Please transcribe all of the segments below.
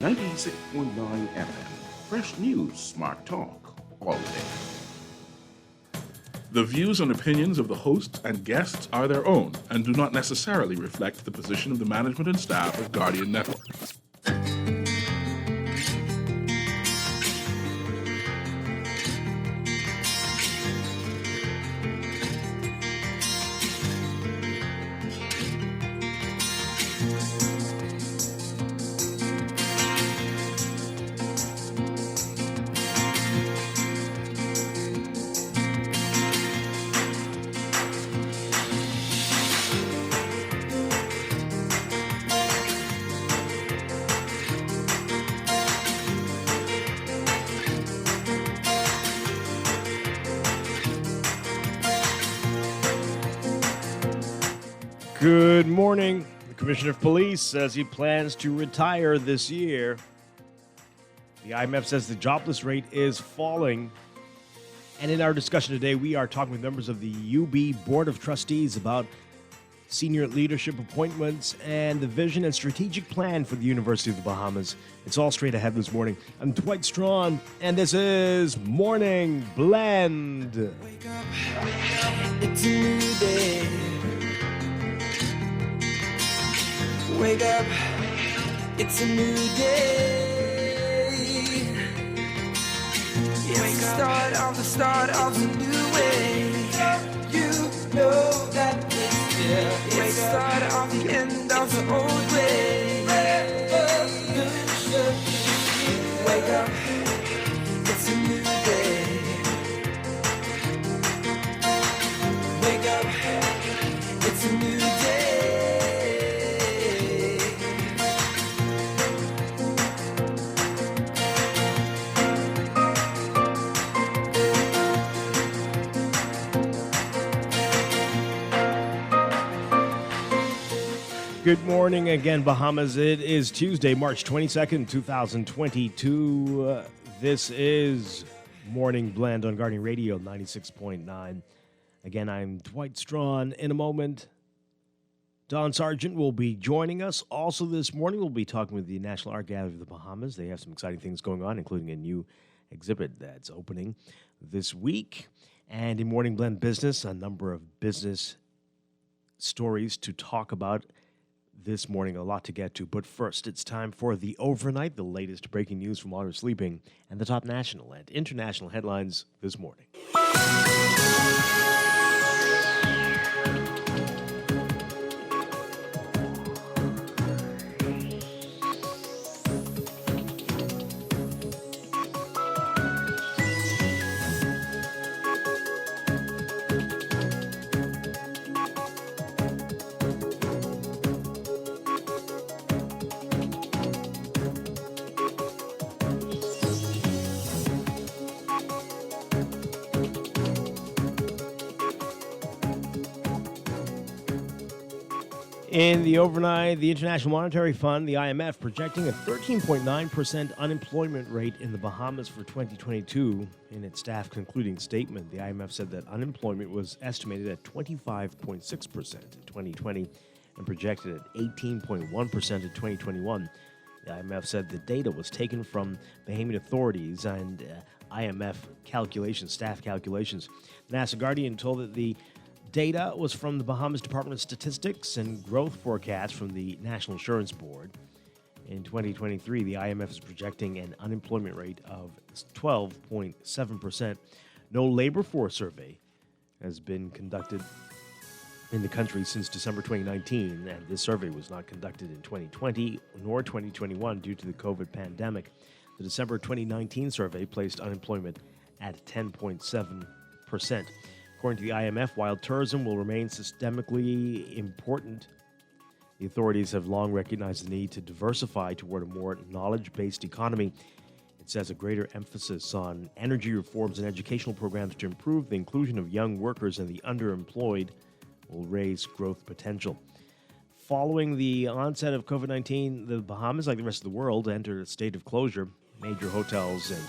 96.9 FM. Fresh news, smart talk, all day. The views and opinions of the hosts and guests are their own and do not necessarily reflect the position of the management and staff of Guardian Network. Good morning. The Commissioner of Police says he plans to retire this year. The IMF says the jobless rate is falling. And in our discussion today, we are talking with members of the UB Board of Trustees about senior leadership appointments and the vision and strategic plan for the University of the Bahamas. It's all straight ahead this morning. I'm Dwight Strachan, and this is Morning Blend. Wake up, it's a new day. Wake up, it's a new day. It's the start of a new way. You know that it's here. It's the start of the end of the old way. Wake up, it's a new day. Wake up, it's a new day. Good morning again, Bahamas. It is Tuesday, March 22nd, 2022. This is Morning Blend on Guardian Radio 96.9. Again, I'm Dwight Strachan. In a moment, Don Sargent will be joining us. Also this morning, we'll be talking with the National Art Gallery of the Bahamas. They have some exciting things going on, including a new exhibit that's opening this week. And in Morning Blend Business, a number of business stories to talk about this morning, a lot to get to. But first, it's time for the overnight, the latest breaking news from while you're sleeping, and the top national and international headlines this morning. In the overnight, the International Monetary Fund, the IMF, projecting a 13.9% unemployment rate in the Bahamas for 2022. In its staff concluding statement, the IMF said that unemployment was estimated at 25.6% in 2020 and projected at 18.1% in 2021. The IMF said the data was taken from Bahamian authorities and IMF calculations, staff calculations. The National Guardian told that the data was from the Bahamas Department of Statistics and growth forecasts from the National Insurance Board. In 2023, the IMF is projecting an unemployment rate of 12.7%. No labor force survey has been conducted in the country since December 2019, and this survey was not conducted in 2020 nor 2021 due to the COVID pandemic. The December 2019 survey placed unemployment at 10.7%. According to the IMF, while tourism will remain systemically important, the authorities have long recognized the need to diversify toward a more knowledge-based economy. It says a greater emphasis on energy reforms and educational programs to improve the inclusion of young workers and the underemployed will raise growth potential. Following the onset of COVID-19, the Bahamas, like the rest of the world, entered a state of closure. Major hotels and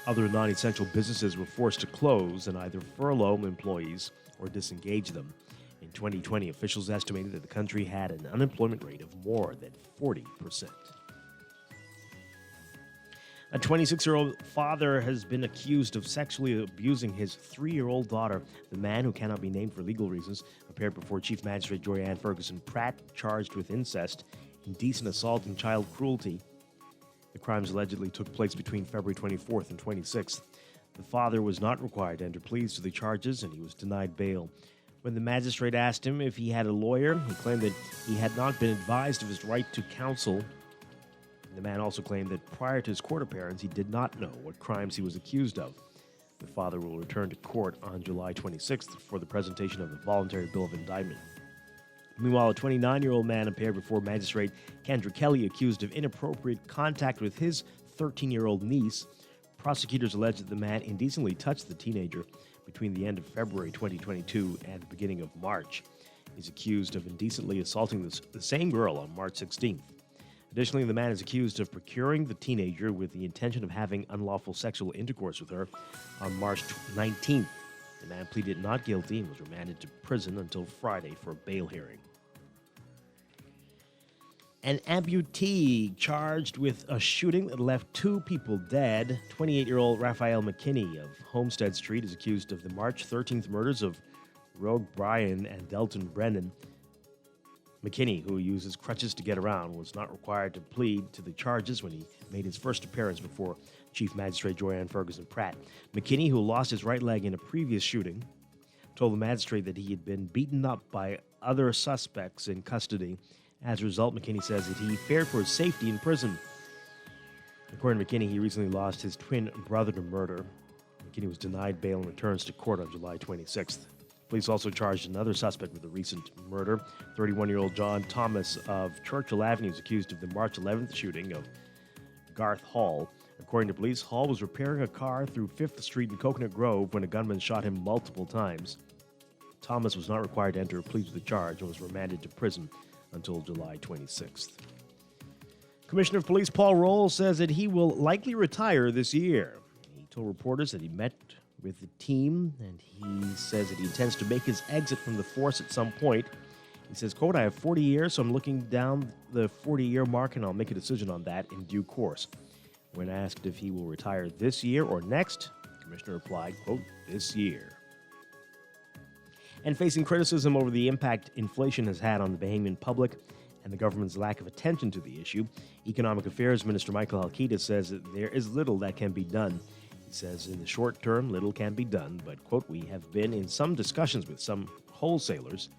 other non-essential businesses were forced to close and either furlough employees or disengage them. In 2020, officials estimated that the country had an unemployment rate of more than 40%. A 26-year-old father has been accused of sexually abusing his 3-year-old daughter. The man, who cannot be named for legal reasons, appeared before Chief Magistrate Joyanne Ferguson Pratt, charged with incest, indecent assault, and child cruelty. The crimes allegedly took place between February 24th and 26th. The father was not required to enter pleas to the charges, and he was denied bail. When the magistrate asked him if he had a lawyer, he claimed that he had not been advised of his right to counsel. The man also claimed that prior to his court appearance, he did not know what crimes he was accused of. The father will return to court on July 26th for the presentation of the voluntary bill of indictment. Meanwhile, a 29-year-old man appeared before Magistrate Kendra Kelly, accused of inappropriate contact with his 13-year-old niece. Prosecutors allege that the man indecently touched the teenager between the end of February 2022 and the beginning of March. He's accused of indecently assaulting the same girl on March 16th. Additionally, the man is accused of procuring the teenager with the intention of having unlawful sexual intercourse with her on March 19th. The man pleaded not guilty and was remanded to prison until Friday for a bail hearing. An amputee charged with a shooting that left 2 people dead. 28-year-old Raphael McKinney of Homestead Street is accused of the March 13th murders of Rogue Bryan and Delton Brennan. McKinney, who uses crutches to get around, was not required to plead to the charges when he made his first appearance before Chief Magistrate Joyanne Ferguson Pratt. McKinney, who lost his right leg in a previous shooting, told the magistrate that he had been beaten up by other suspects in custody. As a result, McKinney says that he feared for his safety in prison. According to McKinney, he recently lost his twin brother to murder. McKinney was denied bail and returns to court on July 26th. Police also charged another suspect with a recent murder. 31-year-old John Thomas of Churchill Avenue is accused of the March 11th shooting of Garth Hall. According to police, Hall was repairing a car through 5th Street in Coconut Grove when a gunman shot him multiple times. Thomas was not required to enter a plea to the charge and was remanded to prison until July 26th. Commissioner of Police Paul Roll says that he will likely retire this year. He told reporters that he met with the team, and he says that he intends to make his exit from the force at some point. He says, quote, "I have 40 years, so I'm looking down the 40-year mark, and I'll make a decision on that in due course." When asked if he will retire this year or next, the commissioner replied, quote, "this year." And facing criticism over the impact inflation has had on the Bahamian public and the government's lack of attention to the issue, Economic Affairs Minister Michael Halkidis says that there is little that can be done. He says, in the short term, little can be done, but, quote, "we have been in some discussions with some wholesalers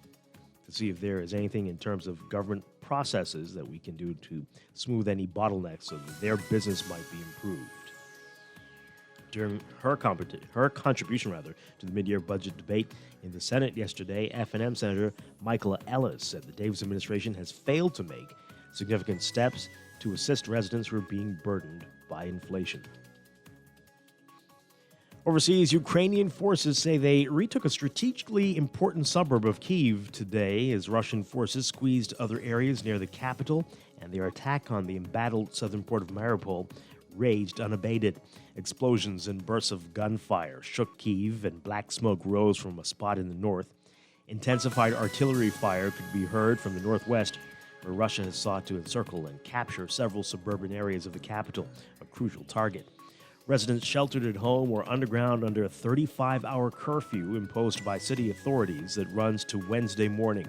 to see if there is anything in terms of government processes that we can do to smooth any bottlenecks so that their business might be improved." During her contribution to the mid-year budget debate in the Senate yesterday, F&M Senator Michael Ellis said the Davis administration has failed to make significant steps to assist residents who are being burdened by inflation. Overseas, Ukrainian forces say they retook a strategically important suburb of Kyiv today as Russian forces squeezed other areas near the capital, and their attack on the embattled southern port of Mariupol raged unabated. Explosions and bursts of gunfire shook Kyiv, and black smoke rose from a spot in the north. Intensified artillery fire could be heard from the northwest, where Russia has sought to encircle and capture several suburban areas of the capital, a crucial target. Residents sheltered at home or underground under a 35-hour curfew imposed by city authorities that runs to Wednesday morning.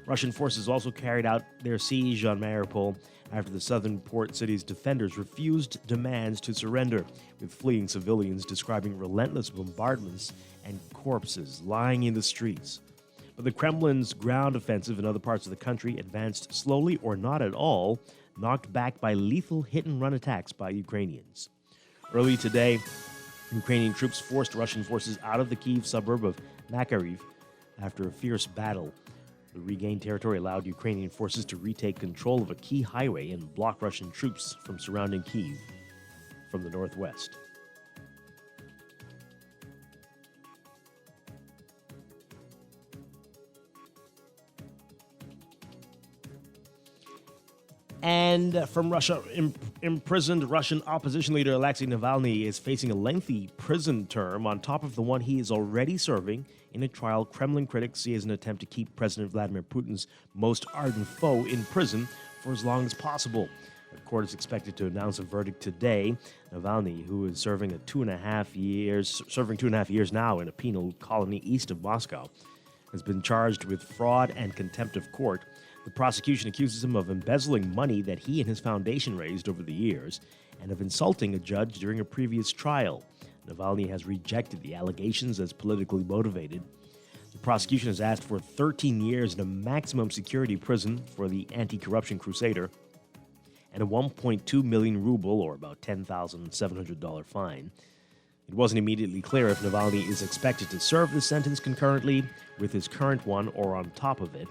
Russian forces also carried out their siege on Mariupol after the southern port city's defenders refused demands to surrender, with fleeing civilians describing relentless bombardments and corpses lying in the streets. But the Kremlin's ground offensive in other parts of the country advanced slowly or not at all, knocked back by lethal hit-and-run attacks by Ukrainians. Early today, Ukrainian troops forced Russian forces out of the Kyiv suburb of Makariv after a fierce battle. The regained territory allowed Ukrainian forces to retake control of a key highway and block Russian troops from surrounding Kyiv from the northwest. And from Russia, imprisoned Russian opposition leader Alexei Navalny is facing a lengthy prison term on top of the one he is already serving in a trial Kremlin critics see as an attempt to keep President Vladimir Putin's most ardent foe in prison for as long as possible. The court is expected to announce a verdict today. Navalny, who is serving 2.5 years now in a penal colony east of Moscow, has been charged with fraud and contempt of court. The prosecution accuses him of embezzling money that he and his foundation raised over the years and of insulting a judge during a previous trial. Navalny has rejected the allegations as politically motivated. The prosecution has asked for 13 years in a maximum security prison for the anti-corruption crusader and a 1.2 million ruble, or about $10,700 fine. It wasn't immediately clear if Navalny is expected to serve the sentence concurrently with his current one or on top of it.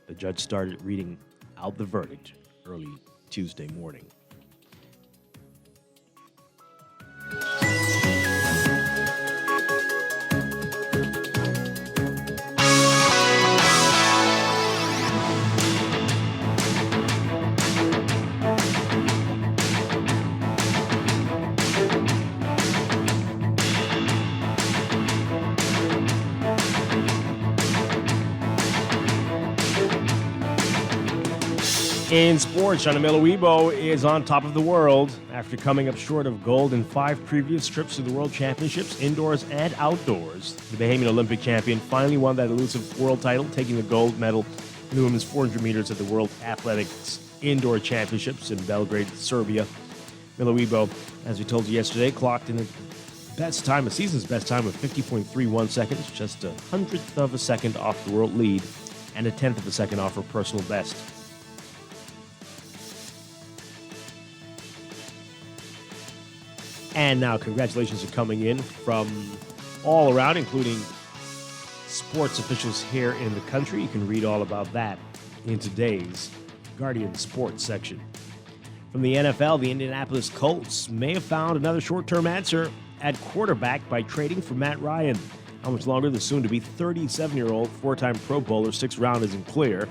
The judge started reading out the verdict early Tuesday morning. In sports, China Weibo is on top of the world after coming up short of gold in 5 previous trips to the World Championships, indoors and outdoors. The Bahamian Olympic champion finally won that elusive world title, taking the gold medal in the women's 400 meters at the World Athletics Indoor Championships in Belgrade, Serbia. Weibo, as we told you yesterday, clocked in a season's best time of 50.31 seconds, just 100th of a second off the world lead and 1/10 of a second off her personal best. And now congratulations are coming in from all around, including sports officials here in the country. You can read all about that in today's Guardian Sports section. From the NFL, the Indianapolis Colts may have found another short-term answer at quarterback by trading for Matt Ryan. How much longer the soon-to-be 37-year-old four-time Pro Bowler sixth round isn't clear.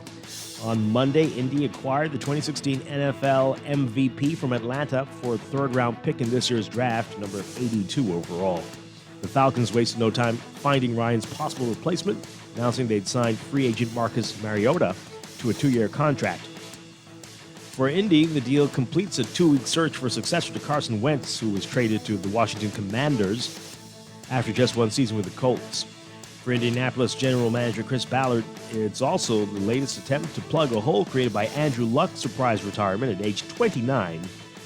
On Monday, Indy acquired the 2016 NFL MVP from Atlanta for a third-round pick in this year's draft, number 82 overall. The Falcons wasted no time finding Ryan's possible replacement, announcing they'd signed free agent Marcus Mariota to a 2-year contract. For Indy, the deal completes a 2-week search for a successor to Carson Wentz, who was traded to the Washington Commanders after just one season with the Colts. For Indianapolis general manager Chris Ballard, it's also the latest attempt to plug a hole created by Andrew Luck's surprise retirement at age 29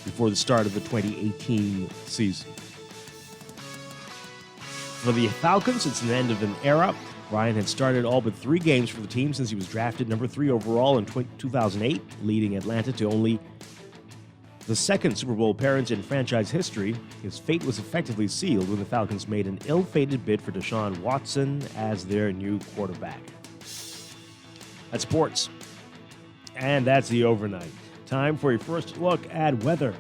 before the start of the 2018 season. For the Falcons, it's an end of an era. Ryan had started all but 3 games for the team since he was drafted number 3 overall in 2008, leading Atlanta to only the second Super Bowl appearance in franchise history. His fate was effectively sealed when the Falcons made an ill-fated bid for Deshaun Watson as their new quarterback. That's sports. And that's the overnight. Time for your first look at weather.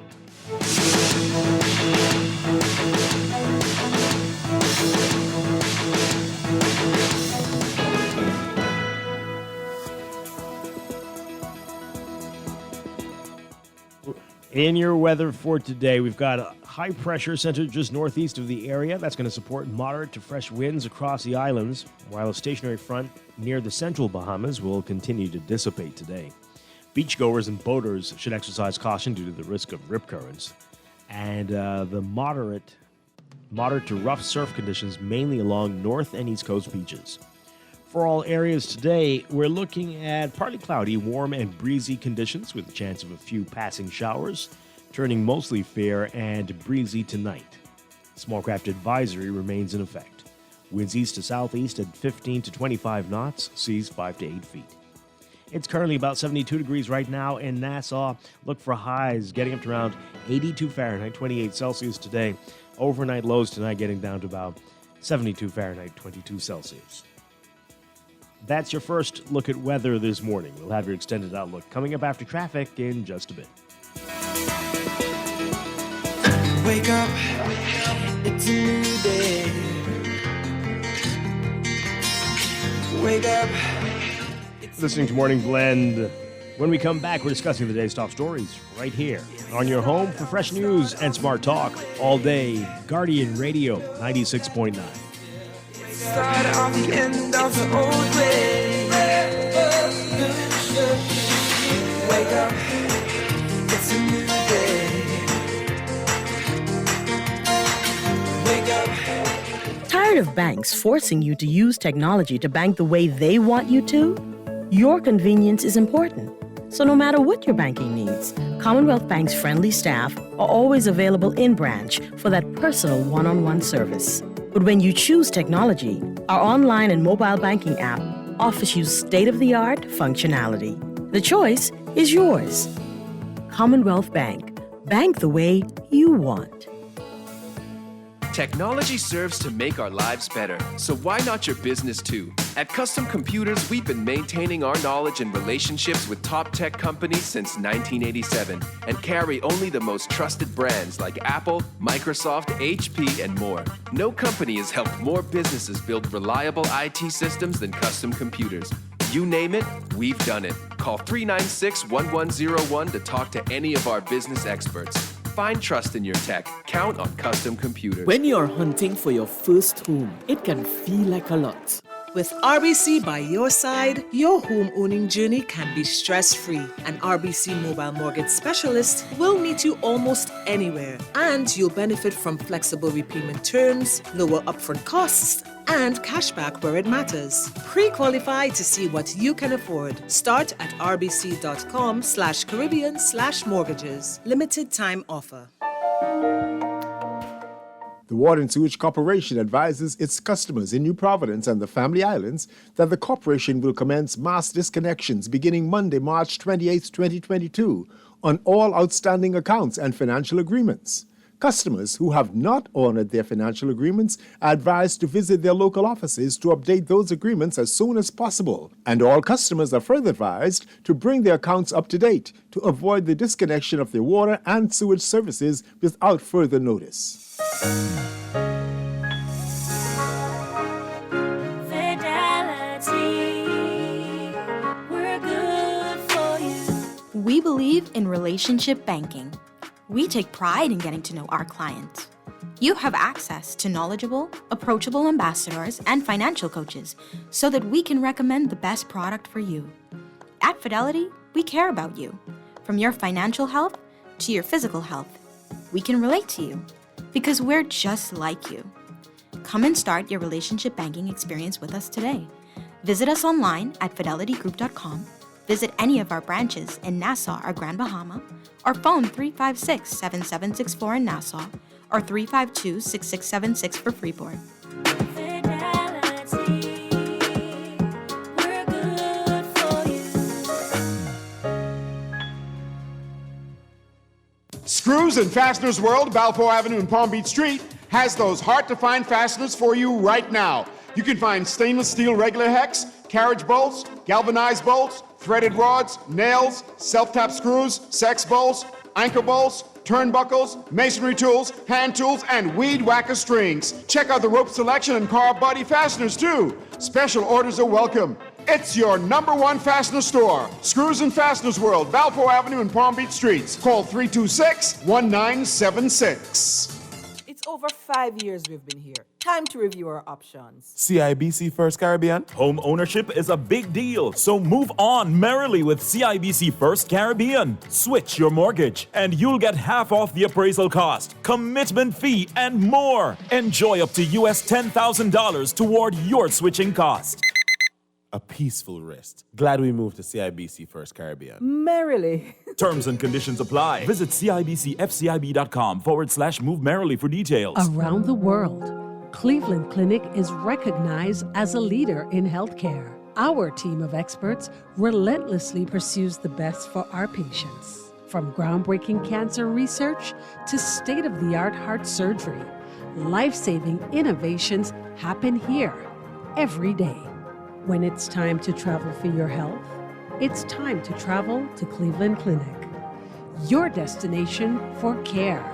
In your weather for today, we've got a high pressure centered just northeast of the area. That's going to support moderate to fresh winds across the islands, while a stationary front near the central Bahamas will continue to dissipate today. Beachgoers and boaters should exercise caution due to the risk of rip currents. And the moderate to rough surf conditions mainly along north and east coast beaches. For all areas today, we're looking at partly cloudy, warm and breezy conditions with a chance of a few passing showers, turning mostly fair and breezy tonight. Small craft advisory remains in effect. Winds east to southeast at 15 to 25 knots, seas 5 to 8 feet. It's currently about 72 degrees right now in Nassau. Look for highs getting up to around 82 Fahrenheit, 28 Celsius today. Overnight lows tonight getting down to about 72 Fahrenheit, 22 Celsius. That's your first look at weather this morning. We'll have your extended outlook coming up after traffic in just a bit. Wake up, it's a new day. Wake up. Listening to Morning Blend. When we come back, we're discussing the day's top stories right here on your home for fresh news and smart talk all day. Guardian Radio 96.9. Start on the end of the old way. Wake up, it's a new day. Tired of banks forcing you to use technology to bank the way they want you to? Your convenience is important. So no matter what your banking needs, Commonwealth Bank's friendly staff are always available in branch for that personal one-on-one service. But when you choose technology, our online and mobile banking app offers you state-of-the-art functionality. The choice is yours. Commonwealth Bank. Bank the way you want. Technology serves to make our lives better, so why not your business too? At Custom Computers, we've been maintaining our knowledge and relationships with top tech companies since 1987 and carry only the most trusted brands like Apple, Microsoft, HP, and more. No company has helped more businesses build reliable IT systems than Custom Computers. You name it, we've done it. Call 396-1101 to talk to any of our business experts. Find trust in your tech. Count on Custom Computers. When you're hunting for your first home, it can feel like a lot. With RBC by your side, your home owning journey can be stress-free. An RBC mobile mortgage specialist will meet you almost anywhere, and you'll benefit from flexible repayment terms, lower upfront costs, and cashback where it matters. Pre-qualify to see what you can afford. Start at rbc.com/Caribbean/mortgages. Limited time offer. The Water and Sewage Corporation advises its customers in New Providence and the Family Islands that the corporation will commence mass disconnections beginning Monday, March 28, 2022, on all outstanding accounts and financial agreements. Customers who have not honored their financial agreements are advised to visit their local offices to update those agreements as soon as possible. And all customers are further advised to bring their accounts up to date to avoid the disconnection of their water and sewage services without further notice. We believe in relationship banking. We take pride in getting to know our clients. You have access to knowledgeable, approachable ambassadors and financial coaches so that we can recommend the best product for you. At Fidelity, we care about you. From your financial health to your physical health, we can relate to you because we're just like you. Come and start your relationship banking experience with us today. Visit us online at fidelitygroup.com. Visit any of our branches in Nassau or Grand Bahama, or phone 356-7764 in Nassau or 352-6676 for Freeport. Screws and Fasteners World, Balfour Avenue and Palm Beach Street, has those hard-to-find fasteners for you right now. You can find stainless steel regular hex, carriage bolts, galvanized bolts, threaded rods, nails, self-tap screws, sex bolts, anchor bolts, turnbuckles, masonry tools, hand tools, and weed whacker strings. Check out the rope selection and car body fasteners too. Special orders are welcome. It's your #1 fastener store. Screws and Fasteners World, Balfour Avenue and Palm Beach Streets. Call 326-1976. It's over 5 years we've been here. Time to review our options. CIBC First Caribbean. Home ownership is a big deal, so move on merrily with CIBC First Caribbean. Switch your mortgage, and you'll get half off the appraisal cost, commitment fee, and more. Enjoy up to US $10,000 toward your switching cost. A peaceful rest. Glad we moved to CIBC First Caribbean. Merrily. Terms and conditions apply. Visit CIBCFCIB.com/move merrily for details. Around the world, Cleveland Clinic is recognized as a leader in healthcare. Our team of experts relentlessly pursues the best for our patients. From groundbreaking cancer research to state-of-the-art heart surgery, life-saving innovations happen here every day. When it's time to travel for your health, it's time to travel to Cleveland Clinic. Your destination for care,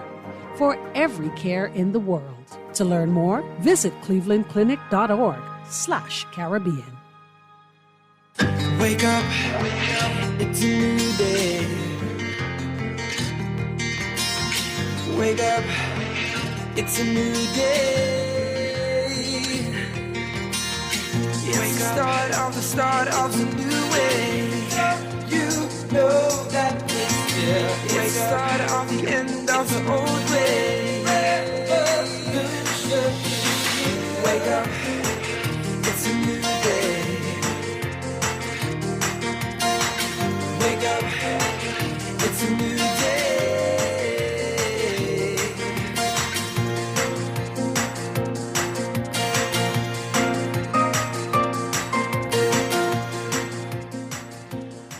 for every care in the world. To learn more, visit clevelandclinic.org/Caribbean. Wake up, it's a new day. Wake up, it's a new day. It's the start of a new way. You know that it's there. It's the start of the end of the old way. Wake up.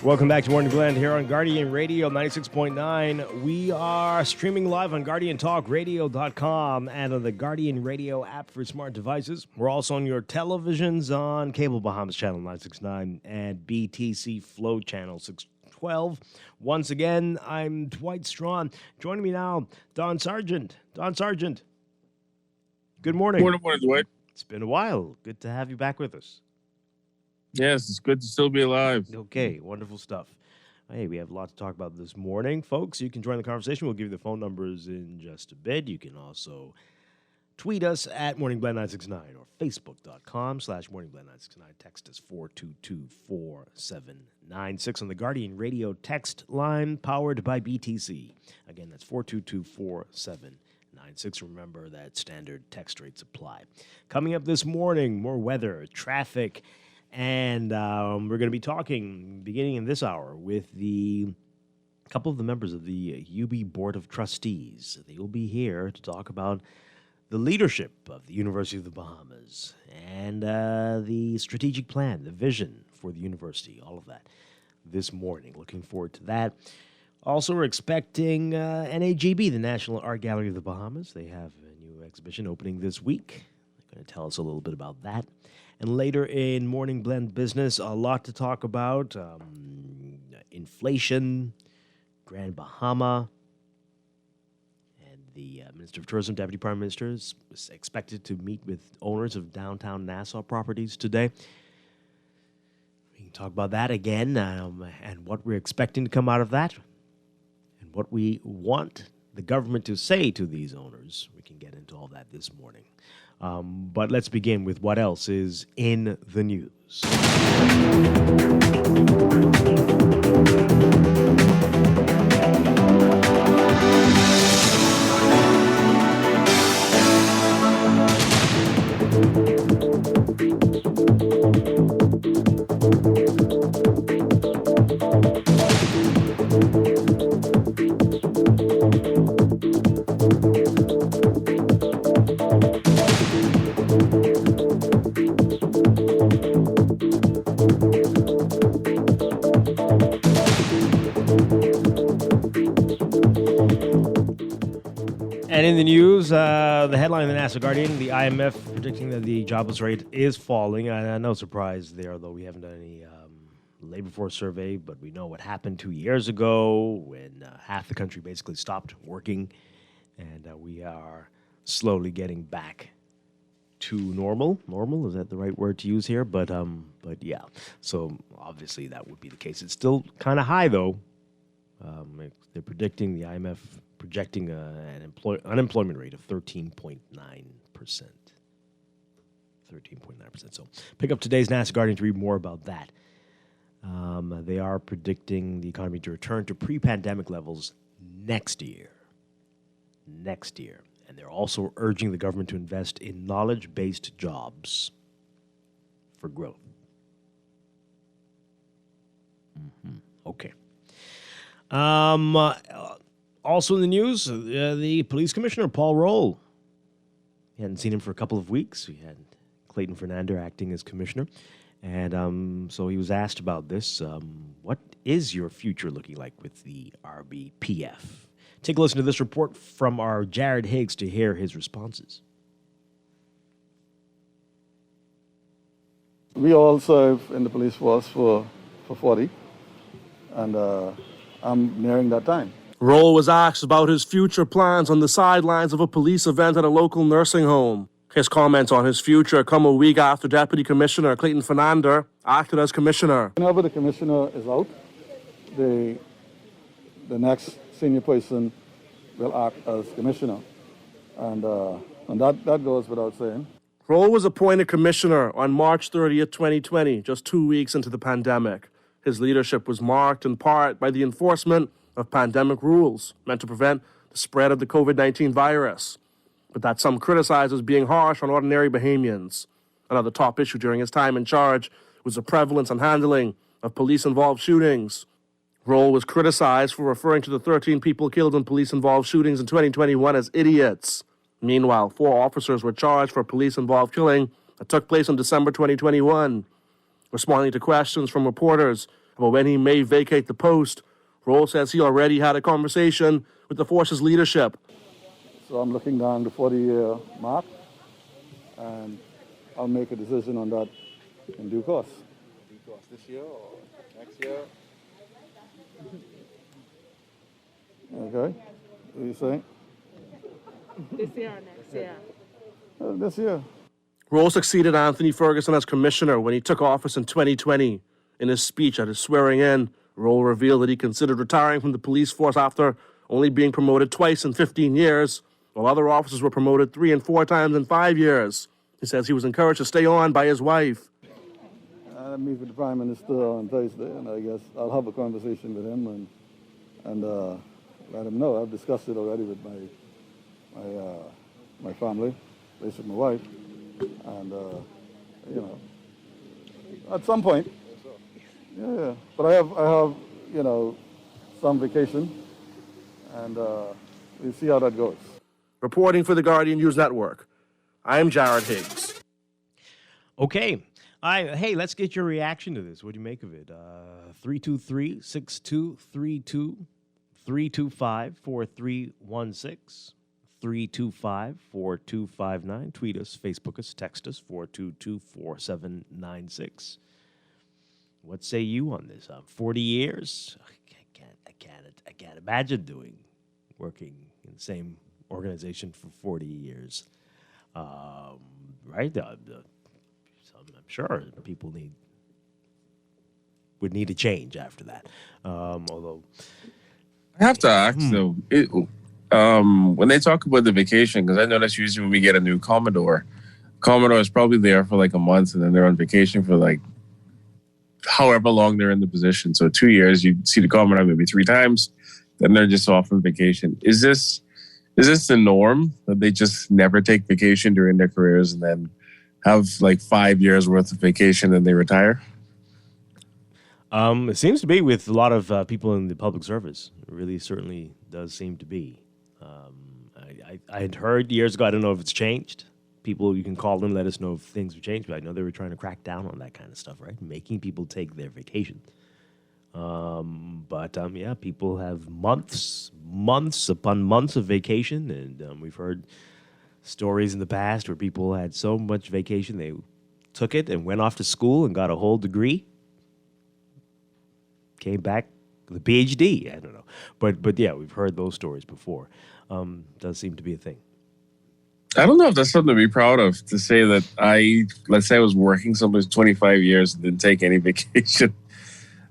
Welcome back to Morning Blend here on Guardian Radio 96.9. We are streaming live on GuardianTalkRadio.com and on the Guardian Radio app for smart devices. We're also on your televisions on Cable Bahamas Channel 969 and BTC Flow Channel 612. Once again, I'm Dwight Strachan. Joining me now, Don Sargent. Don Sargent, good morning. Morning, Dwight. It's been a while. Good to have you back with us. Yes, it's good to still be alive. Okay, wonderful stuff. Hey, we have a lot to talk about this morning. Folks, you can join the conversation. We'll give you the phone numbers in just a bit. You can also tweet us at MorningBlend969 or Facebook.com/MorningBlend969. Text us 422-4796 on the Guardian Radio text line powered by BTC. Again, that's 422-4796. Remember that standard text rates apply. Coming up this morning, more weather, traffic, and we're going to be talking, beginning in this hour, with a couple of the members of the UB Board of Trustees. They will be here to talk about the leadership of the University of the Bahamas and the strategic plan, the vision for the university, all of that this morning. Looking forward to that. Also, we're expecting NAGB, the National Art Gallery of the Bahamas. They have a new exhibition opening this week. They're going to tell us a little bit about that. And later in Morning Blend Business, a lot to talk about. Inflation, Grand Bahama, and the Minister of Tourism, Deputy Prime Minister, is expected to meet with owners of downtown Nassau properties today. We can talk about that again and what we're expecting to come out of that and what we want the government to say to these owners. We can get into all that this morning. But let's begin with what else is in the news. And in the news, the headline in the Nassau Guardian, the IMF predicting that the jobless rate is falling. No surprise there, though we haven't done any labor force survey, but we know what happened 2 years ago when half the country basically stopped working, and we are slowly getting back to normal. Normal, is that the right word to use here? But yeah, so obviously that would be the case. It's still kind of high, though. They're predicting, the IMF projecting an unemployment rate of 13.9%. 13.9%. So pick up today's Nassau Guardian to read more about that. They are predicting the economy to return to pre-pandemic levels next year. Next year. And they're also urging the government to invest in knowledge-based jobs for growth. Okay. Also in the news, the police commissioner, Paul Roll. We hadn't seen him for a couple of weeks. We had Clayton Fernander acting as commissioner. And so he was asked about this. What is your future looking like with the RBPF? Take a listen to this report from our Jared Higgs to hear his responses. We all serve in the police force for 40, and I'm nearing that time. Roll was asked about his future plans on the sidelines of a police event at a local nursing home. His comments on his future come a week after Deputy Commissioner Clayton Fernander acted as commissioner. Whenever the commissioner is out, the next senior person will act as commissioner. And that goes without saying. Roll was appointed commissioner on March 30th, 2020, just 2 weeks into the pandemic. His leadership was marked in part by the enforcement of pandemic rules meant to prevent the spread of the COVID-19 virus, but that some criticize as being harsh on ordinary Bahamians. Another top issue during his time in charge was the prevalence and handling of police-involved shootings. Roll was criticized for referring to the 13 people killed in police-involved shootings in 2021 as idiots. Meanwhile, 4 officers were charged for a police-involved killing that took place in December 2021. Responding to questions from reporters about when he may vacate the post. Roll says he already had a conversation with the force's leadership. So I'm looking down the 40-year mark, and I'll make a decision on that in due course. This year or next year? Okay. What are you saying? This year or next year? This year. Roll succeeded Anthony Ferguson as commissioner when he took office in 2020. In his speech at his swearing-in, Roll revealed that he considered retiring from the police force after only being promoted twice in 15 years, while other officers were promoted 3 and 4 times in 5 years. He says he was encouraged to stay on by his wife. I meet with the Prime Minister on Thursday, and I guess I'll have a conversation with him and let him know. I've discussed it already with my family, basically my wife, and at some point, yeah. But I have some vacation, and we'll see how that goes. Reporting for the Guardian News Network, I'm Jared Higgs. Okay. Hey, let's get your reaction to this. What do you make of it? 323-6232, 325-4316, 325-4259. Tweet us, Facebook us, text us, 422-4796. What say you on this? 40 years? I can't imagine working in the same organization for 40 years. Right? I'm sure people would need a change after that. Although I have to ask though, when they talk about the vacation, because I know that's usually when we get a new Commodore is probably there for like a month, and then they're on vacation for like however long they're in the position. So 2 years, you see the Commodore maybe 3 times, then they're just off on vacation. Is this the norm, that they just never take vacation during their careers and then have like 5 years worth of vacation and they retire? It seems to be with a lot of people in the public service. It really certainly does seem to be. I had heard years ago, I don't know if it's changed. People, you can call them, let us know if things have changed, but I know they were trying to crack down on that kind of stuff, right? Making people take their vacation. Yeah, people have months upon months of vacation, and we've heard stories in the past where people had so much vacation they took it and went off to school and got a whole degree, came back with a PhD. I don't know, but yeah, we've heard those stories before. Does seem to be a thing. I don't know if that's something to be proud of, to say that let's say I was working someplace 25 years and didn't take any vacation.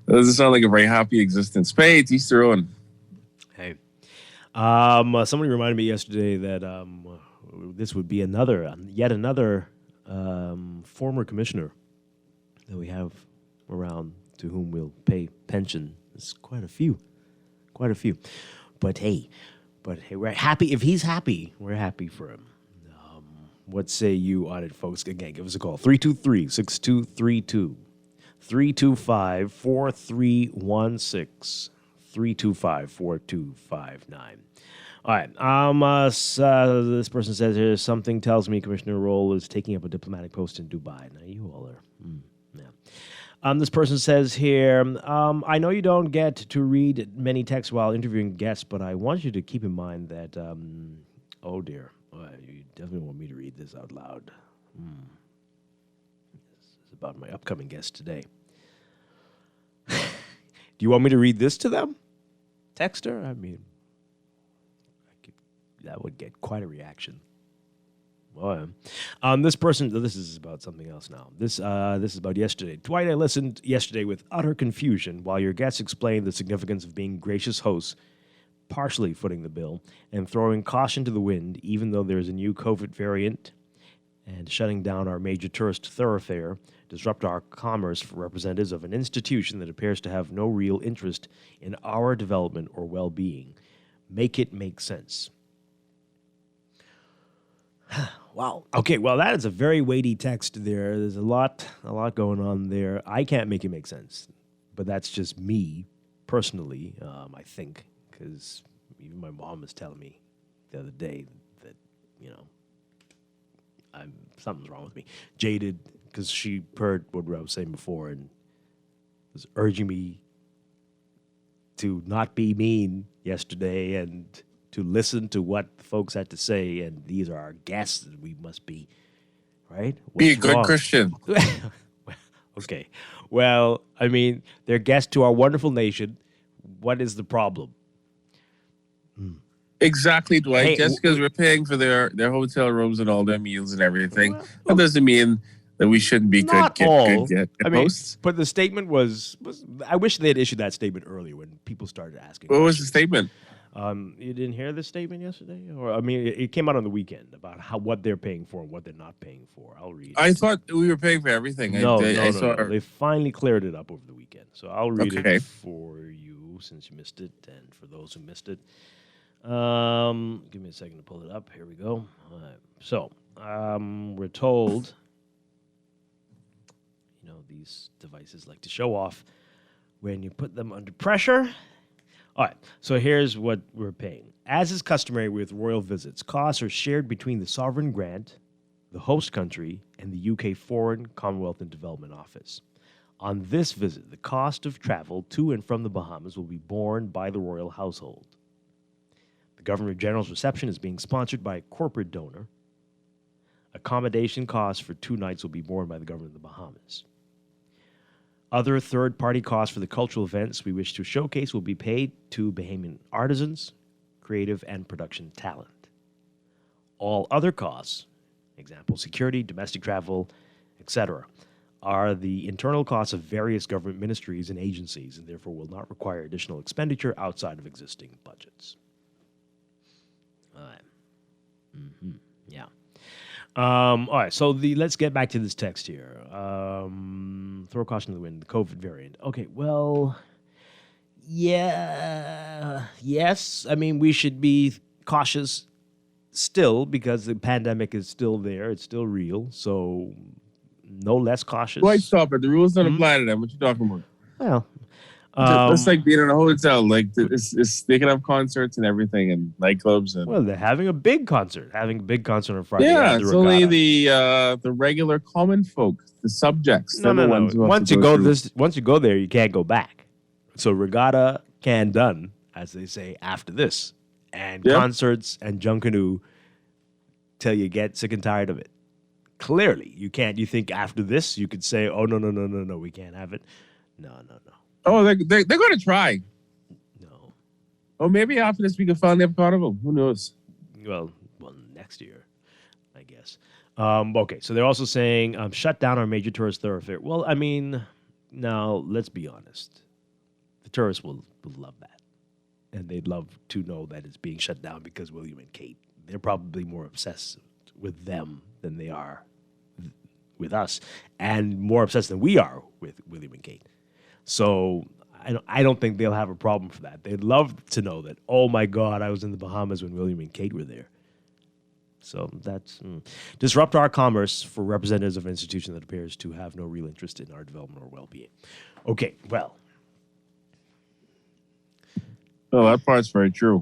That doesn't sound like a very happy existence. Pay, teach their own. Hey, somebody reminded me yesterday that this would be yet another former commissioner that we have around to whom we'll pay pension. It's quite a few. But hey, we're happy. If he's happy, we're happy for him. What say you on it, folks? Again, give us a call. 323-6232. 325-4316. 325-4259. All right. This person says here, something tells me Commissioner Roll is taking up a diplomatic post in Dubai. Now, you all are. Yeah. This person says here, I know you don't get to read many texts while interviewing guests, but I want you to keep in mind that, oh dear, you definitely want me to read this out loud. This is about my upcoming guest today. Do you want me to read this to them? Text her? I mean, that would get quite a reaction. Boy. This is about something else now. This is about yesterday. Dwight, I listened yesterday with utter confusion while your guests explained the significance of being gracious hosts, partially footing the bill, and throwing caution to the wind, even though there's a new COVID variant, and shutting down our major tourist thoroughfare, disrupt our commerce for representatives of an institution that appears to have no real interest in our development or well-being. Make it make sense. Wow. Okay, well, that is a very weighty text there. There's a lot going on there. I can't make it make sense, but that's just me personally, I think, because even my mom was telling me the other day that, something's wrong with me. Jaded, because she heard what I was saying before and was urging me to not be mean yesterday and to listen to what folks had to say. And these are our guests. We must be, right? Be a What's good wrong? Christian. Okay. Well, I mean, they're guests to our wonderful nation. What is the problem? Exactly, Dwight. Hey, Just because we're paying for their hotel rooms and all their meals and everything, that doesn't mean that we shouldn't be Not good all. I mean, hosts. but the statement was. I wish they had issued that statement earlier when people started asking. What was the statement? You didn't hear the statement yesterday, or I mean, it came out on the weekend about what they're paying for and what they're not paying for. I'll read. I thought we were paying for everything. No. saw They finally cleared it up over the weekend, so I'll read Okay. it for you since you missed it, and for those who missed it. Give me a second to pull it up. Here we go. All right. So we're told, these devices like to show off when you put them under pressure. All right, so here's what we're paying. As is customary with royal visits, costs are shared between the sovereign grant, the host country, and the UK Foreign, Commonwealth and Development Office. On this visit, the cost of travel to and from the Bahamas will be borne by the royal household. The Governor General's reception is being sponsored by a corporate donor. Accommodation costs for 2 nights will be borne by the government of the Bahamas. Other third-party costs for the cultural events we wish to showcase will be paid to Bahamian artisans, creative, and production talent. All other costs, example, security, domestic travel, etc., are the internal costs of various government ministries and agencies, and therefore will not require additional expenditure outside of existing budgets. All right. Yeah. All right, so let's get back to this text here. Throw caution to the wind, the COVID variant. Okay, well, yes. I mean, we should be cautious still because the pandemic is still there. It's still real, so no less cautious. Dwight, stop it. The rules don't apply to them. What you talking about? Well, It's like being in a hotel. Like they can have concerts and everything and nightclubs and. Well, they're having a big concert. On Friday. Yeah, at the it's only Regatta. the regular common folk, the subjects. No. they're the ones who have Once to you go go through. once you go there, you can't go back. So Regatta done, as they say, after this, and Yep. concerts and Junkanoo till you get sick and tired of it. Clearly, you can't. You think after this you could say, "Oh no, we can't have it." No. Oh, they're going to try. No. Oh, maybe after this we can finally have a carnival. Who knows? Well, next year, I guess. Okay, so they're also saying shut down our major tourist thoroughfare. Well, I mean, now let's be honest. The tourists will love that, and they'd love to know that it's being shut down because William and Kate. They're probably more obsessed with them than they are with us, and more obsessed than we are with William and Kate. So I don't think they'll have a problem for that. They'd love to know that, oh my God, I was in the Bahamas when William and Kate were there. So that's disrupt our commerce for representatives of an institution that appears to have no real interest in our development or well-being. Okay, well. Oh, that part's very true.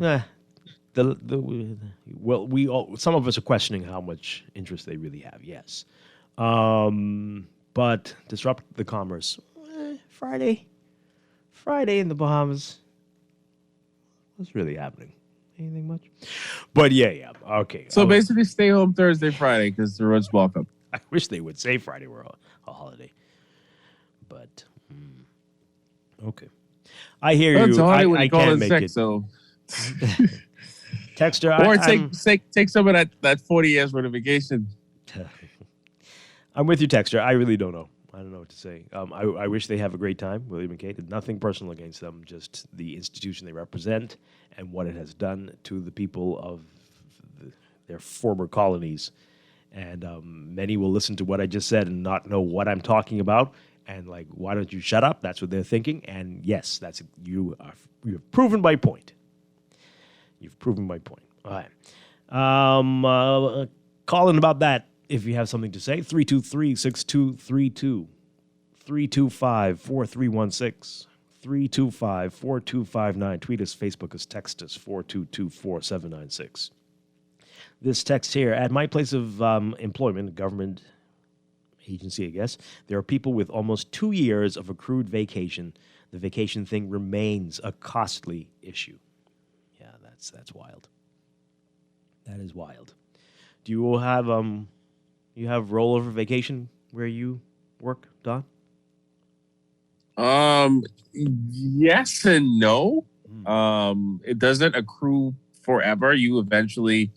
Some of us are questioning how much interest they really have, yes. But disrupt the commerce. Friday in the Bahamas. What's really happening? Anything much? But yeah. Okay. So basically, stay home Thursday, Friday because the roads block up. I wish they would say Friday were a holiday. But okay. I hear Well, it's you. a holiday when I you call can't in make sick, it. so. Texter, Or take some of that 40 years worth of vacation. I'm with you, Texter. I really don't know. I don't know what to say. I wish they have a great time, William and Kate. Nothing personal against them, just the institution they represent and what it has done to the people of their former colonies. And many will listen to what I just said and not know what I'm talking about. And like, why don't you shut up? That's what they're thinking. And yes, you have proven my point. You've proven my point. All right. Call in about that. If you have something to say, 323-6232, 325-4316, 325-4259. Tweet us, Facebook us, text us, 422-4796. This text here, at my place of employment, government agency, I guess, there are people with almost 2 years of accrued vacation the vacation thing remains a costly issue. Yeah, that's wild. That is wild. Do you have rollover vacation where you work, Don? Yes and no. It doesn't accrue forever. You eventually,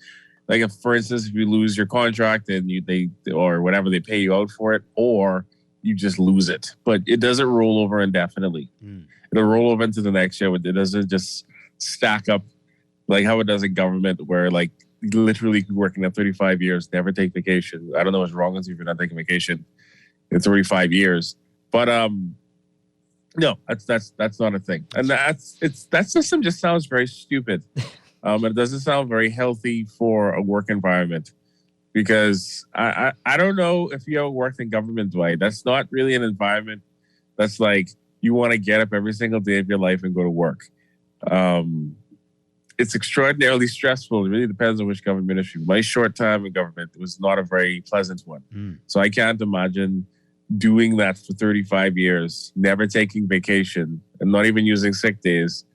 like, if, for instance, if you lose your contract and they or whatever, they pay you out for it, or you just lose it. But it doesn't roll over indefinitely. It'll roll over into the next year. It doesn't just stack up like how it does in government, where like literally working at 35 years, never take vacation. I don't know what's wrong with you if you're not taking vacation in 35 years. But no, that's not a thing. And that system just sounds very stupid. It doesn't sound very healthy for a work environment, because I don't know if you ever worked in government, Dwight. That's not really an environment that's like you want to get up every single day of your life and go to work. It's extraordinarily stressful. It really depends on which government issue. My short time in government was not a very pleasant one. So I can't imagine doing that for 35 years, never taking vacation and not even using sick days.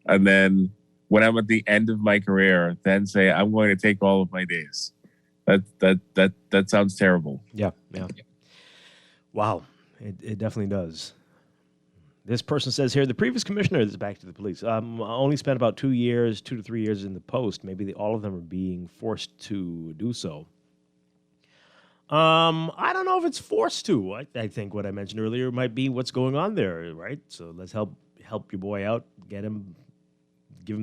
And then when I'm at the end of my career, then say, I'm going to take all of my days. That sounds terrible. Yeah. Wow. It definitely does. This person says here, the previous commissioner, this is back to the police, only spent about 2 to 3 years in the post. Maybe all of them are being forced to do so. I don't know if it's forced to. I think what I mentioned earlier might be what's going on there, right? So let's help your boy out, give him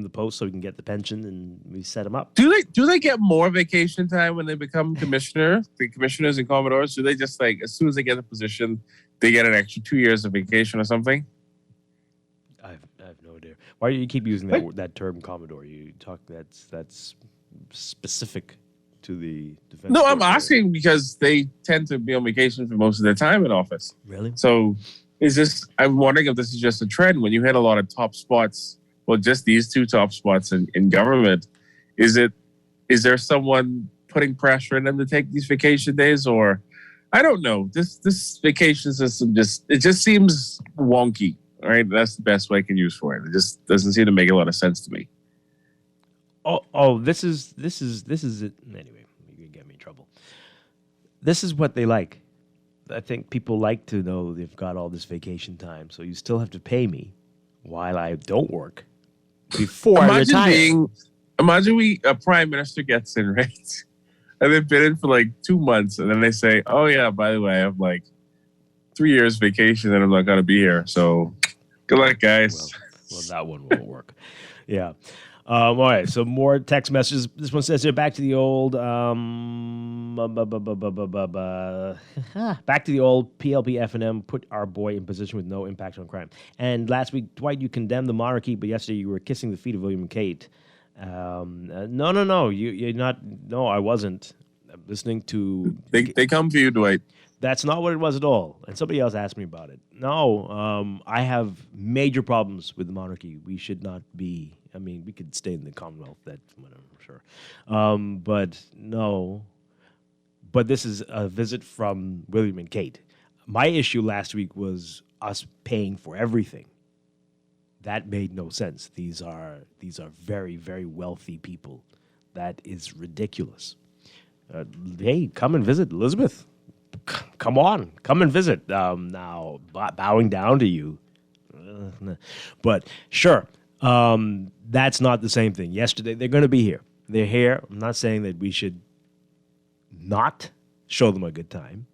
the post so he can get the pension, and we set him up. Do they get more vacation time when they become commissioner? The commissioners and commodores, do they just, like, as soon as they get a position, they get an extra 2 years of vacation or something? I have no idea. Why do you keep using that term, commodore? You talk that's specific to the defense. No, I'm asking because they tend to be on vacation for most of their time in office. Really? So I'm wondering if this is just a trend when you hit a lot of top spots. Well, just these two top spots in government. Is there someone putting pressure on them to take these vacation days, or I don't know. This vacation system just seems wonky. All right, that's the best way I can use for it. It just doesn't seem to make a lot of sense to me. Oh, this is it. Anyway, you're gonna get me in trouble. This is what they like. I think people like to know they've got all this vacation time, so you still have to pay me while I don't work before I retire. Imagine a prime minister gets in, right? And they've been in for like 2 months, and then they say, "Oh yeah, by the way, I have like 3 years vacation, and I'm not gonna be here. So good luck, guys." Well, that one won't work. Yeah. All right, so more text messages. This one says here, back to the old PLP F&M put our boy in position with no impact on crime. And last week, Dwight, you condemned the monarchy, but yesterday you were kissing the feet of William and Kate. No, you're not. No, I wasn't. I'm listening to. They come for you, Dwight. That's not what it was at all. And somebody else asked me about it. No, I have major problems with the monarchy. We should not be. I mean, we could stay in the Commonwealth. That's whatever, sure. But no. But this is a visit from William and Kate. My issue last week was us paying for everything. That made no sense. These are very, very wealthy people. That is ridiculous. Hey, come and visit, Elizabeth. Come on, come and visit. Now, bowing down to you. But sure, that's not the same thing. Yesterday, they're going to be here. They're here. I'm not saying that we should not show them a good time,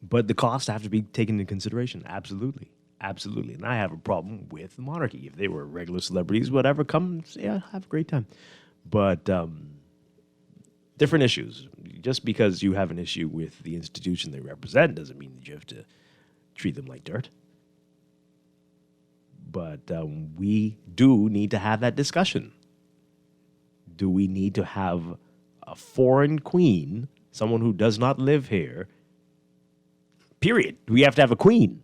but the costs have to be taken into consideration. Absolutely. Absolutely. And I have a problem with the monarchy. If they were regular celebrities, whatever, come, yeah, have a great time. But different issues. Just because you have an issue with the institution they represent doesn't mean that you have to treat them like dirt. But we do need to have that discussion. Do we need to have a foreign queen, someone who does not live here, period? Do we have to have a queen?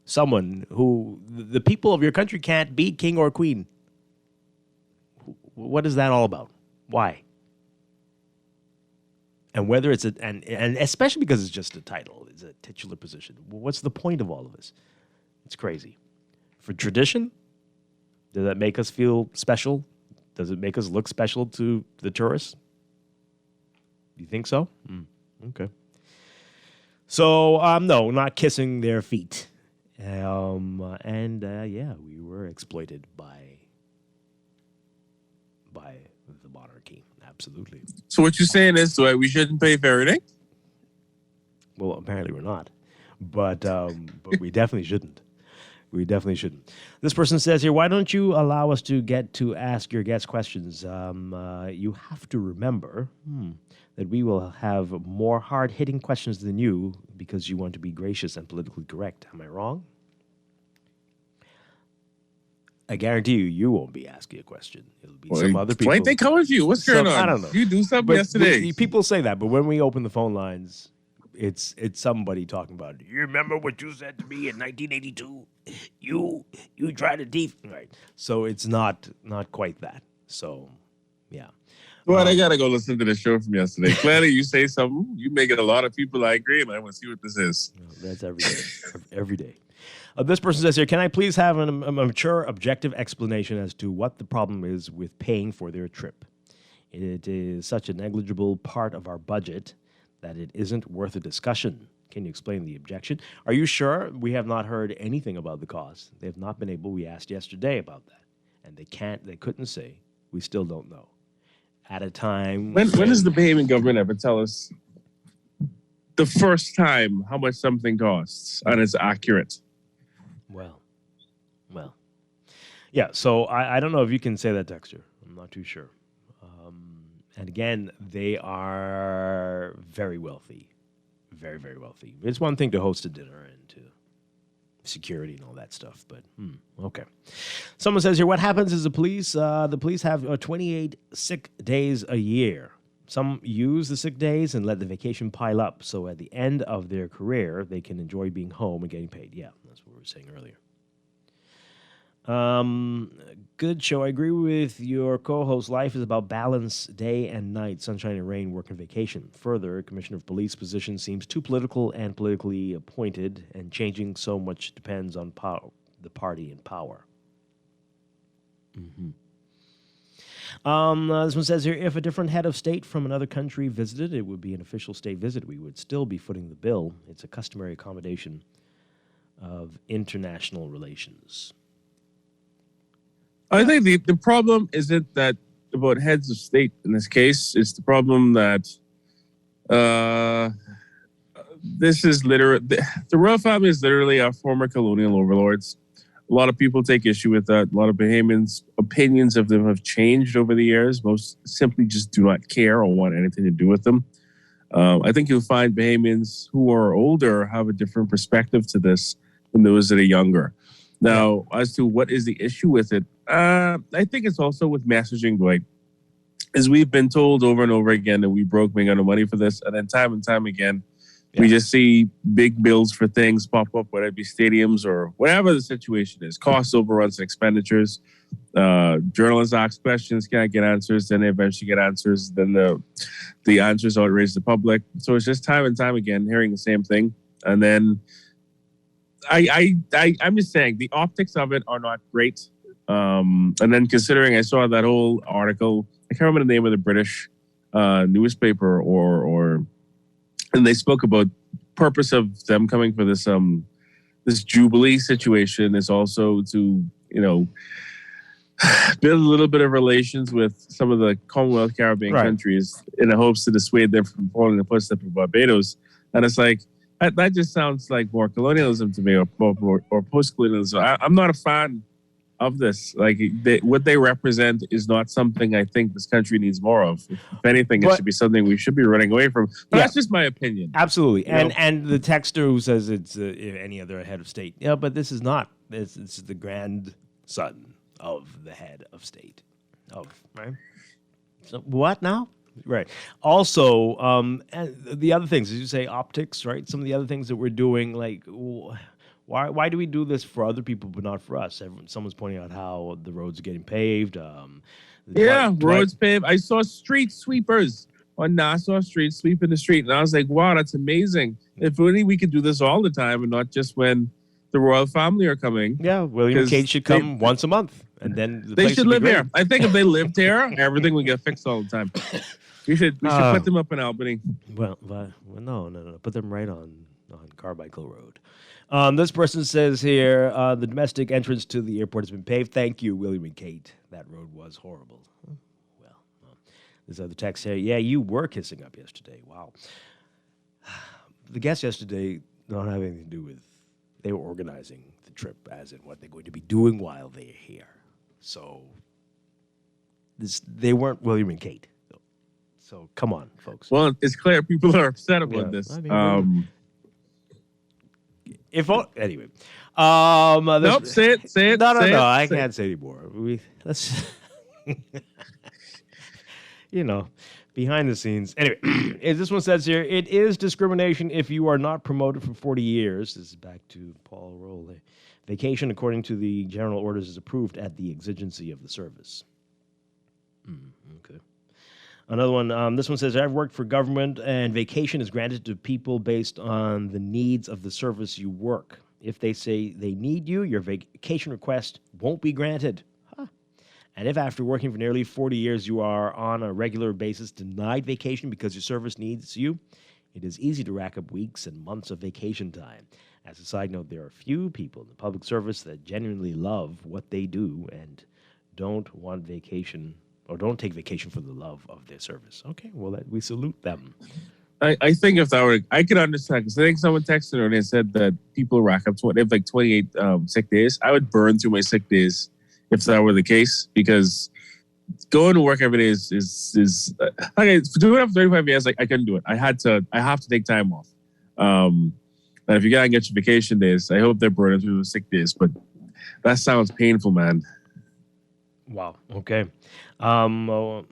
Someone who the people of your country can't be king or queen. What is that all about? Why? And whether it's and especially because it's just a title, it's a titular position. What's the point of all of this? It's crazy. For tradition, does that make us feel special? Does it make us look special to the tourists? You think so? Okay. So, no, not kissing their feet. Yeah, we were exploited by the monarchy. Absolutely. So what you're saying is, Dwight, we shouldn't pay for everything? Well, apparently we're not, but we definitely shouldn't. We definitely shouldn't. This person says here, why don't you allow us to get to ask your guest questions? You have to remember that we will have more hard-hitting questions than you because you want to be gracious and politically correct. Am I wrong? I guarantee you won't be asking a question. It'll be some other people. Dwight, they come with you. What's going on? I don't know. You do something yesterday. People say that, but when we open the phone lines, it's somebody talking about, you remember what you said to me in 1982? You tried to right. So it's not quite that. So, yeah. Well, I got to go listen to the show from yesterday. Clearly, you say something, you make it a lot of people angry, and I want to see what this is. That's every day. Every day. This person says here, can I please have a mature, objective explanation as to what the problem is with paying for their trip? It is such a negligible part of our budget that it isn't worth a discussion. Can you explain the objection? Are you sure? We have not heard anything about the cost. They have not been able. We asked yesterday about that, and they couldn't say. We still don't know. At a time... When does the Bahamian government ever tell us the first time how much something costs and it's accurate? Well. Yeah, so I don't know if you can say that, Dexter. I'm not too sure. And again, they are very wealthy. Very, very wealthy. It's one thing to host a dinner and to security and all that stuff, but okay. Someone says here, what happens is the police have 28 sick days a year. Some use the sick days and let the vacation pile up, so at the end of their career, they can enjoy being home and getting paid. Yeah, that's what we were saying earlier. Good show. I agree with your co-host. Life is about balance, day and night, sunshine and rain, work and vacation. Further, Commissioner of Police position seems too political and politically appointed, and changing so much depends on the party in power. This one says here, if a different head of state from another country visited, it would be an official state visit. We would still be footing the bill. It's a customary accommodation of international relations. I think the problem isn't that about heads of state in this case. It's the problem that this is literally the royal family is literally our former colonial overlords. A lot of people take issue with that. A lot of Bahamians' opinions of them have changed over the years. Most simply just do not care or want anything to do with them. I think you'll find Bahamians who are older have a different perspective to this than those that are younger. Now, as to what is the issue with it, I think it's also with messaging, Dwight. As we've been told over and over again that we broke being out of money for this, and then time and time again, we just see big bills for things pop up, whether it be stadiums or whatever the situation is, cost overruns and expenditures. Journalists ask questions, can't get answers, then they eventually get answers, then the answers outrage the public. So it's just time and time again hearing the same thing, and then I'm just saying the optics of it are not great. And then considering I saw that whole article, I can't remember the name of the British newspaper and they spoke about purpose of them coming for this this Jubilee situation is also to, build a little bit of relations with some of the Commonwealth Caribbean countries in the hopes to dissuade them from following the footsteps of Barbados. And it's like, that just sounds like more colonialism to me, or post-colonialism. I'm not a fan of this. Like, what they represent is not something I think this country needs more of. If anything, it should be something we should be running away from. But that's just my opinion. Absolutely. And the texter who says it's any other head of state. Yeah, but this is not. This is the grandson of the head of state. Right? So what now? Right. Also, and the other things, as you say, optics, right? Some of the other things that we're doing, like, why do we do this for other people but not for us? Someone's pointing out how the roads are getting paved. Roads paved. I saw street sweepers on Nassau Street sweeping the street, and I was like, wow, that's amazing. If only we could do this all the time and not just when the royal family are coming. Yeah, William 'Cause Cage should come once a month, and then the They place should would be live great. here. I think if they lived here, everything would get fixed all the time. We should put them up in Albany. Well, no. Put them right on Carmichael Road. This person says here, the domestic entrance to the airport has been paved. Thank you, William and Kate. That road was horrible. Well, this other text here. Yeah, you were kissing up yesterday. Wow. The guests yesterday don't have anything to do with. They were organizing the trip, as in what they're going to be doing while they're here. So they weren't William and Kate. So come on, folks. Well, it's clear people are upset about this. I mean, anyway. Nope, say it. No, say it, I say can't say anymore. Let's, behind the scenes. Anyway, as this one says here, it is discrimination if you are not promoted for 40 years. This is back to Paul Roll. Vacation, according to the general orders, is approved at the exigency of the service. Okay. Another one, this one says, I've worked for government and vacation is granted to people based on the needs of the service you work. If they say they need you, your vacation request won't be granted. And if after working for nearly 40 years you are on a regular basis denied vacation because your service needs you, it is easy to rack up weeks and months of vacation time. As a side note, there are few people in the public service that genuinely love what they do and don't want vacation or don't take vacation for the love of their service. Okay, well, we salute them. I think if that were, I could understand, because I think someone texted her and they said that people rack up 28 sick days. I would burn through my sick days if that were the case, because going to work every day is okay. For doing it for 35 years, I couldn't do it. I have to take time off. And if you gotta get your vacation days, I hope they're burning through the sick days. But that sounds painful, man. Wow. Okay. Okay.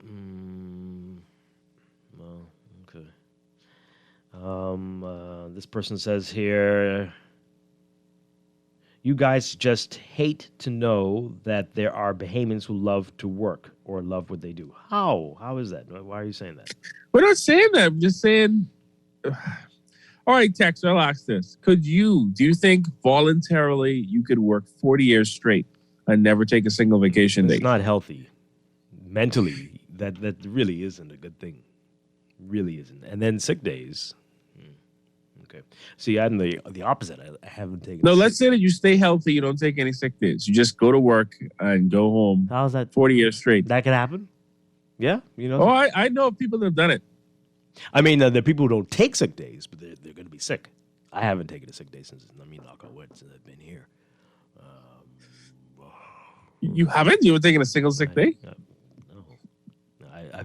This person says here, you guys just hate to know that there are Bahamians who love to work or love what they do. How? How is that? Why are you saying that? We're not saying that. I'm just saying. All right, Tex, I'll ask this. Do you think voluntarily you could work 40 years straight and never take a single vacation day? It's not healthy. Mentally, that really isn't a good thing. Really isn't. And then sick days. Okay. See, I'm the opposite. I haven't taken. No, let's say that you stay healthy. You don't take any sick days. You just go to work and go home. How's that? 40 years straight. That could happen. Yeah, Oh, I know people that have done it. I mean, there are people who don't take sick days, but they're going to be sick. I haven't taken a sick day knock on wood, since I've been here. You haven't? You haven't taken a single sick day?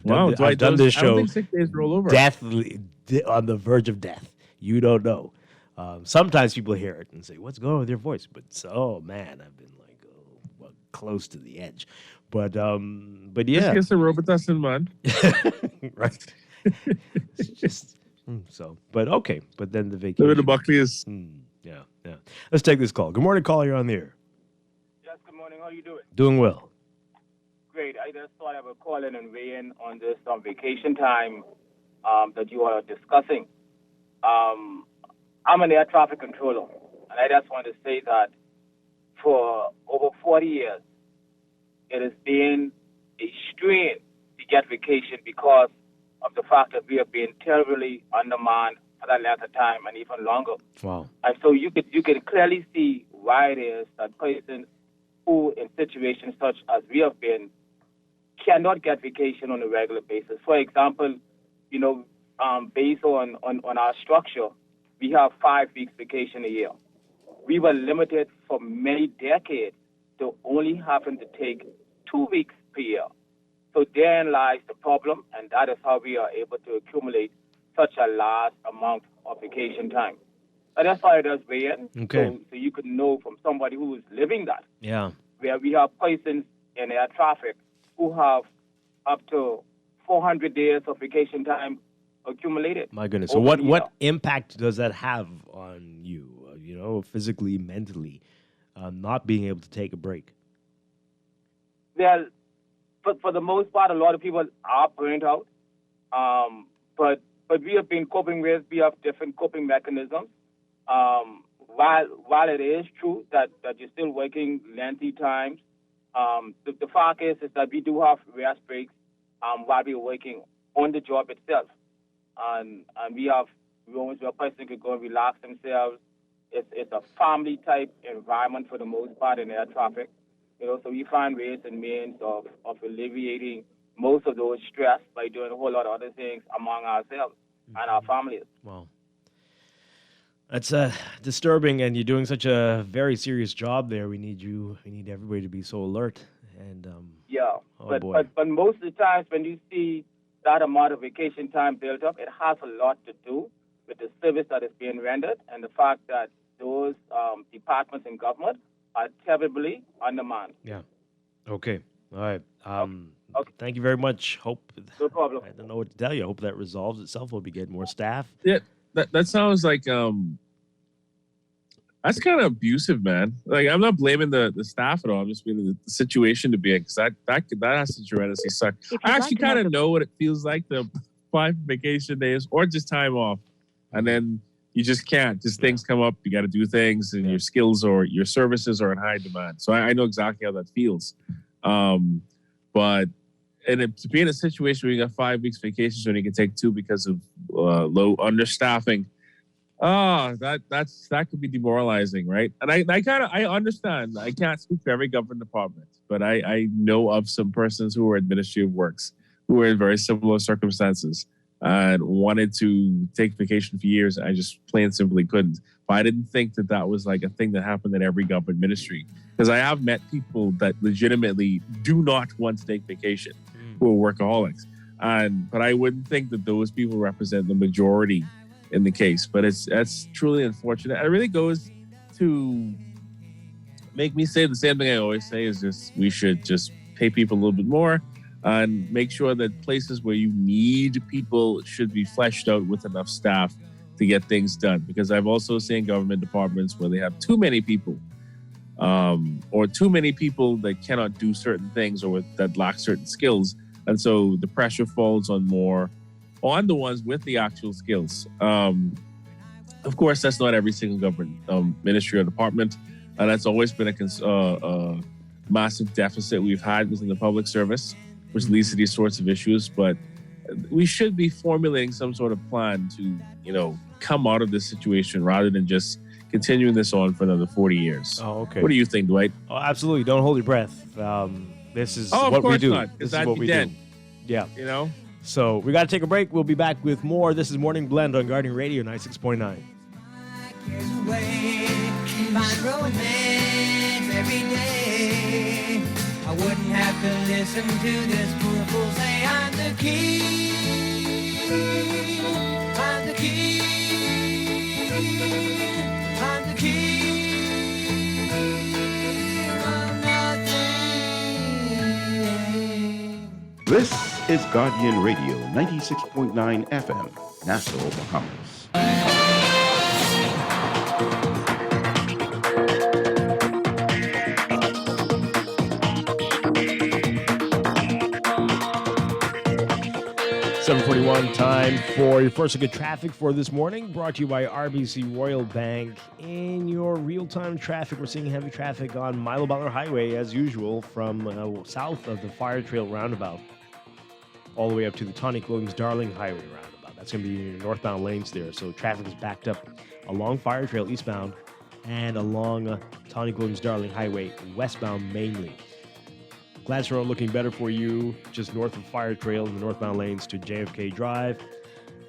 No. I've done this show. I don't think sick days roll over. On the verge of death. You don't know. Sometimes people hear it and say, "What's going on with your voice?" But man, I've been close to the edge. But yeah, just get some Robitussin, man. Right. It's just so. But okay. But then the vacation. Living in Buckley is. Yeah. Let's take this call. Good morning, caller. You're on the air. Yes. Good morning. How are you doing? Doing well. Great. I just thought I would call in and weigh in on this vacation time that you are discussing. I'm an air traffic controller, and I just want to say that for over 40 years, it has been a strain to get vacation because of the fact that we have been terribly undermanned for that length of time and even longer. Wow. And so you can clearly see why it is that persons who, in situations such as we have been, cannot get vacation on a regular basis. For example, based on our structure, we have 5 weeks vacation a year. We were limited for many decades to only having to take 2 weeks per year. So therein lies the problem, and that is how we are able to accumulate such a large amount of vacation time. And that's why it does weigh in. Okay. So you can know from somebody who is living that. Yeah. Where we have persons in air traffic who have up to 400 days of vacation time accumulated. My goodness. So what impact does that have on you, physically, mentally, not being able to take a break? Well, for the most part, a lot of people are burnt out. But we have been we have different coping mechanisms. while it is true that you're still working lengthy times, the fact is that we do have rest breaks while we're working on the job itself, and we have rooms where a person could go and relax themselves. It's a family type environment for the most part in air traffic, so we find ways and means of alleviating most of those stress by doing a whole lot of other things among ourselves and our families. Wow. That's disturbing, and you're doing such a very serious job there. We need you. We need everybody to be so alert. And But most of the times when you see that amount of vacation time built up, it has a lot to do with the service that is being rendered and the fact that those departments in government are terribly undermanned. Yeah. Okay. All right. Okay. Thank you very much. Hope. No problem. I don't know what to tell you. I hope that resolves itself. We'll be getting more staff. Yeah, that sounds like that's kind of abusive, man. Like, I'm not blaming the staff at all. I'm just blaming the situation to be in, because that has to tremendously suck. I actually kind of know what it feels like, the 5 vacation days or just time off, and then you just can't. Just things come up. You got to do things, and your skills or your services are in high demand. So I know exactly how that feels. But to be in a situation where you got 5 weeks vacations when you can take 2 because of low understaffing, that could be demoralizing, right? And I understand. I can't speak for every government department, but I know of some persons who are administrative works who are in very similar circumstances and wanted to take vacation for years. I just plain and simply couldn't. But I didn't think that was like a thing that happened in every government ministry, because I have met people that legitimately do not want to take vacation, who are workaholics. But I wouldn't think that those people represent the majority in the case. But that's truly unfortunate. It really goes to make me say the same thing I always say, is just we should just pay people a little bit more and make sure that places where you need people should be fleshed out with enough staff to get things done. Because I've also seen government departments where they have too many people, or too many people that cannot do certain things or that lack certain skills. And so the pressure falls on the ones with the actual skills. Of course, that's not every single government ministry or department. And that's always been a massive deficit we've had within the public service, which leads to these sorts of issues. But we should be formulating some sort of plan to, come out of this situation rather than just continuing this on for another 40 years. Oh, okay. What do you think, Dwight? Oh, absolutely. Don't hold your breath. This is what we do. Not, this is what we do. Yeah. You know? So we got to take a break. We'll be back with more. This is Morning Blend on Guardian Radio 96.9. I wouldn't have to listen to this fool say I'm the key. I'm the key. I'm the key. I'm nothing. This is Guardian Radio 96.9 FM, Nassau, Bahamas. 7:41, time for your first look at traffic for this morning, brought to you by RBC Royal Bank. In your real-time traffic, we're seeing heavy traffic on Milo Butler Highway, as usual, from south of the Fire Trail roundabout all the way up to the Tonic Williams Darling Highway roundabout. That's going to be your northbound lanes there. So traffic is backed up along Fire Trail eastbound and along Tonic Williams Darling Highway westbound mainly. Gladstone Road looking better for you, just north of Fire Trail in the northbound lanes to JFK Drive.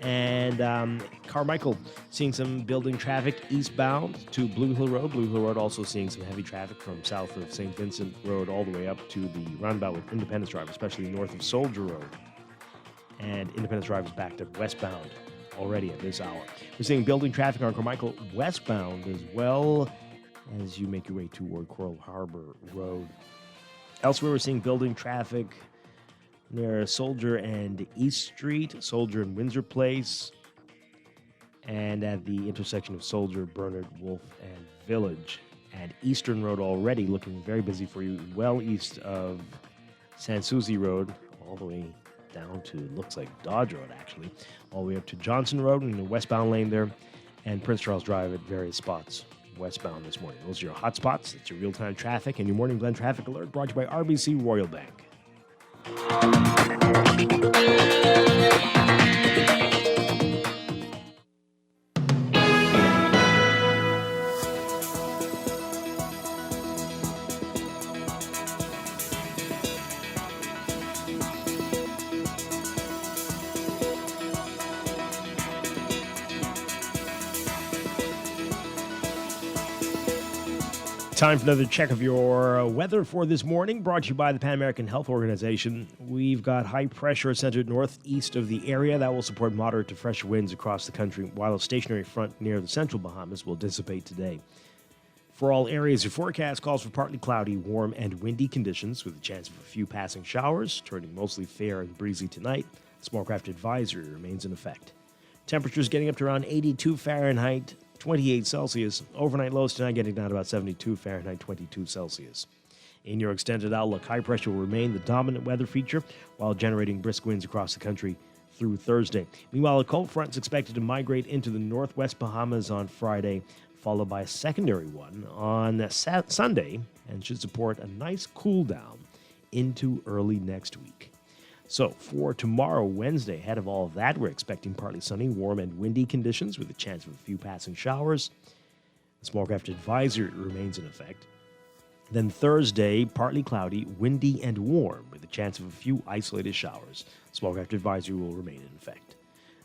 And Carmichael seeing some building traffic eastbound to Blue Hill Road. Blue Hill Road also seeing some heavy traffic from south of St. Vincent Road all the way up to the roundabout with Independence Drive, especially north of Soldier Road. And Independence Drive is backed up westbound already at this hour. We're seeing building traffic on Carmichael westbound as well as you make your way toward Coral Harbor Road. Elsewhere, we're seeing building traffic near Soldier and East Street, Soldier and Windsor Place, and at the intersection of Soldier, Bernard, Wolf, and Village. And Eastern Road already looking very busy for you, well east of Sans Souci Road, all the way down to, looks like Dodge Road, actually, all the way up to Johnson Road in the westbound lane there, and Prince Charles Drive at various spots westbound this morning. Those are your hot spots. It's your real-time traffic and your Morning Blend traffic alert brought to you by RBC Royal Bank. Time for another check of your weather for this morning, brought to you by the Pan American Health Organization. We've got high pressure centered northeast of the area that will support moderate to fresh winds across the country, while a stationary front near the central Bahamas will dissipate today. For all areas, your forecast calls for partly cloudy, warm, and windy conditions with a chance of a few passing showers, turning mostly fair and breezy tonight. The small craft advisory remains in effect. Temperatures getting up to around 82 Fahrenheit, 28 Celsius. Overnight lows tonight getting down to about 72 Fahrenheit, 22 Celsius. In your extended outlook, high pressure will remain the dominant weather feature while generating brisk winds across the country through Thursday. Meanwhile, a cold front is expected to migrate into the northwest Bahamas on Friday, followed by a secondary one on Sunday, and should support a nice cool down into early next week. So for tomorrow, Wednesday, ahead of all of that, we're expecting partly sunny, warm, and windy conditions with a chance of a few passing showers. The small craft advisory remains in effect. Then Thursday, partly cloudy, windy, and warm with a chance of a few isolated showers. Small craft advisory will remain in effect.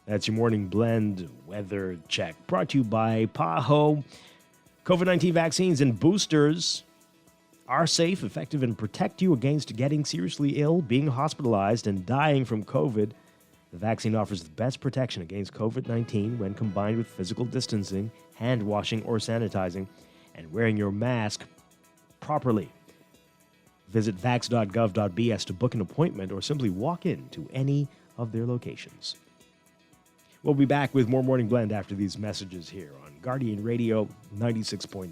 That's your Morning Blend weather check, brought to you by PAHO. COVID-19 vaccines and boosters are safe, effective, and protect you against getting seriously ill, being hospitalized, and dying from COVID. The vaccine offers the best protection against COVID-19 when combined with physical distancing, hand washing or sanitizing, and wearing your mask properly. Visit vax.gov.bs to book an appointment or simply walk in to any of their locations. We'll be back with more Morning Blend after these messages here on Guardian Radio 96.9.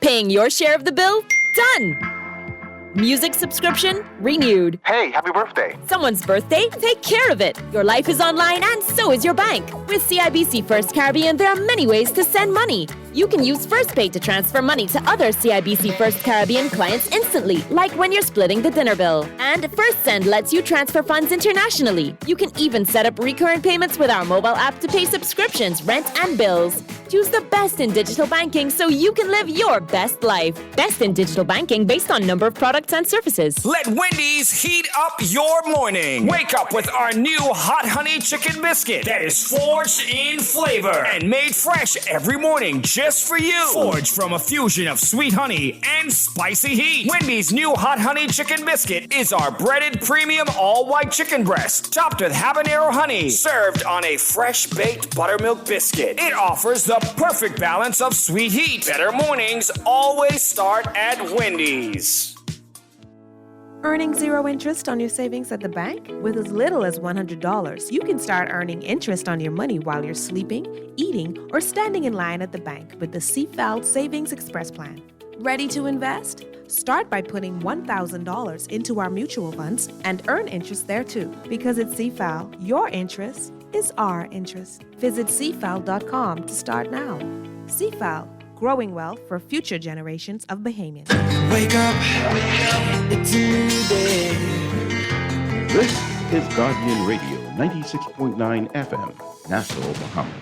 Paying your share of the bill? Done! Music subscription? Renewed. Hey, happy birthday. Someone's birthday? Take care of it. Your life is online and so is your bank. With CIBC First Caribbean, there are many ways to send money. You can use FirstPay to transfer money to other CIBC First Caribbean clients instantly, like when you're splitting the dinner bill. And FirstSend lets you transfer funds internationally. You can even set up recurrent payments with our mobile app to pay subscriptions, rent, and bills. Choose the best in digital banking so you can live your best life. Best in digital banking based on number of products and services. Let Wendy's heat up your morning. Wake up with our new Hot Honey Chicken Biscuit that is forged in flavor and made fresh every morning just for you. Forged from a fusion of sweet honey and spicy heat. Wendy's new Hot Honey Chicken Biscuit is our breaded premium all-white chicken breast topped with habanero honey, served on a fresh-baked buttermilk biscuit. It offers the perfect balance of sweet heat. Better mornings always start at Wendy's. Earning zero interest on your savings at the bank? With as little as $100, you can start earning interest on your money while you're sleeping, eating, or standing in line at the bank with the CFAL Savings Express Plan. Ready to invest? Start by putting $1,000 into our mutual funds and earn interest there too. Because at CFAL, your interest is our interest. Visit CFAL.com to start now. CFAL, growing wealth for future generations of Bahamians. Wake up, it's a new day. This is Guardian Radio 96.9 FM, Nassau, Bahamas.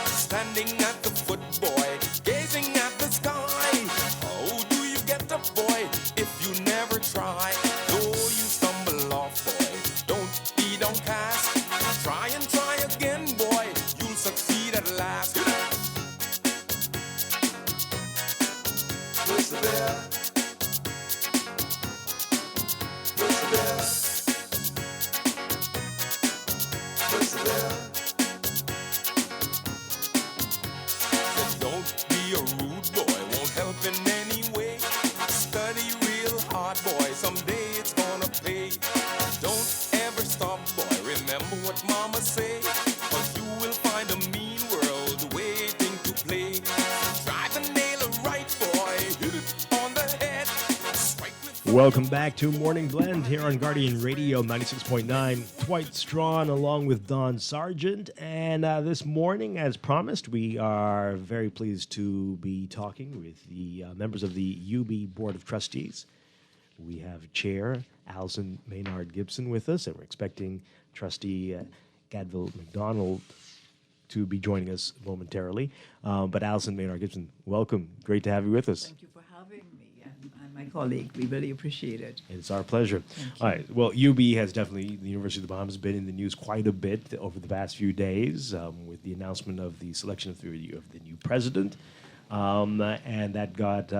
Standing at the foot again, boy, you'll succeed at last. Persevere. Persevere. Persevere. Said don't be a rude boy, won't help in any way. Study real hard, boy, someday it's gonna pay. Don't ever stop, boy, remember what mama say, 'cause you will find a mean world waiting to play. Try to nail it right, boy, hit it on the head. Welcome back to Morning Blend here on Guardian Radio 96.9. Dwight Strachan along with Don Sargent. And this morning, as promised, we are very pleased to be talking with the members of the UB Board of Trustees. We have Chair Alison Maynard Gibson with us, and we're expecting Trustee Gadville McDonald to be joining us momentarily. But Alison Maynard Gibson, welcome. Great to have you with us. Thank you for having me and my colleague. We really appreciate it. It's our pleasure. All right. Well, UB has definitely, the University of the Bahamas, been in the news quite a bit over the past few days with the announcement of the selection of the new president. And that got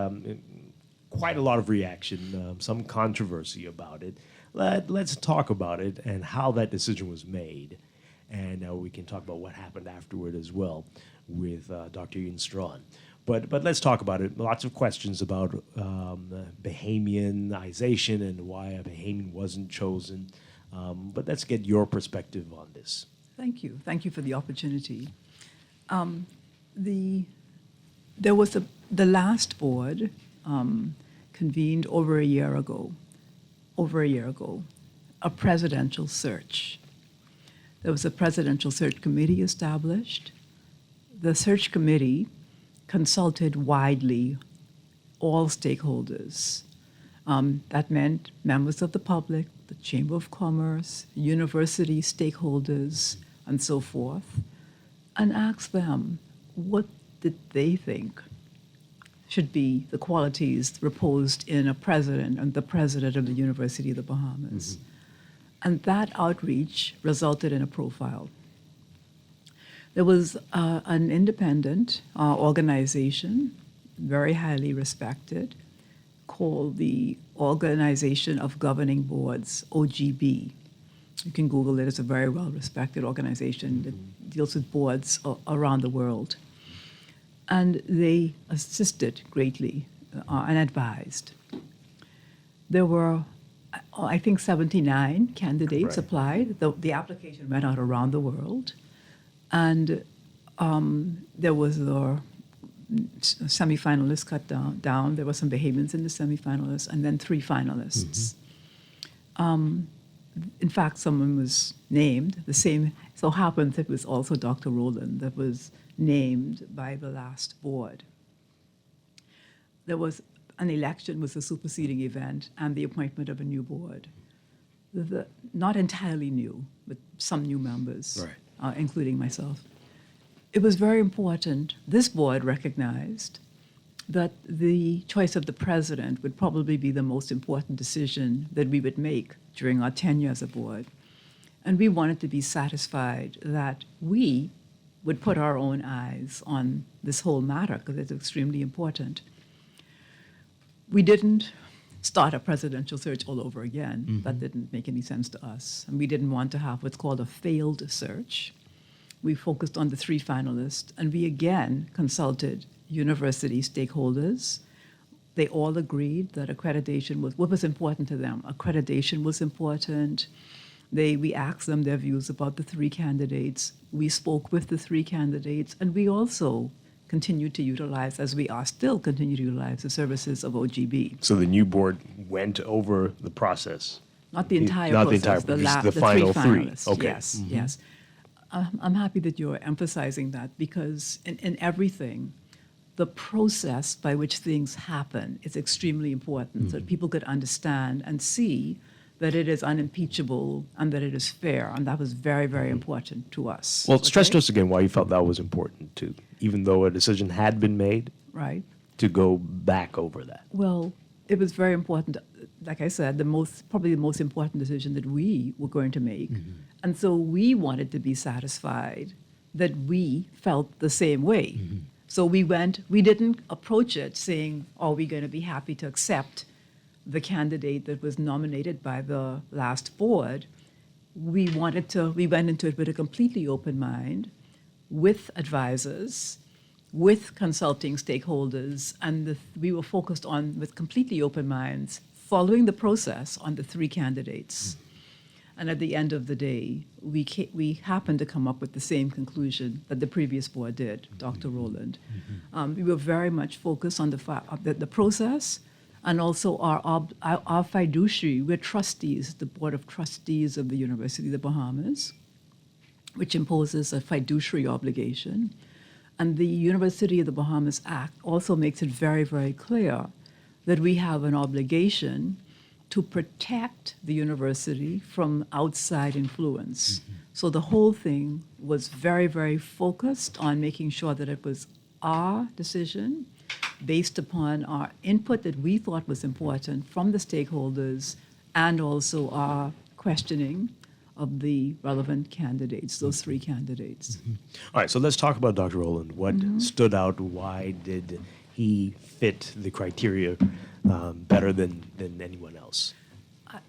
quite a lot of reaction, some controversy about it. Let's talk about it and how that decision was made. And we can talk about what happened afterward as well with Dr. Ian Strachan. But let's talk about it. Lots of questions about Bahamianization and why a Bahamian wasn't chosen. But let's get your perspective on this. Thank you. Thank you for the opportunity. There was the last board convened over a year ago, a presidential search. There was a presidential search committee established. The search committee consulted widely all stakeholders. That meant members of the public, the Chamber of Commerce, university stakeholders, and so forth, and asked them what did they think should be the qualities reposed in a president and the president of the University of the Bahamas. And that outreach resulted in a profile. There was an independent organization, very highly respected, called the Organization of Governing Boards, OGB. You can Google it. It's a very well-respected organization that deals with boards around the world. And they assisted greatly and advised. There were, I think, 79 candidates applied. The application went out around the world. And there was the semifinalists cut down. There were some Bahamians in the semifinalists, and then 3 finalists. In fact, someone was named. The same so happened it was also Dr. Rowland that was named by the last board. There was an election was a superseding event and the appointment of a new board. Not entirely new, but some new members, including myself. It was very important. This board recognized that the choice of the president would probably be the most important decision that we would make during our tenure as a board. And we wanted to be satisfied that we would put our own eyes on this whole matter because it's extremely important. We didn't start a presidential search all over again. That didn't make any sense to us. And we didn't want to have what's called a failed search. We focused on the 3 finalists, and we again consulted university stakeholders. They all agreed that accreditation was what was important to them. Accreditation was important. We asked them their views about the 3 candidates. We spoke with the 3 candidates, and we also continued to utilize, as we are still continue to utilize, the services of OGB. So the new board went over the process. Not the entire process. The final 3 finalists. Okay. Yes, yes. I'm happy that you're emphasizing that because in everything, the process by which things happen is extremely important so that people could understand and see that it is unimpeachable and that it is fair. And that was very, very important to us. Well, stress to us again why you felt that was important too, even though a decision had been made. Right. To go back over that. Well, it was very important. Like I said, probably the most important decision that we were going to make. And so we wanted to be satisfied that we felt the same way. So we didn't approach it saying, are we going to be happy to accept the candidate that was nominated by the last board? We went into it with a completely open mind, with advisors, with consulting stakeholders, and we were focused on, with completely open minds, following the process on the three candidates. And at the end of the day, we happened to come up with the same conclusion that the previous board did, Dr. Rowland. We were very much focused on the process, and also our fiduciary. We're trustees, the Board of Trustees of the University of the Bahamas, which imposes a fiduciary obligation. And the University of the Bahamas Act also makes it very, very clear that we have an obligation to protect the university from outside influence. So the whole thing was very, very focused on making sure that it was our decision based upon our input that we thought was important from the stakeholders, and also our questioning of the relevant candidates, those three candidates. All right, so let's talk about Dr. Rowland. What stood out? Why did he fit the criteria better than anyone else?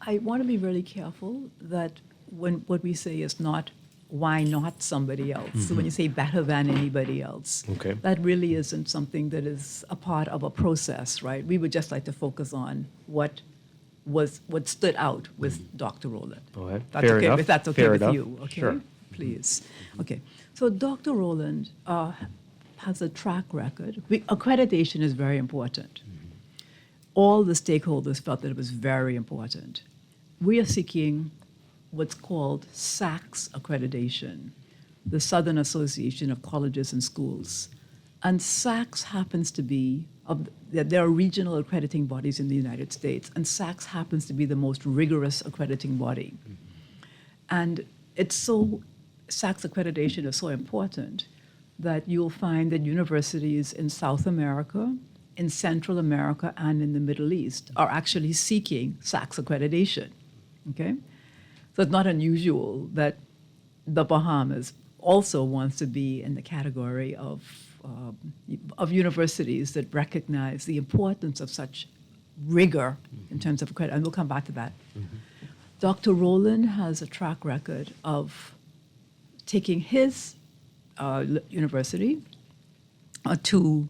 I want to be really careful that what we say is not, why not somebody else? So when you say better than anybody else, that really isn't something that is a part of a process, right? We would just like to focus on what stood out with Dr. Rowland. Okay. That's Fair okay, enough. if that's okay Fair with enough. you, okay? Sure. Please. Okay. So Dr. Rowland has a track record. Accreditation is very important. All the stakeholders felt that it was very important. We are seeking what's called SACS accreditation, the Southern Association of Colleges and Schools. And SACS happens to be, there are regional accrediting bodies in the United States, and SACS happens to be the most rigorous accrediting body. And SACS accreditation is so important that you'll find that universities in South America, in Central America, and in the Middle East are actually seeking SACS accreditation, okay? So it's not unusual that the Bahamas also wants to be in the category of universities that recognize the importance of such rigor in terms of credit, and we'll come back to that. Dr. Rowland has a track record of taking his university to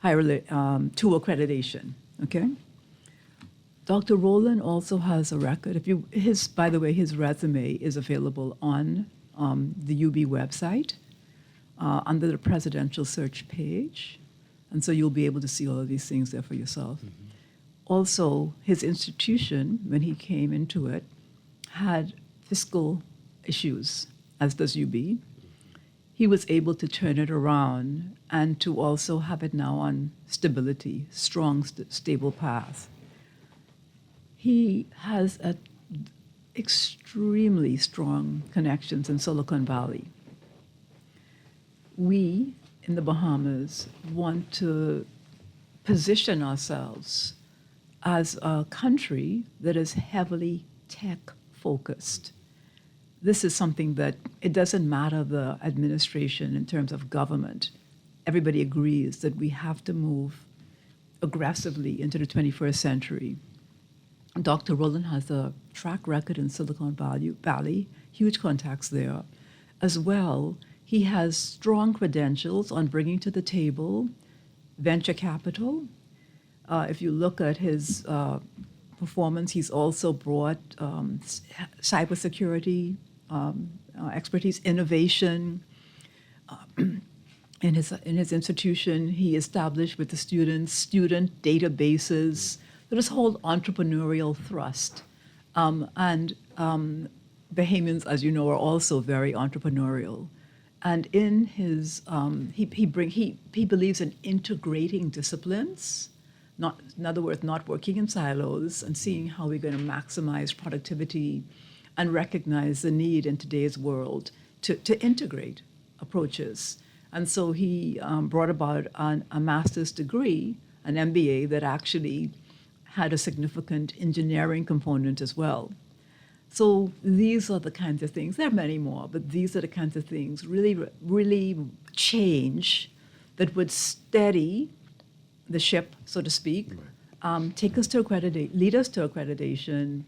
accreditation, okay? Dr. Rowland also has a record. By the way, his resume is available on the UB website under the presidential search page, and so you'll be able to see all of these things there for yourself. Also, his institution, when he came into it, had fiscal issues, as does UB. He was able to turn it around and to also have it now on stability, strong, stable path. He has extremely strong connections in Silicon Valley. We in the Bahamas want to position ourselves as a country that is heavily tech-focused. This is something that it doesn't matter the administration in terms of government. Everybody agrees that we have to move aggressively into the 21st century. Dr. Rowland has a track record in Silicon Valley, huge contacts there. As well, he has strong credentials on bringing to the table venture capital. If you look at his performance, he's also brought cybersecurity expertise, innovation. In his institution, he established with the students student databases. This whole entrepreneurial thrust. Bahamians, as you know, are also very entrepreneurial. And in his, he believes in integrating disciplines, in other words, not working in silos and seeing how we're going to maximize productivity and recognize the need in today's world to integrate approaches. And so he brought about a master's degree, an MBA, that actually had a significant engineering component as well. So these are the kinds of things. There are many more, but these are the kinds of things really change that would steady the ship, so to speak, take us to lead us to accreditation,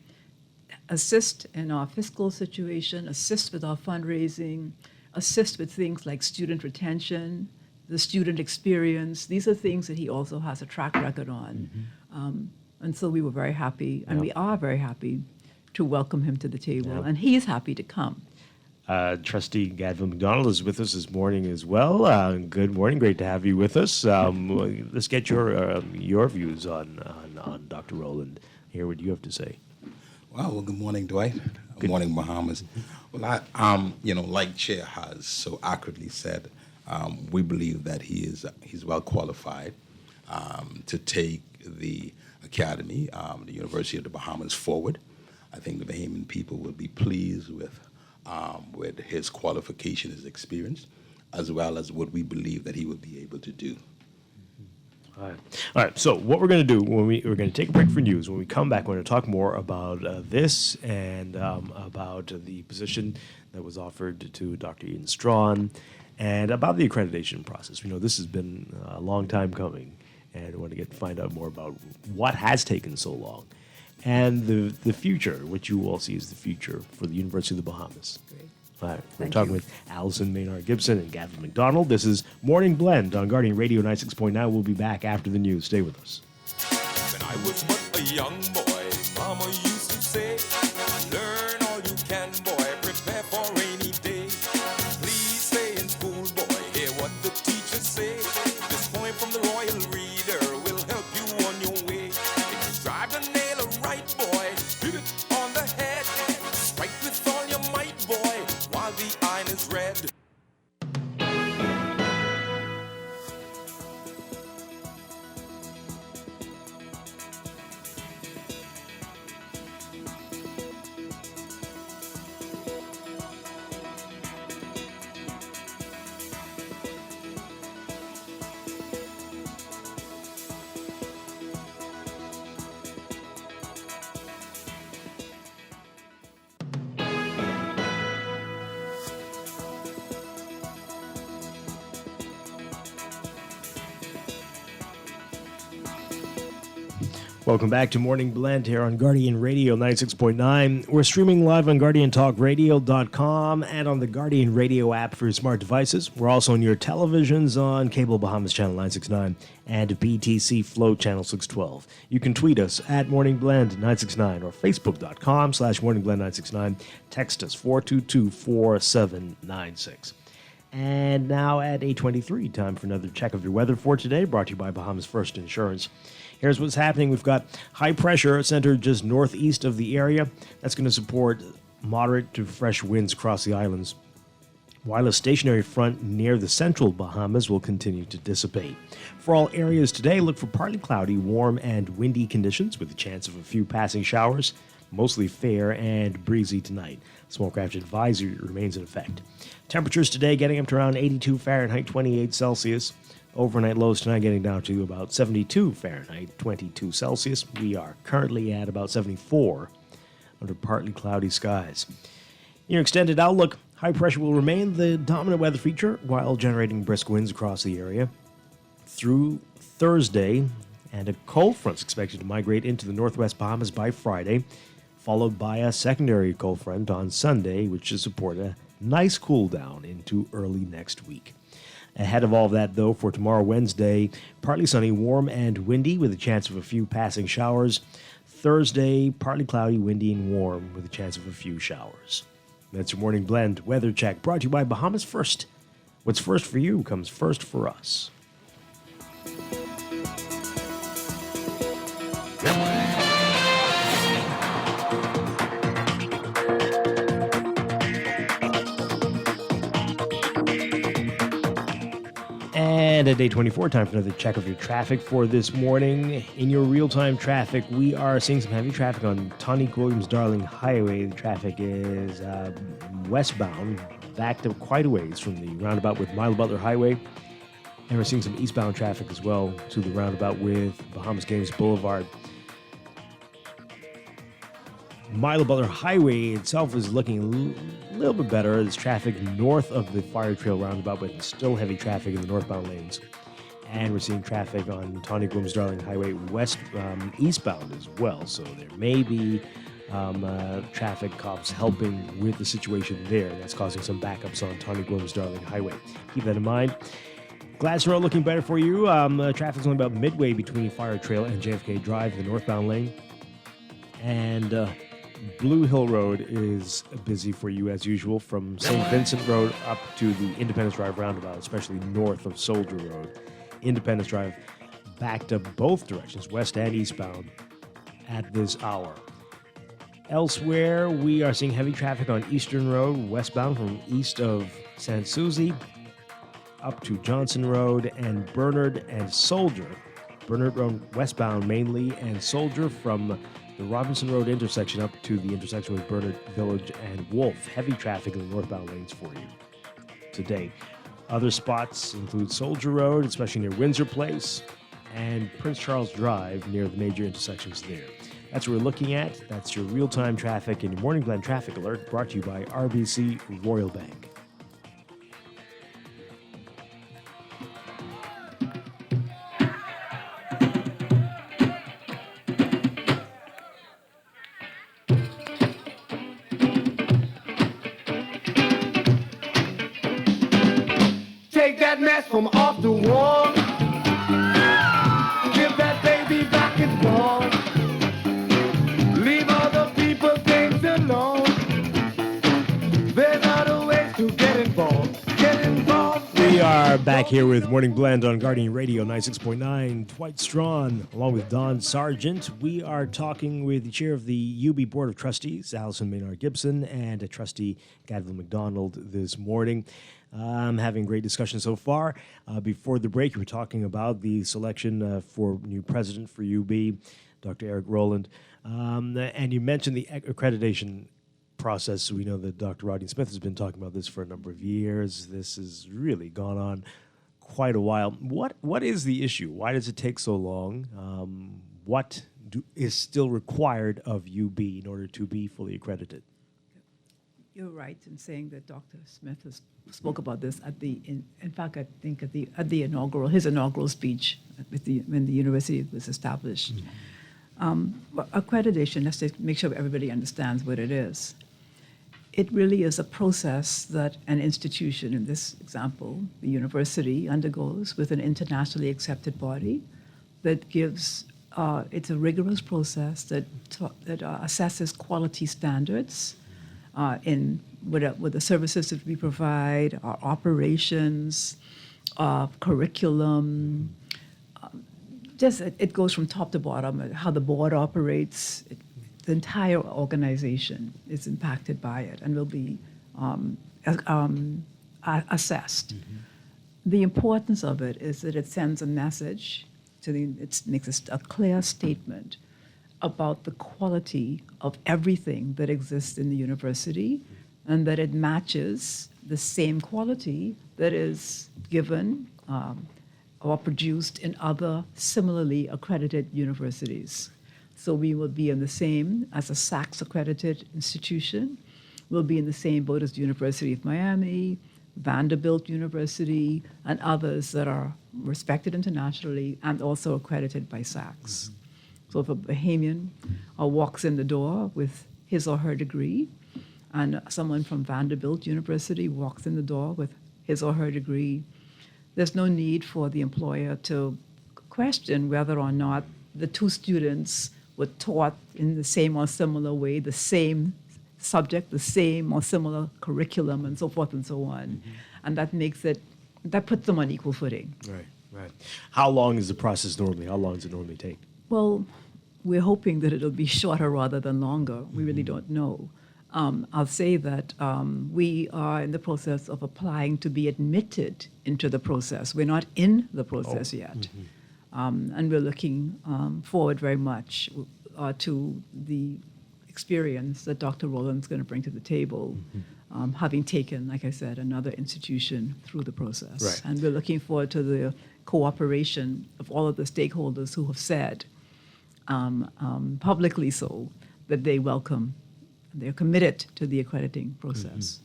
assist in our fiscal situation, assist with our fundraising, assist with things like student retention, the student experience. These are things that he also has a track record on. And so we were very happy, and we are very happy to welcome him to the table, and he's happy to come. Trustee Gadvin McDonald is with us this morning as well. Good morning. Great to have you with us. Let's get your views on Dr. Rowland. Hear what you have to say. Well, good morning, Dwight. Good morning, Bahamas. Well, like Chair has so accurately said, we believe that he's well qualified to take the academy, the University of the Bahamas, forward. I think the Bahamian people will be pleased with his qualification, his experience, as well as what we believe that he will be able to do. All right. So what we're going to do we're going to take a break for news. When we come back, we're going to talk more about this and about the position that was offered to Dr. Ian Strachan and about the accreditation process. We know this has been a long time coming, and I want to find out more about what has taken so long and the future, which you all see as the future for the University of the Bahamas. Great. All right, we're talking with Allison Maynard-Gibson and Gavin McDonald. This is Morning Blend on Guardian Radio 96.9. We'll be back after the news. Stay with us. When I was but a young boy, Mama used to say, learn all you can, boy, prepare for rainy day. Please stay in school, boy, hear what the teachers say. This poem from the Royal Reader will help you on your way. If you drive the nail right, boy, hit it on the head. Strike with all your might, boy, while the iron is red. Welcome back to Morning Blend here on Guardian Radio 96.9. We're streaming live on GuardianTalkRadio.com and on the Guardian Radio app for your smart devices. We're also on your televisions on Cable Bahamas Channel 969 and BTC Float Channel 612. You can tweet us at Morning Blend 969 or Facebook.com/Morning Blend 969. Text us 422-4796. And now at 8:23, time for another check of your weather for today, brought to you by Bahamas First Insurance. Here's what's happening. We've got high pressure centered just northeast of the area. That's going to support moderate to fresh winds across the islands, while a stationary front near the central Bahamas will continue to dissipate. For all areas today, look for partly cloudy, warm, and windy conditions with a chance of a few passing showers, mostly fair and breezy tonight. Smoke craft advisory remains in effect. Temperatures today getting up to around 82 Fahrenheit, 28 Celsius. Overnight lows tonight getting down to about 72 Fahrenheit, 22 Celsius. We are currently at about 74 under partly cloudy skies. In your extended outlook, high pressure will remain the dominant weather feature while generating brisk winds across the area through Thursday, and a cold front's expected to migrate into the northwest Bahamas by Friday, followed by a secondary cold front on Sunday, which should support a nice cool down into early next week. Ahead of all of that, though, for tomorrow, Wednesday, partly sunny, warm, and windy with a chance of a few passing showers. Thursday, partly cloudy, windy, and warm with a chance of a few showers. That's your Morning Blend weather check brought to you by Bahamas First. What's first for you comes first for us. And at day 24, time for another check of your traffic for this morning. In your real-time traffic, we are seeing some heavy traffic on Tonique-Williams-Darling Highway. The traffic is westbound, backed up quite a ways from the roundabout with Milo Butler Highway. And we're seeing some eastbound traffic as well to the roundabout with Bahamas Games Boulevard. Milo Butler Highway itself is looking a little bit better. There's traffic north of the Fire Trail roundabout, but still heavy traffic in the northbound lanes. And we're seeing traffic on Tawny Grooms Darling Highway eastbound as well. So there may be traffic cops helping with the situation there. That's causing some backups on Tawny Grooms Darling Highway. Keep that in mind. Gladstone Road looking better for you. Traffic's only about midway between Fire Trail and JFK Drive, the northbound lane. And Blue Hill Road is busy for you as usual from St. Vincent Road up to the Independence Drive roundabout, especially north of Soldier Road. Independence Drive backed up both directions, west and eastbound, at this hour. Elsewhere, we are seeing heavy traffic on Eastern Road, westbound from east of San Souci up to Johnson Road and Bernard and Soldier. Bernard Road westbound mainly, and Soldier from the Robinson Road intersection up to the intersection with Bernard Village and Wolf. Heavy traffic in the northbound lanes for you today. Other spots include Soldier Road, especially near Windsor Place, and Prince Charles Drive near the major intersections there. That's what we're looking at. That's your real-time traffic and your Morning Blend traffic alert brought to you by RBC Royal Bank. Take that mess from off the wall. Give that baby back its ball. Leave other people things alone. There's other ways to get involved. Get involved. We are back here with Morning Blend on Guardian Radio 96.9. Dwight Strachan, along with Don Sargent. We are talking with the chair of the UB Board of Trustees, Allison Maynard Gibson, and a trustee, Gadville McDonald, this morning. Having a great discussion so far. Before the break, we were talking about the selection for new president for UB, Dr. Eric Rowland. And you mentioned the accreditation process. We know that Dr. Rodney Smith has been talking about this for a number of years. This has really gone on quite a while. What is the issue? Why does it take so long? What is still required of UB in order to be fully accredited? You're right in saying that Dr. Smith spoke about this at in fact, I think at the his inaugural speech when the university was established. But accreditation, let's just make sure everybody understands what it is. It really is a process that an institution, in this example, the university, undergoes with an internationally accepted body that gives. It's a rigorous process that assesses quality standards. With the services that we provide, our operations, curriculum. It goes from top to bottom, how the board operates. The entire organization is impacted by it and will be assessed. Mm-hmm. The importance of it is that it sends a message it makes a clear statement about the quality of everything that exists in the university, and that it matches the same quality that is given or produced in other similarly accredited universities. So we will be in the same as a SACS accredited institution. We'll be in the same boat as the University of Miami, Vanderbilt University, and others that are respected internationally and also accredited by SACS. Mm-hmm. So if a Bahamian walks in the door with his or her degree, and someone from Vanderbilt University walks in the door with his or her degree, there's no need for the employer to question whether or not the two students were taught in the same or similar way, the same subject, the same or similar curriculum, and so forth and so on. Mm-hmm. And that puts them on equal footing. Right. How long is the process normally? How long does it normally take? Well, we're hoping that it'll be shorter rather than longer. We really don't know. I'll say that we are in the process of applying to be admitted into the process. We're not in the process yet. Mm-hmm. And we're looking forward very much to the experience that Dr. Rowland's going to bring to the table, having taken, like I said, another institution through the process. Right. And we're looking forward to the cooperation of all of the stakeholders who have said, publicly so, that they welcome they're committed to the accrediting process.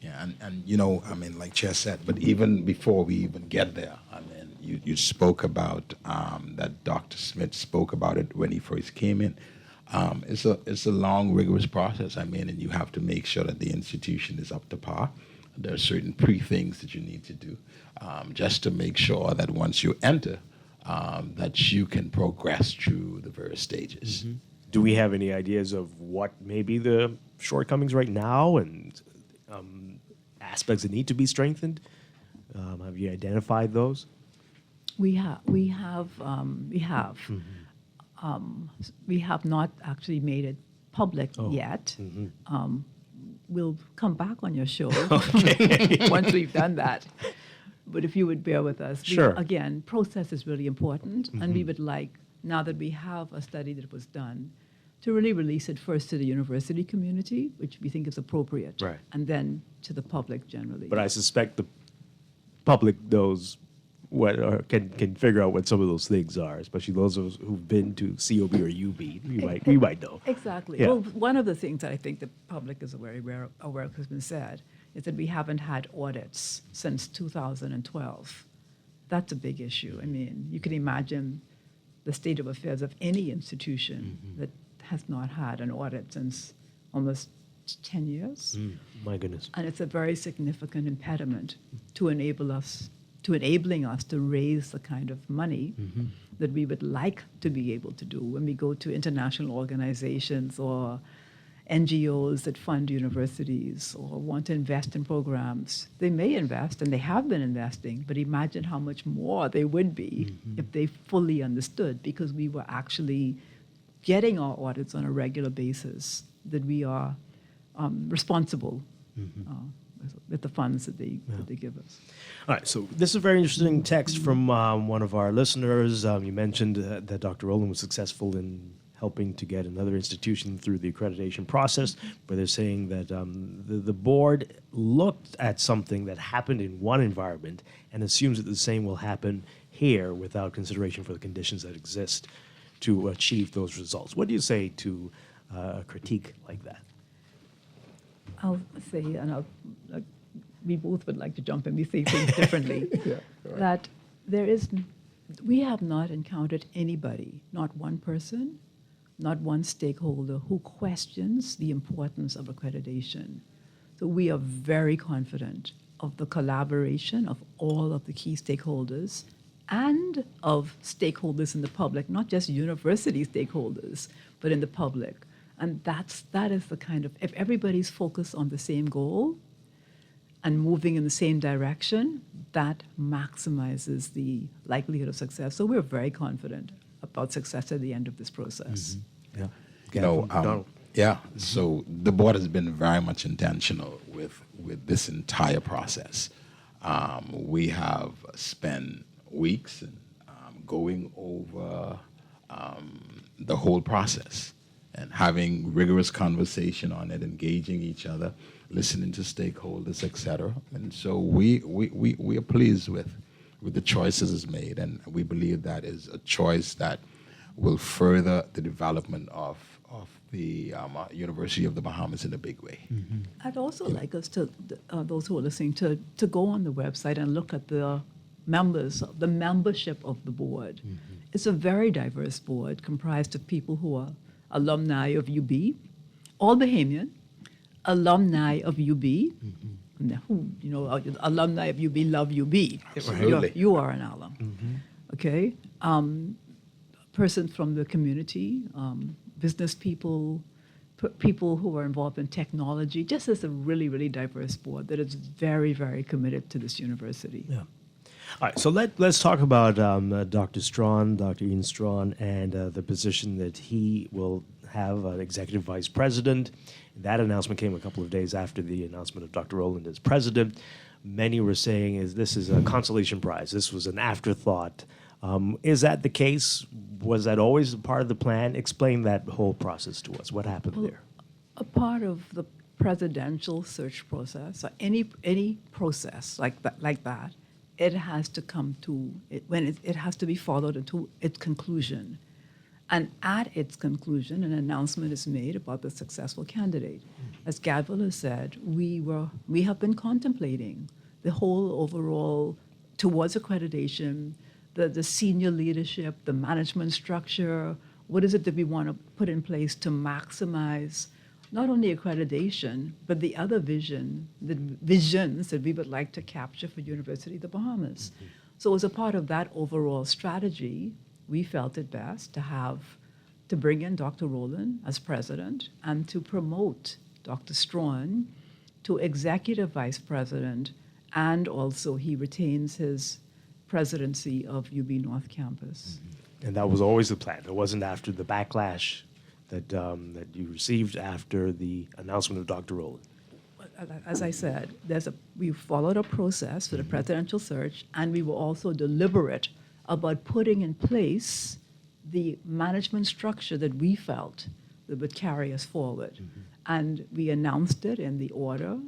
Yeah, and you know, I mean, like Chair said, but even before we even get there, I mean, you spoke about that Dr. Smith spoke about it when he first came in. It's a long, rigorous process. I mean, and you have to make sure that the institution is up to par. There are certain things that you need to do just to make sure that once you enter, that you can progress through the various stages. Do we have any ideas of what may be the shortcomings right now and aspects that need to be strengthened? Have you identified those? We have not actually made it public yet. We'll come back on your show once we've done that. But if you would bear with us, Sure. Again, process is really important, and we would like, now that we have a study that was done, to really release it first to the university community, which we think is appropriate, Right. and then to the public generally. But I suspect the public knows what, or can figure out what some of those things are, especially those of us who've been to COB or UB. We might know. Exactly. Yeah. Well, one of the things that I think the public is aware of has been said is that we haven't had audits since 2012. That's a big issue. I mean, you can imagine the state of affairs of any institution that has not had an audit since almost 10 years. My goodness. And it's a very significant impediment to enabling us to raise the kind of money that we would like to be able to do when we go to international organizations or NGOs that fund universities or want to invest in programs. They may invest, and they have been investing, but imagine how much more they would be if they fully understood, because we were actually getting our audits on a regular basis, that we are responsible with the funds that they give us. All right, so this is a very interesting text from one of our listeners. You mentioned that Dr. Rowland was successful in helping to get another institution through the accreditation process, where they're saying that the board looked at something that happened in one environment and assumes that the same will happen here without consideration for the conditions that exist to achieve those results. What do you say to a critique like that? I'll say, and we both would like to jump in, we say things differently, that we have not encountered anybody, not one person, not one stakeholder, who questions the importance of accreditation. So we are very confident of the collaboration of all of the key stakeholders and of stakeholders in the public, not just university stakeholders, but in the public. And that is the kind of, if everybody's focused on the same goal and moving in the same direction, that maximizes the likelihood of success. So we're very confident about success at the end of this process. Yeah. You know, so the board has been very much intentional with this entire process. We have spent weeks going over the whole process and having rigorous conversation on it, engaging each other, listening to stakeholders, etc. And so we are pleased with the choices it's made, and we believe that is a choice that will further the development of the University of the Bahamas in a big way. I'd also like us to, those who are listening, to go on the website and look at the membership of the board. It's a very diverse board comprised of people who are alumni of UB, all Bahamian, alumni of UB, who, alumni of UB love UB. Absolutely. You are an alum, okay? Persons from the community, business people, people who are involved in technology, just as a really, really diverse board that is very, very committed to this university. Yeah. All right, so let's talk about Dr. Strachan, Dr. Ian Strachan, and the position that he will have, executive vice president. That announcement came a couple of days after the announcement of Dr. Rowland as president. Many were saying this is a consolation prize. This was an afterthought. Is that the case? Was that always a part of the plan? Explain that whole process to us. What happened there? A part of the presidential search process, or any process like that, it has to come to it has to be followed into its conclusion. And at its conclusion, an announcement is made about the successful candidate. As Gadwell has said, we have been contemplating the whole overall towards accreditation, the senior leadership, the management structure. What is it that we want to put in place to maximize not only accreditation, but the other visions that we would like to capture for University of the Bahamas. So as a part of that overall strategy, we felt it best to bring in Dr. Rowland as president and to promote Dr. Strachan to executive vice president, and also he retains his presidency of UB North Campus. And that was always the plan. It wasn't after the backlash that you received after the announcement of Dr. Rowland. As I said, we followed a process for the presidential search, and we were also deliberate about putting in place the management structure that we felt that would carry us forward. And we announced it in the order,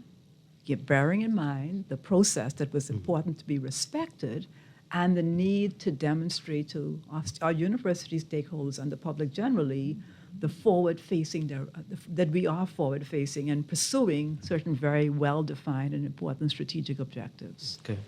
bearing in mind the process that was important to be respected and the need to demonstrate to our university stakeholders and the public generally the forward-facing, that we are forward-facing and pursuing certain very well-defined and important strategic objectives. Okay.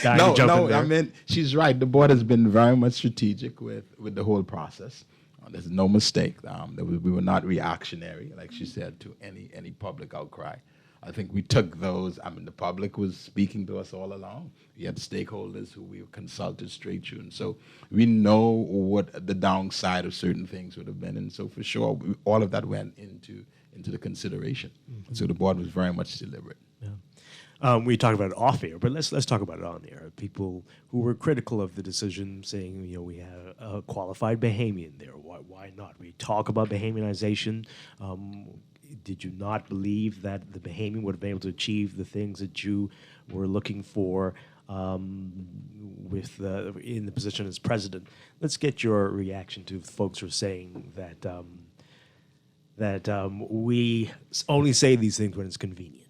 No, I mean, she's right. The board has been very much strategic with the whole process. There's no mistake. We were not reactionary, like she said, to any public outcry. I think we took those. I mean, the public was speaking to us all along. We had stakeholders who we consulted straight through. And so we know what the downside of certain things would have been. And so for sure, all of that went into the consideration. So the board was very much deliberate. We talked about it off air, but let's talk about it on air. People who were critical of the decision, saying, we have a qualified Bahamian there. Why not? We talk about Bahamianization. Did you not believe that the Bahamian would have been able to achieve the things that you were looking for in the position as president? Let's get your reaction to folks who are saying that we only say these things when it's convenient.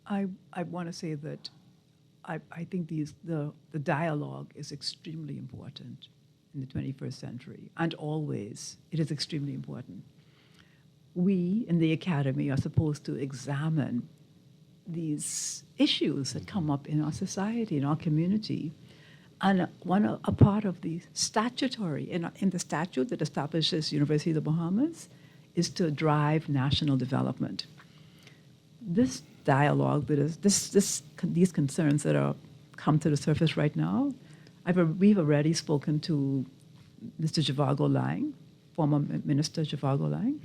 I want to say that I think the dialogue is extremely important in the 21st century, and always it is extremely important. We in the academy are supposed to examine these issues that come up in our society, in our community, and a part of the statutory, in the statute that establishes University of the Bahamas, is to drive national development. This dialogue that is these concerns that are come to the surface right now, we've already spoken to Mr. Zhivago Lang, former Minister Zhivago Lang.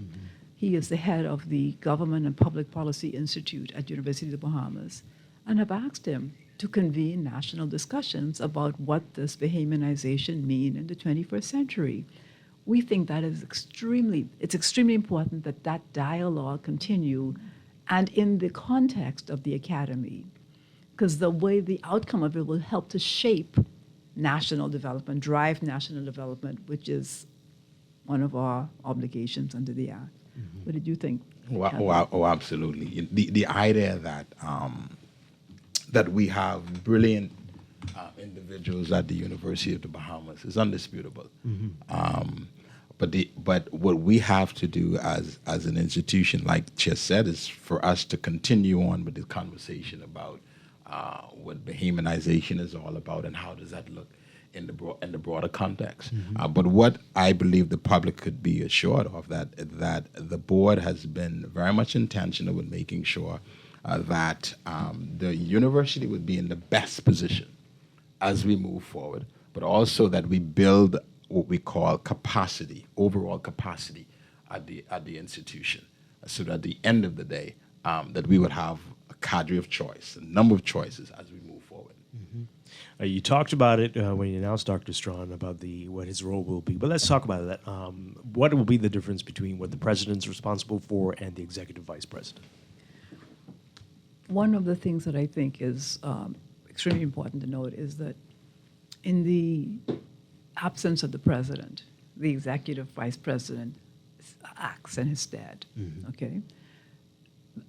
He is the head of the Government and Public Policy Institute at University of the Bahamas, and have asked him to convene national discussions about what does Bahamianization mean in the 21st century. We think that it's extremely important that dialogue continue, and in the context of the academy, because the outcome of it will help to shape national development, drive national development, which is one of our obligations under the Act. What did you think? Oh, absolutely. The idea that we have brilliant individuals at the University of the Bahamas is undisputable. But what we have to do as an institution, like Chair said, is for us to continue on with the conversation about what Bahamianization is all about and how does that look in the broader context. But what I believe the public could be assured of that the board has been very much intentional with making sure that the university would be in the best position as we move forward, but also that we build what we call capacity, overall capacity at the institution, so that at the end of the day, that we would have a cadre of choice, a number of choices as we move forward. You talked about it when you announced Dr. Strachan about what his role will be, but let's talk about that. What will be the difference between what the president's responsible for and the executive vice president? One of the things that I think is extremely important to note is that in the absence of the president, the executive vice president acts in his stead, okay?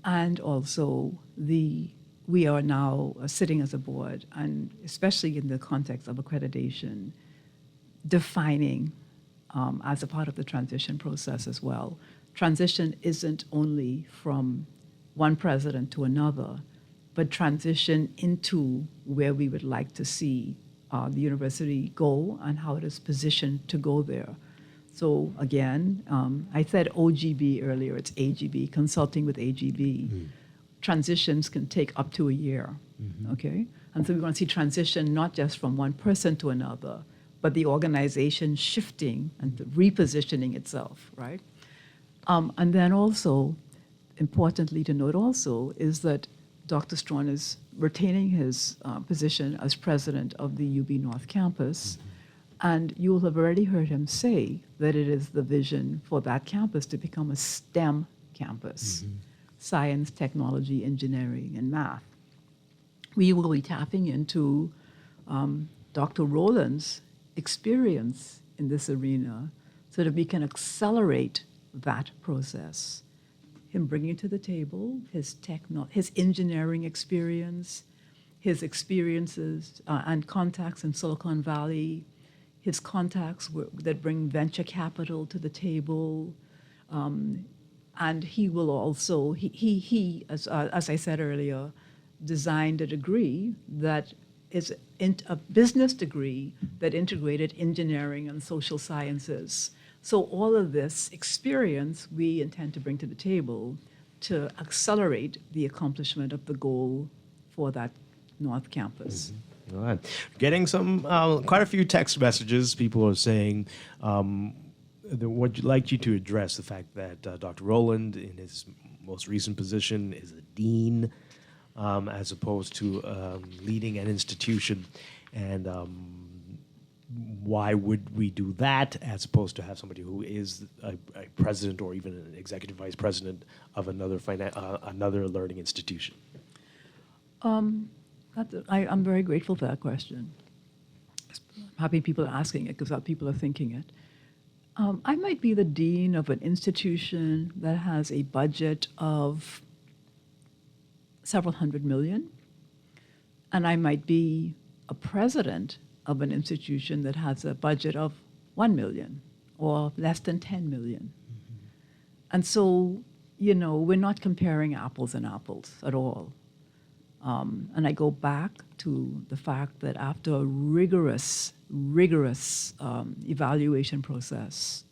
And also we are now sitting as a board, and especially in the context of accreditation, defining as a part of the transition process as well. Transition isn't only from one president to another, but transition into where we would like to see the university go and how it is positioned to go there. So again, I said OGB earlier, it's AGB, consulting with AGB. Transitions can take up to a year, okay? And so we're going to see transition not just from one person to another, but the organization shifting and repositioning itself, right? And then also, importantly to note also, is that Dr. Strachan is retaining his position as president of the UB North campus. And you'll have already heard him say that it is the vision for that campus to become a STEM campus, science, technology, engineering, and math. We will be tapping into Dr. Rowland's experience in this arena so that we can accelerate that process. Him bringing to the table his engineering experience, his experiences and contacts in Silicon Valley, his contacts that bring venture capital to the table, and he will also, as I said earlier, designed a degree that is a business degree that integrated engineering and social sciences. So all of this experience we intend to bring to the table to accelerate the accomplishment of the goal for that North Campus. All right. Getting some, quite a few text messages. People are saying would like you to address the fact that Dr. Rowland, in his most recent position, is a dean as opposed to leading an institution. And why would we do that as opposed to have somebody who is a president or even an executive vice president of another learning institution? I'm very grateful for that question. I'm happy people are asking it because people are thinking it. I might be the dean of an institution that has a budget of several hundred million, and I might be a president of an institution that has a budget of 1 million or less than 10 million. And so, we're not comparing apples and apples at all. And I go back to the fact that after a rigorous evaluation process,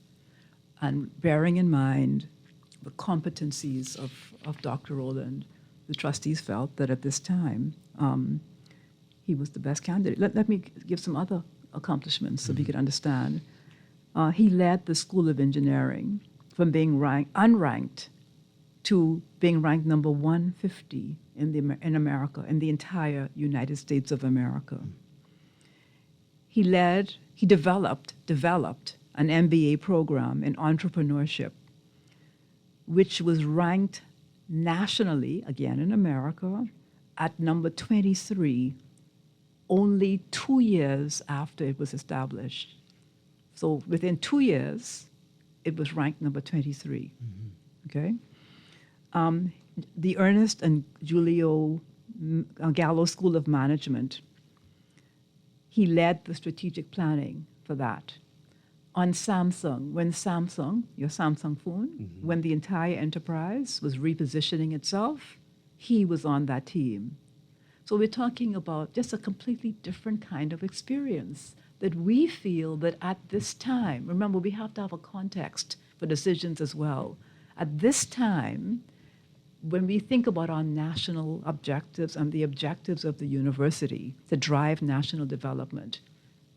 and bearing in mind the competencies of Dr. Rowland, the trustees felt that at this time, he was the best candidate. Let me give some other accomplishments so we could understand. He led the School of Engineering from being unranked to being ranked number 150 in America, in the entire United States of America. He developed an MBA program in entrepreneurship, which was ranked nationally, again in America, at number 23 only 2 years after it was established. So within 2 years, it was ranked number 23, okay? The Ernest and Julio Gallo School of Management, he led the strategic planning for that. On Samsung, when Samsung, your Samsung phone, when the entire enterprise was repositioning itself, he was on that team. So we're talking about just a completely different kind of experience that we feel that at this time, remember, we have to have a context for decisions as well. At this time, when we think about our national objectives and the objectives of the university to drive national development,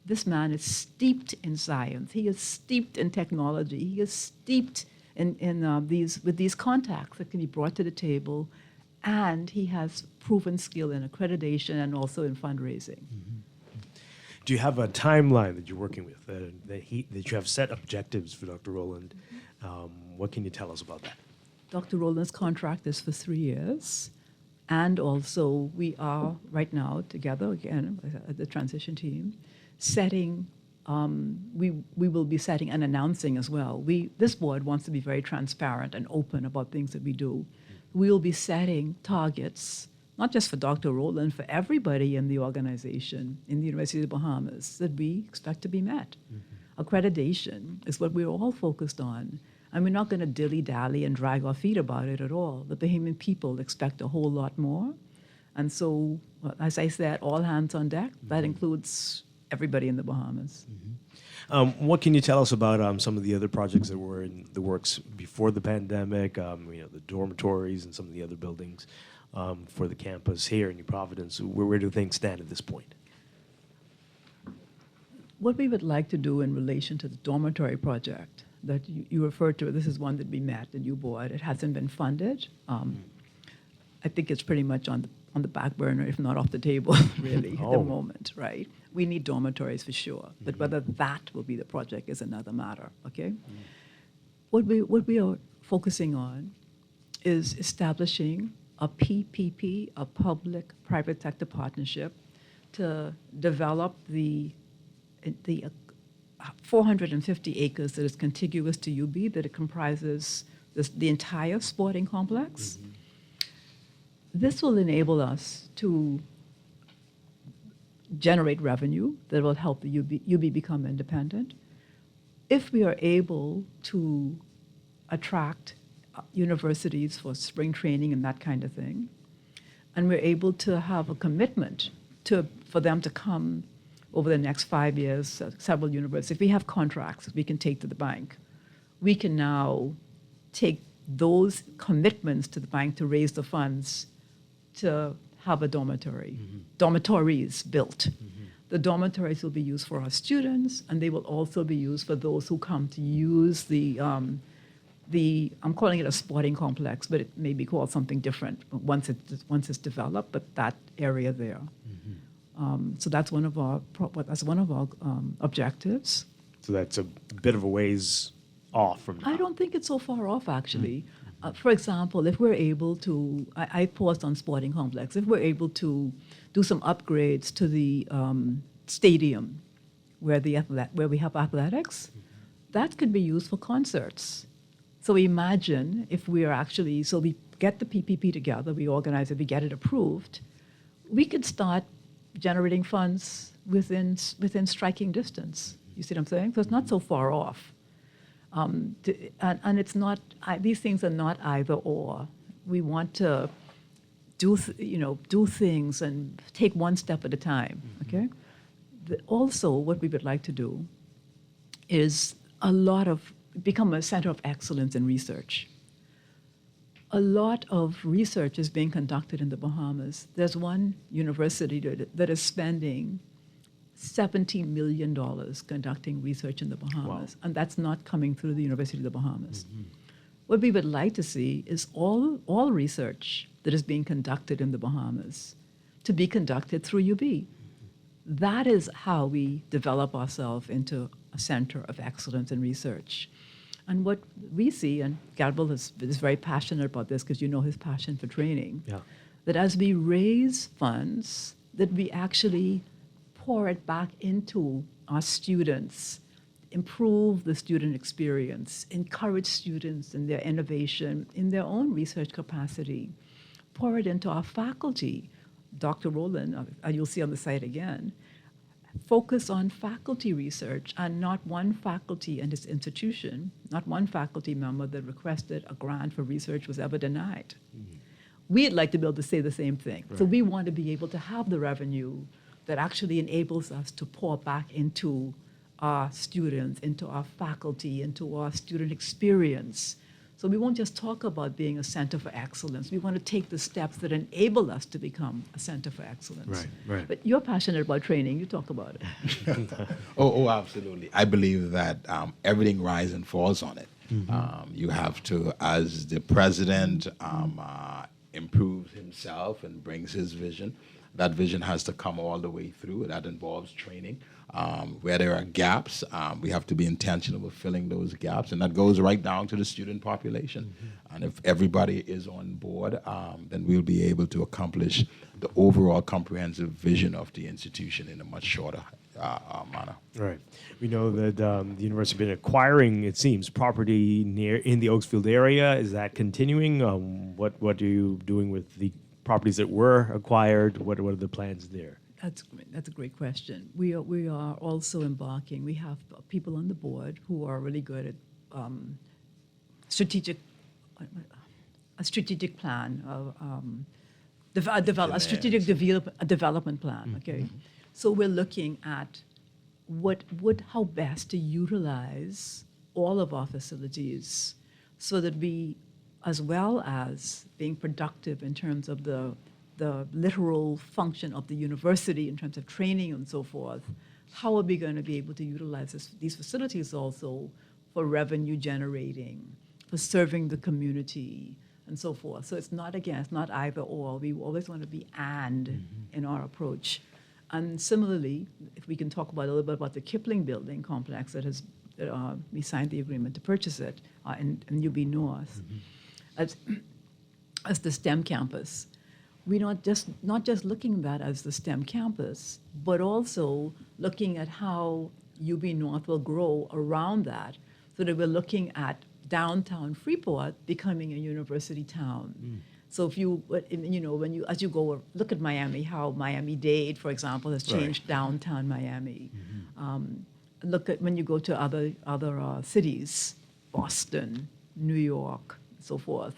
this man is steeped in science. He is steeped in technology. He is steeped with these contacts that can be brought to the table, and he has proven skill in accreditation and also in fundraising. Do you have a timeline that you're working with, that you have set objectives for Dr. Rowland? What can you tell us about that? Dr. Rowland's contract is for 3 years, and also we are right now together, again, the transition team, setting, we will be setting and announcing as well. This board wants to be very transparent and open about things that we do. We will be setting targets not just for Dr. Rowland, for everybody in the organization, in the University of the Bahamas, that we expect to be met. Accreditation is what we're all focused on. And we're not going to dilly-dally and drag our feet about it at all. The Bahamian people expect a whole lot more. And so, as I said, all hands on deck. That includes everybody in the Bahamas. What can you tell us about some of the other projects that were in the works before the pandemic? The dormitories and some of the other buildings for the campus here in New Providence. Where do things stand at this point? What we would like to do in relation to the dormitory project that you referred to, this is one that we met and you bought. It hasn't been funded. I think it's pretty much on the back burner, if not off the table, really, at the moment, right? We need dormitories for sure, but whether that will be the project is another matter, okay? What we are focusing on is establishing a PPP, a public-private sector partnership, to develop the 450 acres that is contiguous to UB, that it comprises the entire sporting complex. This will enable us to generate revenue that will help the UB become independent. If we are able to attract universities for spring training and that kind of thing, and we're able to have a commitment for them to come over the next 5 years, several universities. If we have contracts we can take to the bank, we can now take those commitments to the bank to raise the funds to have a dormitories built. The dormitories will be used for our students, and they will also be used for those who come to use I'm calling it a sporting complex, but it may be called something different once it's developed, but that area there. So that's one of our objectives. So that's a bit of a ways off from now. I don't think it's so far off, actually. For example, if we're able to, I paused on sporting complex, if we're able to do some upgrades to the stadium where we have athletics, that could be used for concerts. So imagine if we get the PPP together, we organize it, we get it approved, we could start generating funds within striking distance. You see what I'm saying? So it's not so far off. And it's not, these things are not either or. We want to do things and take one step at a time, okay? Also, what we would like to do is become a center of excellence in research. A lot of research is being conducted in the Bahamas. There's one university that is spending $17 million conducting research in the Bahamas, and that's not coming through the University of the Bahamas. What we would like to see is all research that is being conducted in the Bahamas to be conducted through UB. That is how we develop ourselves into a center of excellence in research. And what we see, and Gabriel is very passionate about this because you know his passion for training, that as we raise funds, that we actually pour it back into our students, improve the student experience, encourage students in their innovation, in their own research capacity, pour it into our faculty. Dr. Rowland, you'll see on the site again, focus on faculty research, and not one faculty in his institution, not one faculty member that requested a grant for research was ever denied. We'd like to be able to say the same thing. So we want to be able to have the revenue that actually enables us to pour back into our students, into our faculty, into our student experience. So we won't just talk about being a center for excellence. We want to take the steps that enable us to become a center for excellence. Right. But you're passionate about training. You talk about it. Oh, absolutely. I believe that everything rises and falls on it. You have to, as the president improves himself and brings his vision, that vision has to come all the way through. That involves training. Where there are gaps, we have to be intentional with filling those gaps, and that goes right down to the student population. And if everybody is on board, then we'll be able to accomplish the overall comprehensive vision of the institution in a much shorter manner. Right. We know that the university has been acquiring, it seems, property in the Oaksfield area. Is that continuing? What are you doing with the properties that were acquired? What are the plans there? That's a great question. We are also embarking. We have people on the board who are really good at a strategic plan, a strategic development plan. Okay, so we're looking at how best to utilize all of our facilities, so that we, as well as being productive in terms of the literal function of the university in terms of training and so forth, how are we going to be able to utilize these facilities also for revenue generating, for serving the community, and so forth. So it's not either or. We always want to be in our approach. And similarly, if we can talk about a little bit about the Kipling building complex that we signed the agreement to purchase it in UB North, as the STEM campus. We're not just looking at that as the STEM campus, but also looking at how UB North will grow around that, so that we're looking at downtown Freeport becoming a university town. So if you, as you go look at Miami, how Miami-Dade, for example, has changed downtown Miami. Look at when you go to other cities, Boston, New York, so forth,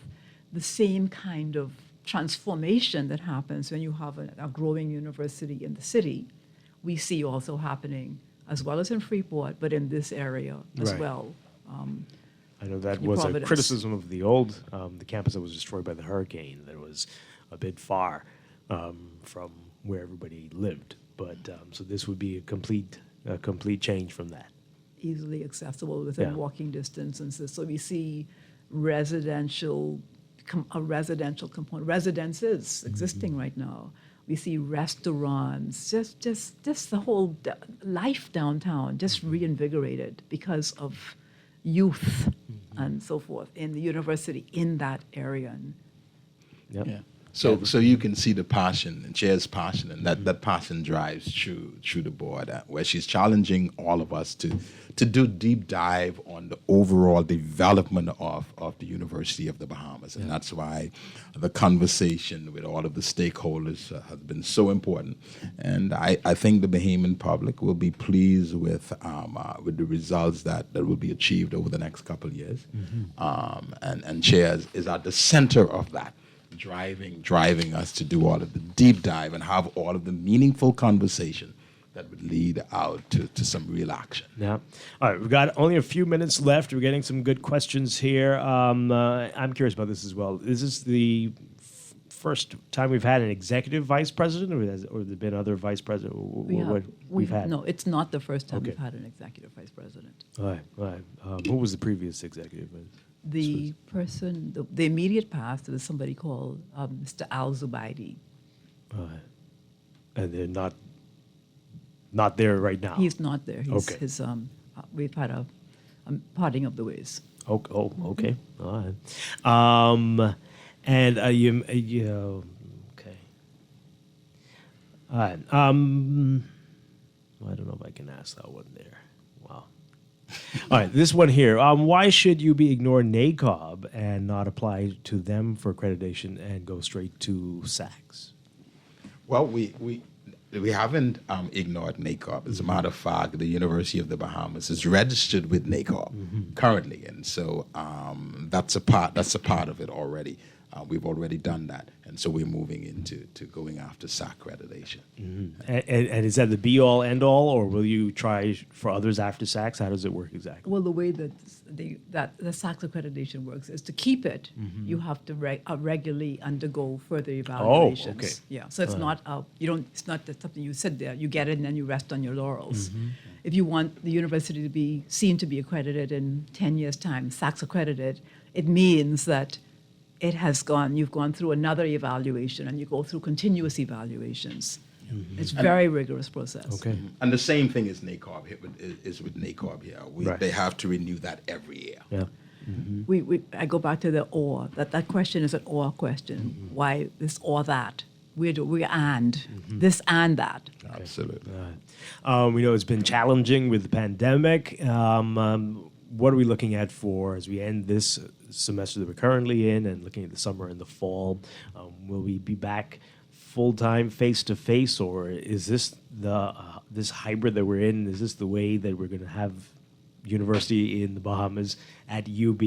the same kind of transformation that happens when you have a growing university in the city, we see also happening as well as in Freeport, but in this area as well. I know that was a criticism of the old, the campus that was destroyed by the hurricane, that it was a bit far from where everybody lived. But so this would be a complete change from that. Easily accessible within walking distance, and so we see residential component, residences existing right now. We see restaurants, just the whole life downtown, just reinvigorated because of youth and so forth in the university in that area. So you can see the passion and Chair's passion, and that passion drives through the board, where she's challenging all of us to do deep dive on the overall development of the University of the Bahamas. And that's why the conversation with all of the stakeholders has been so important. And I think the Bahamian public will be pleased with the results that will be achieved over the next couple of years. And Chair is at the center of that, driving us to do all of the deep dive and have all of the meaningful conversation that would lead out to some real action. Yeah. All right, we've got only a few minutes left. We're getting some good questions here. I'm curious about this as well. Is this the first time we've had an executive vice president, or has there been other vice presidents? We've had? No, it's not the first time we've had an executive vice president. All right. Who was the previous executive? The person, the immediate past, was somebody called Mr. Al Zubaidi. And they're not there right now. He's not there. We've had a parting of the ways. Okay. All right. And okay. All right. I don't know if I can ask that one there. Wow. All right, this one here. Why should you ignore NACOB and not apply to them for accreditation and go straight to SACS? Well, we haven't ignored NACOB. As a matter of fact, the University of the Bahamas is registered with NACOB currently, and so that's a part of it already. We've already done that, and so we're moving into going after SAC accreditation. And is that the be-all, end-all, or will you try for others after SACS? How does it work exactly? Well, the way that the SACS accreditation works is to keep it, you have to regularly undergo further evaluations. Oh, okay. Yeah, so it's not it's not something you sit there, you get it, and then you rest on your laurels. If you want the university to be seen to be accredited in 10 years' time, SACS accredited, it means that you've gone through another evaluation, and you go through continuous evaluations. It's a very rigorous process. Okay. And the same thing is NACOB is with NACOB here. They have to renew that every year. Yeah. I go back to the or. That question is an or question. Why this or that? We this and that. Absolutely. We know it's been challenging with the pandemic. what are we looking at for as we end this semester that we're currently in and looking at the summer and the fall? Will we be back full-time, face-to-face, or is this this hybrid that we're in, is this the way that we're going to have university in the Bahamas at UB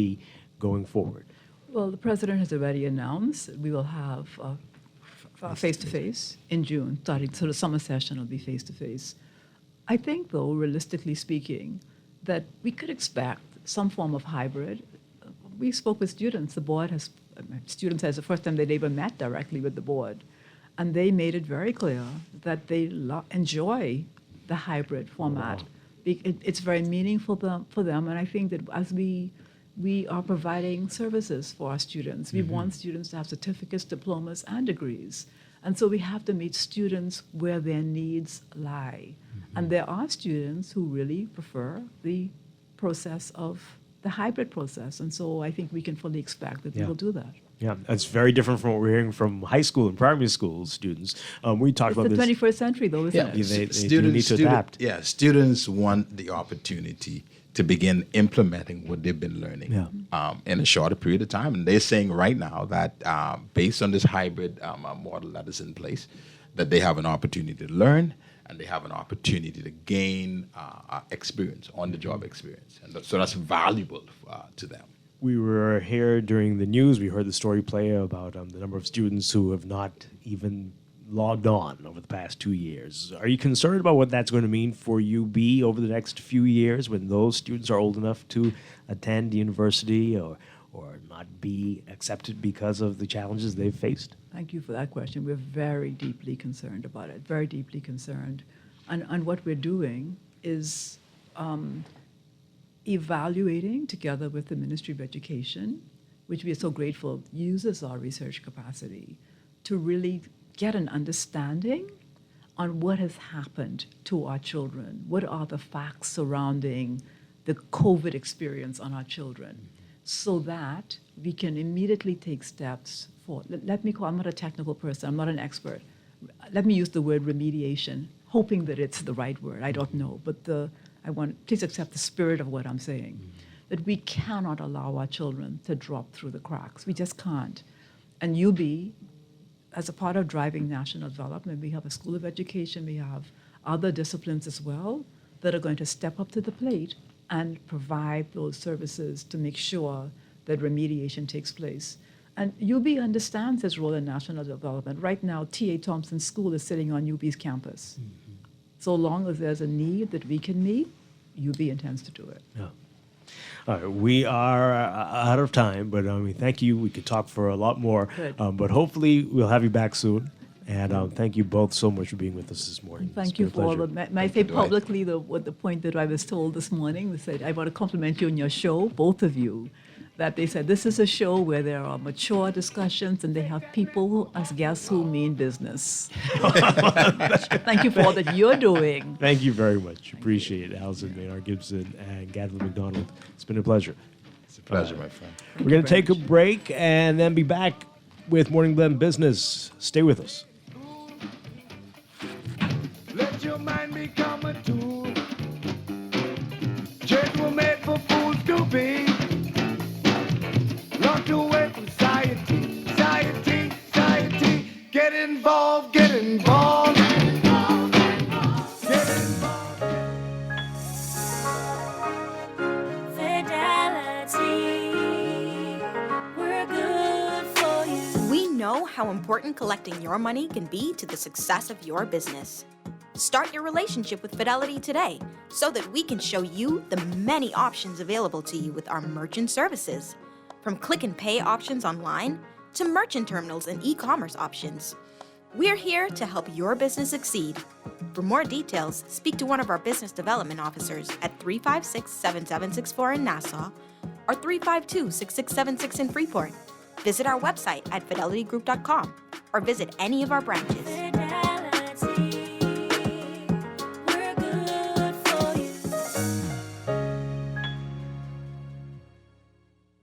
going forward? Well, the president has already announced that we will have face-to-face in June, starting, so the summer session will be face-to-face. I think, though, realistically speaking, that we could expect some form of hybrid. We spoke with students. The board has, students has the first time they ever met directly with the board, and they made it very clear that they enjoy the hybrid format. Wow. It's very meaningful for them, and I think that as we are providing services for our students. We want students to have certificates, diplomas, and degrees. And so we have to meet students where their needs lie. And there are students who really prefer the process of the hybrid process. And so I think we can fully expect that they will do that. Yeah, that's very different from what we're hearing from high school and primary school students. We talked about It's this. the 21st century, though, isn't it? They do need to adapt. Yeah, students want the opportunity to begin implementing what they've been learning in a shorter period of time. And they're saying right now that based on this hybrid model that is in place, that they have an opportunity to learn and they have an opportunity to gain experience, on-the-job experience. And so that's valuable to them. We were here during the news. We heard the story play about the number of students who have not even logged on over the past 2 years. Are you concerned about what that's going to mean for UB over the next few years when those students are old enough to attend university or not be accepted because of the challenges they've faced? Thank you for that question. We're very deeply concerned about it, very deeply concerned. And what we're doing is evaluating together with the Ministry of Education, which we are so grateful uses our research capacity to really get an understanding on what has happened to our children. What are the facts surrounding the COVID experience on our children, so that we can immediately take steps for, I'm not a technical person, I'm not an expert. Let me use the word remediation, hoping that it's the right word, I don't know, but please accept the spirit of what I'm saying, that we cannot allow our children to drop through the cracks. We just can't. And UB, as a part of driving national development, we have a School of Education, we have other disciplines as well that are going to step up to the plate and provide those services to make sure that remediation takes place. And UB understands its role in national development. Right now, T.A. Thompson School is sitting on UB's campus. So long as there's a need that we can meet, UB intends to do it. Yeah. All right, we are out of time, but thank you. We could talk for a lot more, but hopefully we'll have you back soon. And thank you both so much for being with us this morning. Thank you for all the. May I say publicly the point that I was told this morning? They said, I want to compliment you on your show, both of you. That they said this is a show where there are mature discussions and they have people as guests who mean business. Thank you for all that you're doing. Thank you very much. Appreciate it, Allison Maynard Gibson and Gatlin McDonald. It's been a pleasure. It's a pleasure, my friend. We're going to take a break and then be back with Morning Blend Business. Stay with us. Let your mind become a tool. Church were made for fools to be. Locked away from society, society, society. Get involved, get involved. Get involved, get involved. Fidelity, we're good for you. We know how important collecting your money can be to the success of your business. Start your relationship with Fidelity today so that we can show you the many options available to you with our merchant services. From click and pay options online to merchant terminals and e-commerce options. We're here to help your business succeed. For more details, speak to one of our business development officers at 356-7764 in Nassau or 352-6676 in Freeport. Visit our website at fidelitygroup.com or visit any of our branches.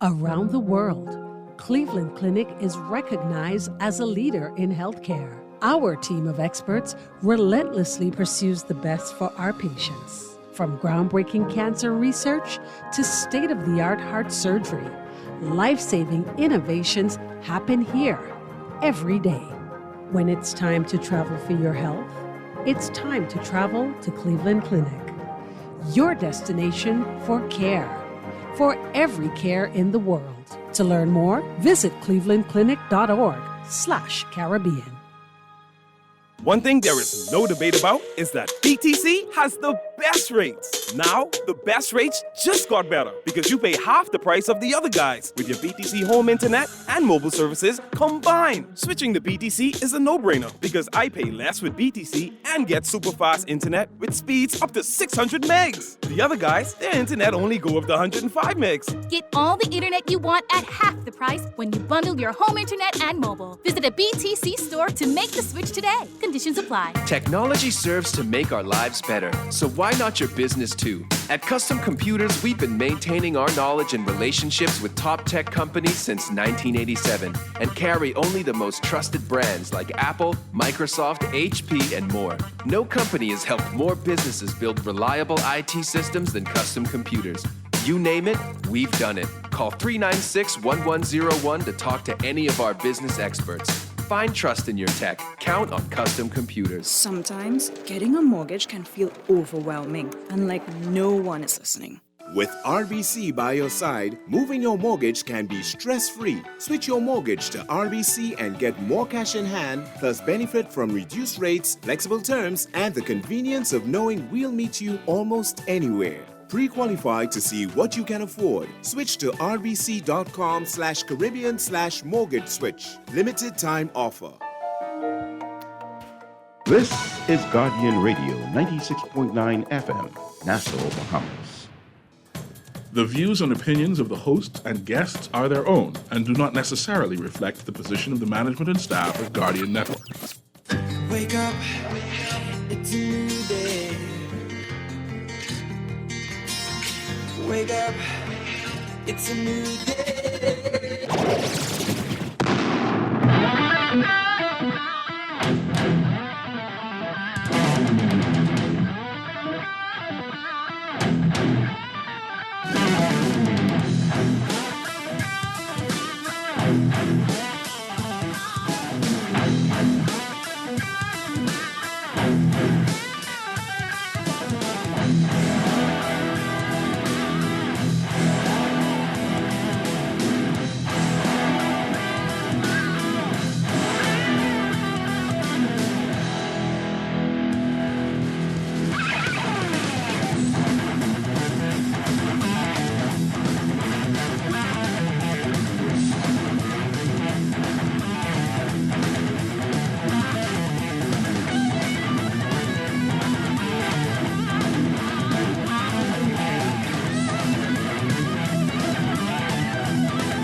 Around the world, Cleveland Clinic is recognized as a leader in healthcare. Our team of experts relentlessly pursues the best for our patients. From groundbreaking cancer research to state-of-the-art heart surgery, life-saving innovations happen here every day. When it's time to travel for your health, it's time to travel to Cleveland Clinic. Your destination for care, for every care in the world. To learn more, visit clevelandclinic.org/Caribbean. One thing there is no debate about is that BTC has the best rates. Now, the best rates just got better because you pay half the price of the other guys with your BTC home internet and mobile services combined. Switching to BTC is a no-brainer because I pay less with BTC and get super fast internet with speeds up to 600 megs. The other guys, their internet only go up to 105 megs. Get all the internet you want at half the price when you bundle your home internet and mobile. Visit a BTC store to make the switch today. Conditions apply. Technology serves to make our lives better, so why not your business too? At Custom Computers, we've been maintaining our knowledge and relationships with top tech companies since 1987 and carry only the most trusted brands like Apple, Microsoft, HP, and more. No company has helped more businesses build reliable IT systems than Custom Computers. You name it, we've done it. Call 396-1101 to talk to any of our business experts. Find trust in your tech. Count on Custom Computers. Sometimes getting a mortgage can feel overwhelming and like no one is listening. With RBC by your side, moving your mortgage can be stress-free. Switch your mortgage to RBC and get more cash in hand, plus benefit from reduced rates, flexible terms, and the convenience of knowing we'll meet you almost anywhere. Pre-qualify to see what you can afford. Switch to rbc.com/Caribbean/mortgage switch. Limited time offer. This is Guardian Radio 96.9 FM, Nassau, Bahamas. The views and opinions of the host and guests are their own and do not necessarily reflect the position of the management and staff of Guardian Network. Wake up, it's a new day. Wake up, it's a new day.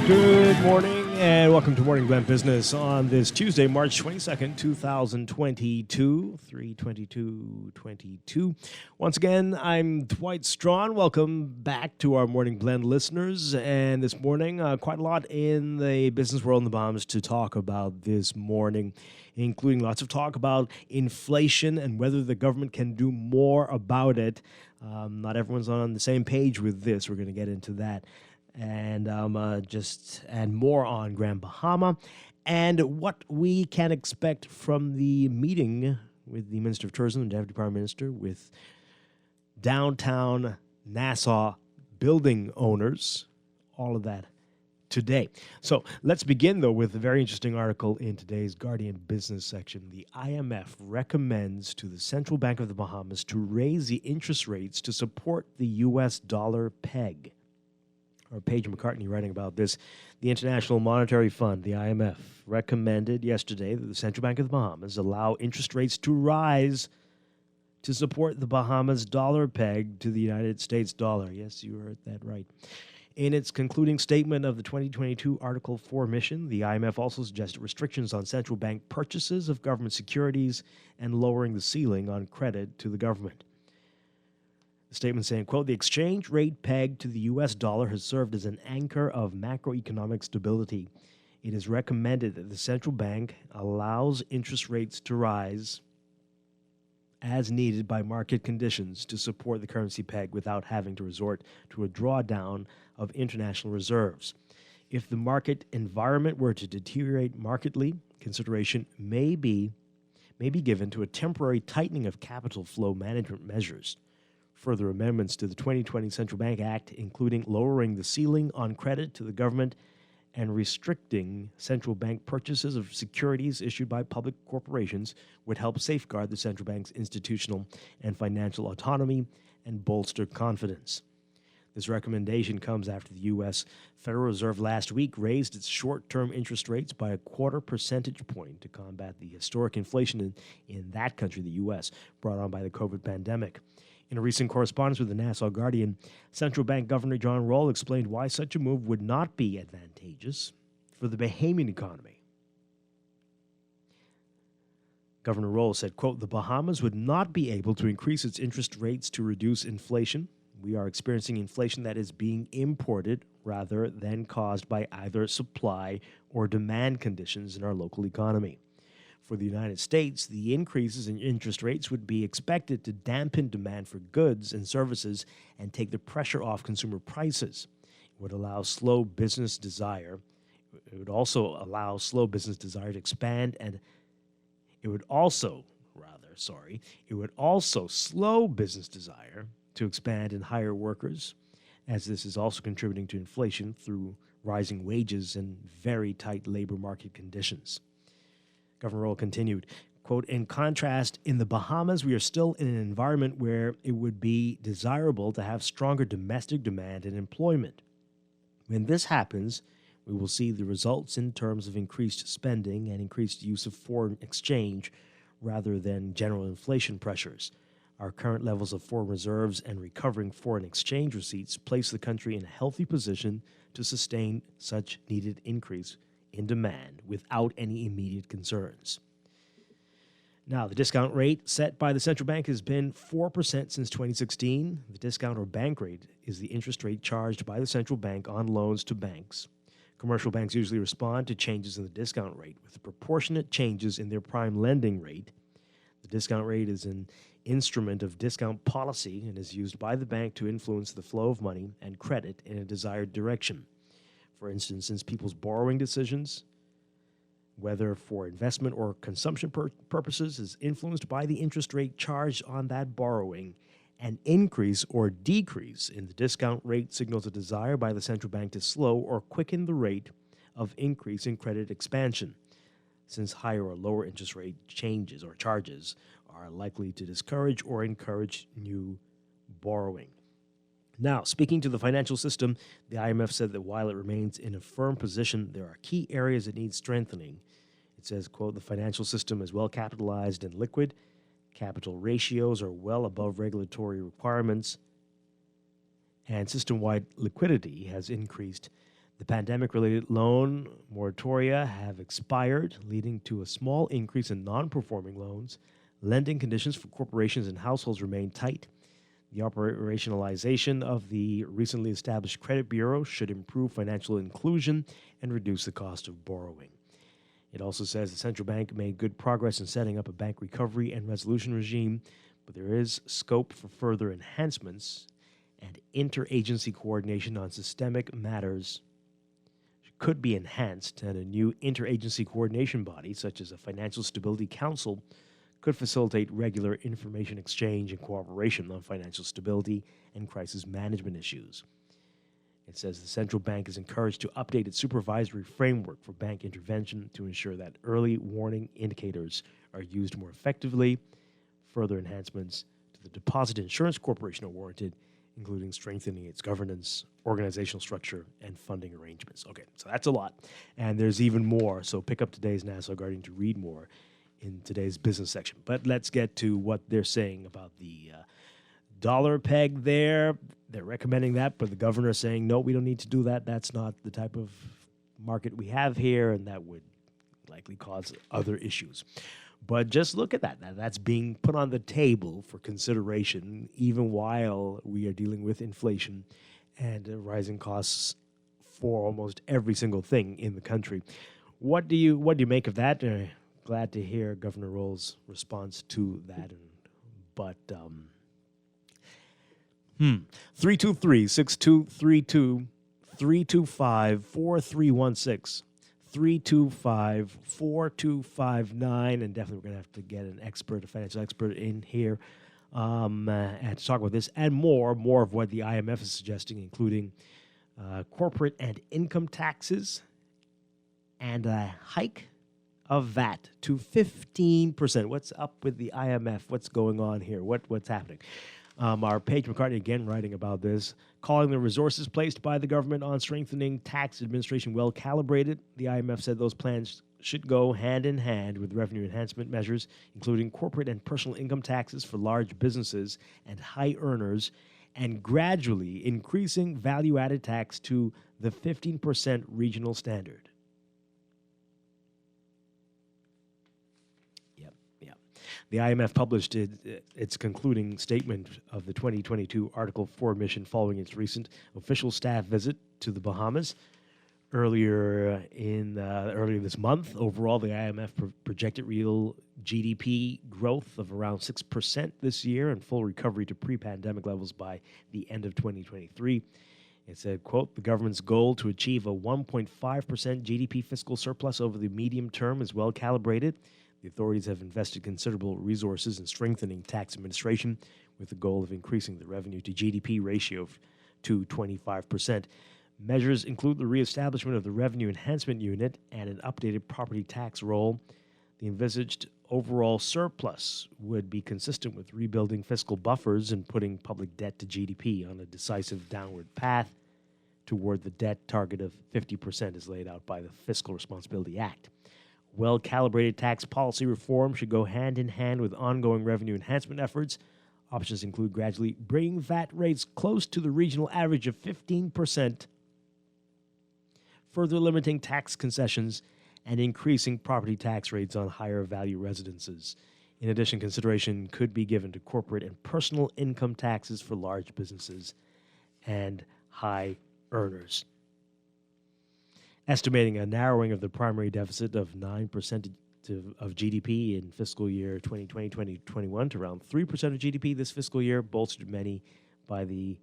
Good morning and welcome to Morning Blend Business on this Tuesday, March 22nd, 2022, 3/22/22. Once again, I'm Dwight Strachan. Welcome back to our Morning Blend listeners. And this morning, quite a lot in the business world in the Bahamas to talk about this morning, including lots of talk about inflation and whether the government can do more about it. Not everyone's on the same page with this. We're going to get into that. And and more on Grand Bahama and what we can expect from the meeting with the Minister of Tourism and Deputy Prime Minister with downtown Nassau building owners, all of that today. So let's begin, though, with a very interesting article in today's Guardian business section. The IMF recommends to the Central Bank of the Bahamas to raise the interest rates to support the U.S. dollar peg. Or Paige McCartney writing about this. The International Monetary Fund, the IMF, recommended yesterday that the Central Bank of the Bahamas allow interest rates to rise to support the Bahamas dollar peg to the United States dollar. Yes, you heard that right. In its concluding statement of the 2022 Article 4 mission, the IMF also suggested restrictions on central bank purchases of government securities and lowering the ceiling on credit to the government. Statement saying, quote, the exchange rate pegged to the U.S. dollar has served as an anchor of macroeconomic stability. It is recommended that the central bank allows interest rates to rise as needed by market conditions to support the currency peg without having to resort to a drawdown of international reserves. If the market environment were to deteriorate markedly, consideration may be given to a temporary tightening of capital flow management measures. Further amendments to the 2020 Central Bank Act, including lowering the ceiling on credit to the government and restricting central bank purchases of securities issued by public corporations, would help safeguard the central bank's institutional and financial autonomy and bolster confidence. This recommendation comes after the U.S. Federal Reserve last week raised its short-term interest rates by a 0.25 percentage point to combat the historic inflation in that country, the U.S., brought on by the COVID pandemic. In a recent correspondence with the Nassau Guardian, Central Bank Governor John Roll explained why such a move would not be advantageous for the Bahamian economy. Governor Roll said, quote, "The Bahamas would not be able to increase its interest rates to reduce inflation. We are experiencing inflation that is being imported rather than caused by either supply or demand conditions in our local economy. For the United States, the increases in interest rates would be expected to dampen demand for goods and services and take the pressure off consumer prices. It would allow slow business desire. It would also allow slow business desire to expand, and it would also slow business desire to expand and hire workers, as this is also contributing to inflation through rising wages and very tight labor market conditions." Governor Roll continued, quote, "In contrast, in the Bahamas, we are still in an environment where it would be desirable to have stronger domestic demand and employment. When this happens, we will see the results in terms of increased spending and increased use of foreign exchange rather than general inflation pressures. Our current levels of foreign reserves and recovering foreign exchange receipts place the country in a healthy position to sustain such needed increase in demand without any immediate concerns." Now, the discount rate set by the central bank has been 4% since 2016. The discount or bank rate is the interest rate charged by the central bank on loans to banks. Commercial banks usually respond to changes in the discount rate with proportionate changes in their prime lending rate. The discount rate is an instrument of discount policy and is used by the bank to influence the flow of money and credit in a desired direction. For instance, since people's borrowing decisions, whether for investment or consumption purposes, is influenced by the interest rate charged on that borrowing, an increase or decrease in the discount rate signals a desire by the central bank to slow or quicken the rate of increase in credit expansion, since higher or lower interest rate changes or charges are likely to discourage or encourage new borrowing. Now, speaking to the financial system, the IMF said that while it remains in a firm position, there are key areas that need strengthening. It says, quote, "The financial system is well capitalized and liquid. Capital ratios are well above regulatory requirements, and system-wide liquidity has increased. The pandemic-related loan moratoria have expired, leading to a small increase in non-performing loans. Lending conditions for corporations and households remain tight. The operationalization of the recently established credit bureau should improve financial inclusion and reduce the cost of borrowing." It also says the central bank made good progress in setting up a bank recovery and resolution regime, but there is scope for further enhancements, and interagency coordination on systemic matters could be enhanced, and a new interagency coordination body, such as a Financial Stability Council, could facilitate regular information exchange and cooperation on financial stability and crisis management issues. It says the central bank is encouraged to update its supervisory framework for bank intervention to ensure that early warning indicators are used more effectively. Further enhancements to the Deposit Insurance Corporation are warranted, including strengthening its governance, organizational structure, and funding arrangements. Okay, so that's a lot. And there's even more, so pick up today's Nassau Guardian to read more in today's business section. But let's get to what they're saying about the dollar peg there. They're recommending that, but the governor is saying, no, we don't need to do that. That's not the type of market we have here, and that would likely cause other issues. But just look at that. Now, that's being put on the table for consideration, even while we are dealing with inflation and rising costs for almost every single thing in the country. What do you make of that? Glad to hear Governor Roll's response to that and But 323-6232, 325-4316, 325-4259, and definitely we're going to have to get an expert, a financial expert in here and to talk about this and more of what the IMF is suggesting, including corporate and income taxes and a hike of VAT to 15%. What's up with the IMF? What's going on here? What's happening? Our Paige McCartney, again, writing about this, calling the resources placed by the government on strengthening tax administration well calibrated. The IMF said those plans should go hand in hand with revenue enhancement measures, including corporate and personal income taxes for large businesses and high earners, and gradually increasing value-added tax to the 15% regional standard. The IMF published its concluding statement of the 2022 Article 4 mission following its recent official staff visit to the Bahamas earlier this month. Overall, the IMF projected real GDP growth of around 6% this year and full recovery to pre-pandemic levels by the end of 2023. It said, quote, the government's goal to achieve a 1.5% GDP fiscal surplus over the medium term is well calibrated. The authorities have invested considerable resources in strengthening tax administration with the goal of increasing the revenue to GDP ratio to 25%. Measures include the reestablishment of the Revenue Enhancement Unit and an updated property tax roll. The envisaged overall surplus would be consistent with rebuilding fiscal buffers and putting public debt to GDP on a decisive downward path toward the debt target of 50% as laid out by the Fiscal Responsibility Act. Well-calibrated tax policy reform should go hand in hand with ongoing revenue enhancement efforts. Options include gradually bringing VAT rates close to the regional average of 15%, further limiting tax concessions, and increasing property tax rates on higher value residences. In addition, consideration could be given to corporate and personal income taxes for large businesses and high earners. Estimating a narrowing of the primary deficit of 9% of GDP in fiscal year 2020-2021 to around 3% of GDP this fiscal year, bolstered mainly by the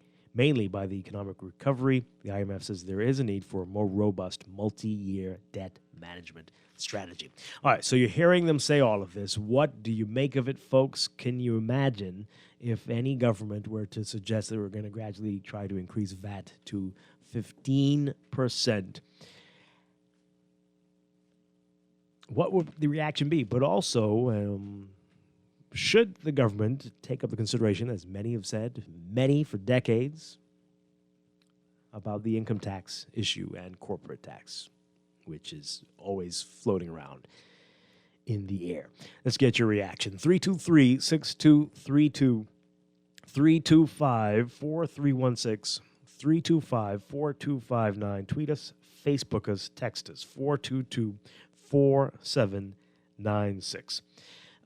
economic recovery. The IMF says there is a need for a more robust multi-year debt management strategy. All right, so you're hearing them say all of this. What do you make of it, folks? Can you imagine if any government were to suggest that we're going to gradually try to increase VAT to 15%? What would the reaction be? But also, should the government take up the consideration, as many have said, many for decades, about the income tax issue and corporate tax, which is always floating around in the air? Let's get your reaction. 323-6232, 325-4316, 325-4259. Tweet us, Facebook us, text us, 422-4796.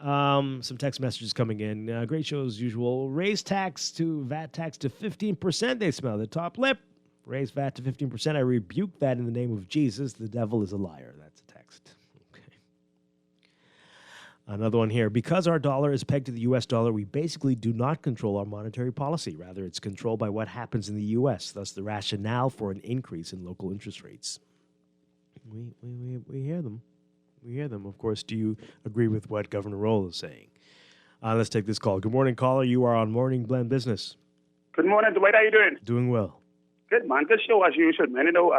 Some text messages coming in. Great show as usual. Raise VAT tax to 15%. They smell the top lip. Raise VAT to 15%. I rebuke that in the name of Jesus. The devil is a liar. That's a text. Okay. Another one here. Because our dollar is pegged to the U.S. dollar, we basically do not control our monetary policy. Rather, it's controlled by what happens in the U.S., thus the rationale for an increase in local interest rates. We hear them. We hear them. Of course, do you agree with what Governor Roll is saying? Let's take this call. Good morning, caller. You are on Morning Blend Business. Good morning, Dwight. How you doing? Doing well. Good, man. Good show as usual, man. You know,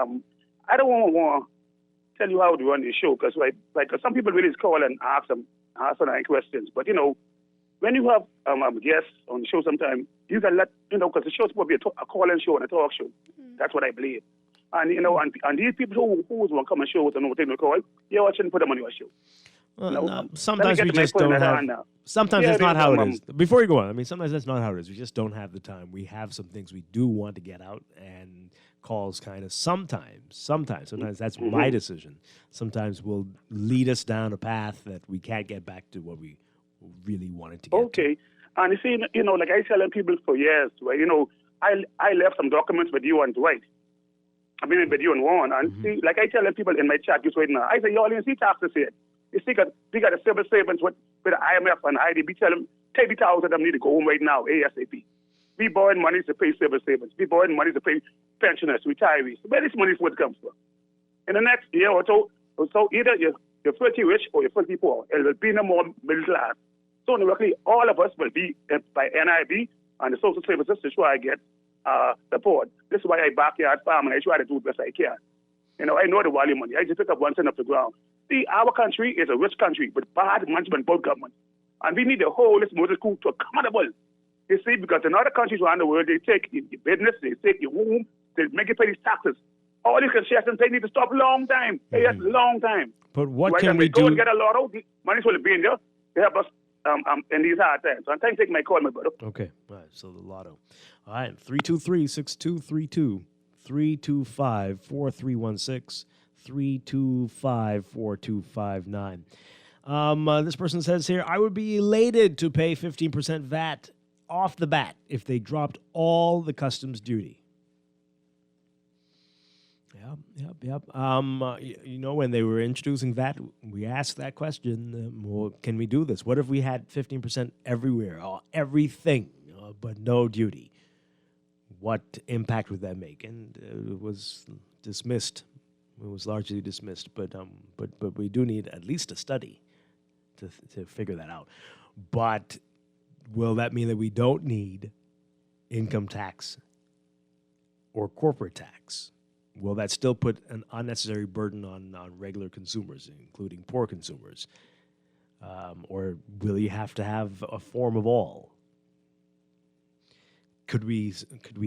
I don't want to tell you how to run the show because, like some people really call and ask some questions. But, you know, when you have guests on the show sometimes, you can let, you know, because the show's supposed to be a call-in show and a talk show. Mm-hmm. That's what I believe. And, you know, and these people who want to come and show with no thing to call, you're watching put them on your show. Well, no, sometimes we just don't have. Sometimes that's not how it is. Before you go on, I mean, sometimes that's not how it is. We just don't have the time. We have some things we do want to get out, and calls kind of sometimes that's my decision. Sometimes will lead us down a path that we can't get back to what we really wanted to get. Okay, and you see, you know, like I telling people for years, right? You know, I left some documents with you and Dwight. I mean, with you and Warren, and see, like I tell people in my chat just right now, I say, y'all didn't see taxes here. You see, we got a civil servants with the IMF and IDB 30,000 of them need to go home right now, ASAP. We borrowing money to pay civil servants. We borrowing money to pay pensioners, retirees. Where this money is what comes from? In the next year or so either you're filthy rich or you're filthy poor. It will be no more middle class. So luckily, all of us will be by NIB and the social services to try to get support. This is why I backyard farm and I try to do the best I can. I know the value of money. I just pick up one cent off the ground. See, our country is a rich country with bad management, both government. And we need to hold this Moses coup to accountable. You see, because in other countries around the world, they take your business, they take your home, they make you pay these taxes. All these concessions, they need to stop long time. Yes, long time. But what right, can we go do? And get a lotto, money's will be in there to help us in these hard times. So I'm trying to take my call, my brother. Okay. All right. So the lotto. All right. 323-6232. 325-4316. 325-4259. This person says here, I would be elated to pay 15% VAT off the bat if they dropped all the customs duty. Yep. When they were introducing VAT, we asked that question, well, can we do this? What if we had 15% everywhere, everything, but no duty? What impact would that make? And it was dismissed. It was largely dismissed, but we do need at least a study to figure that out. But will that mean that we don't need income tax or corporate tax? Will that still put an unnecessary burden on regular consumers, including poor consumers? Or will you have to have a form of all? Could we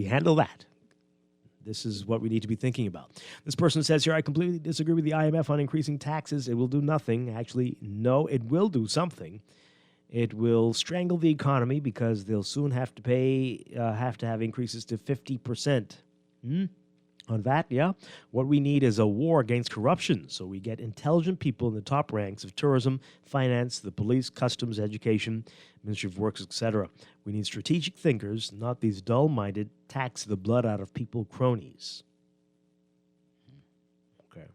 handle that? This is what we need to be thinking about. This person says here, I completely disagree with the IMF on increasing taxes. It will do nothing. Actually, no, it will do something. It will strangle the economy because they'll soon have to have increases to 50%. On that, yeah. What we need is a war against corruption, so we get intelligent people in the top ranks of tourism, finance, the police, customs, education, Ministry of Works, etc. We need strategic thinkers, not these dull-minded, tax the blood out of people cronies. Okay.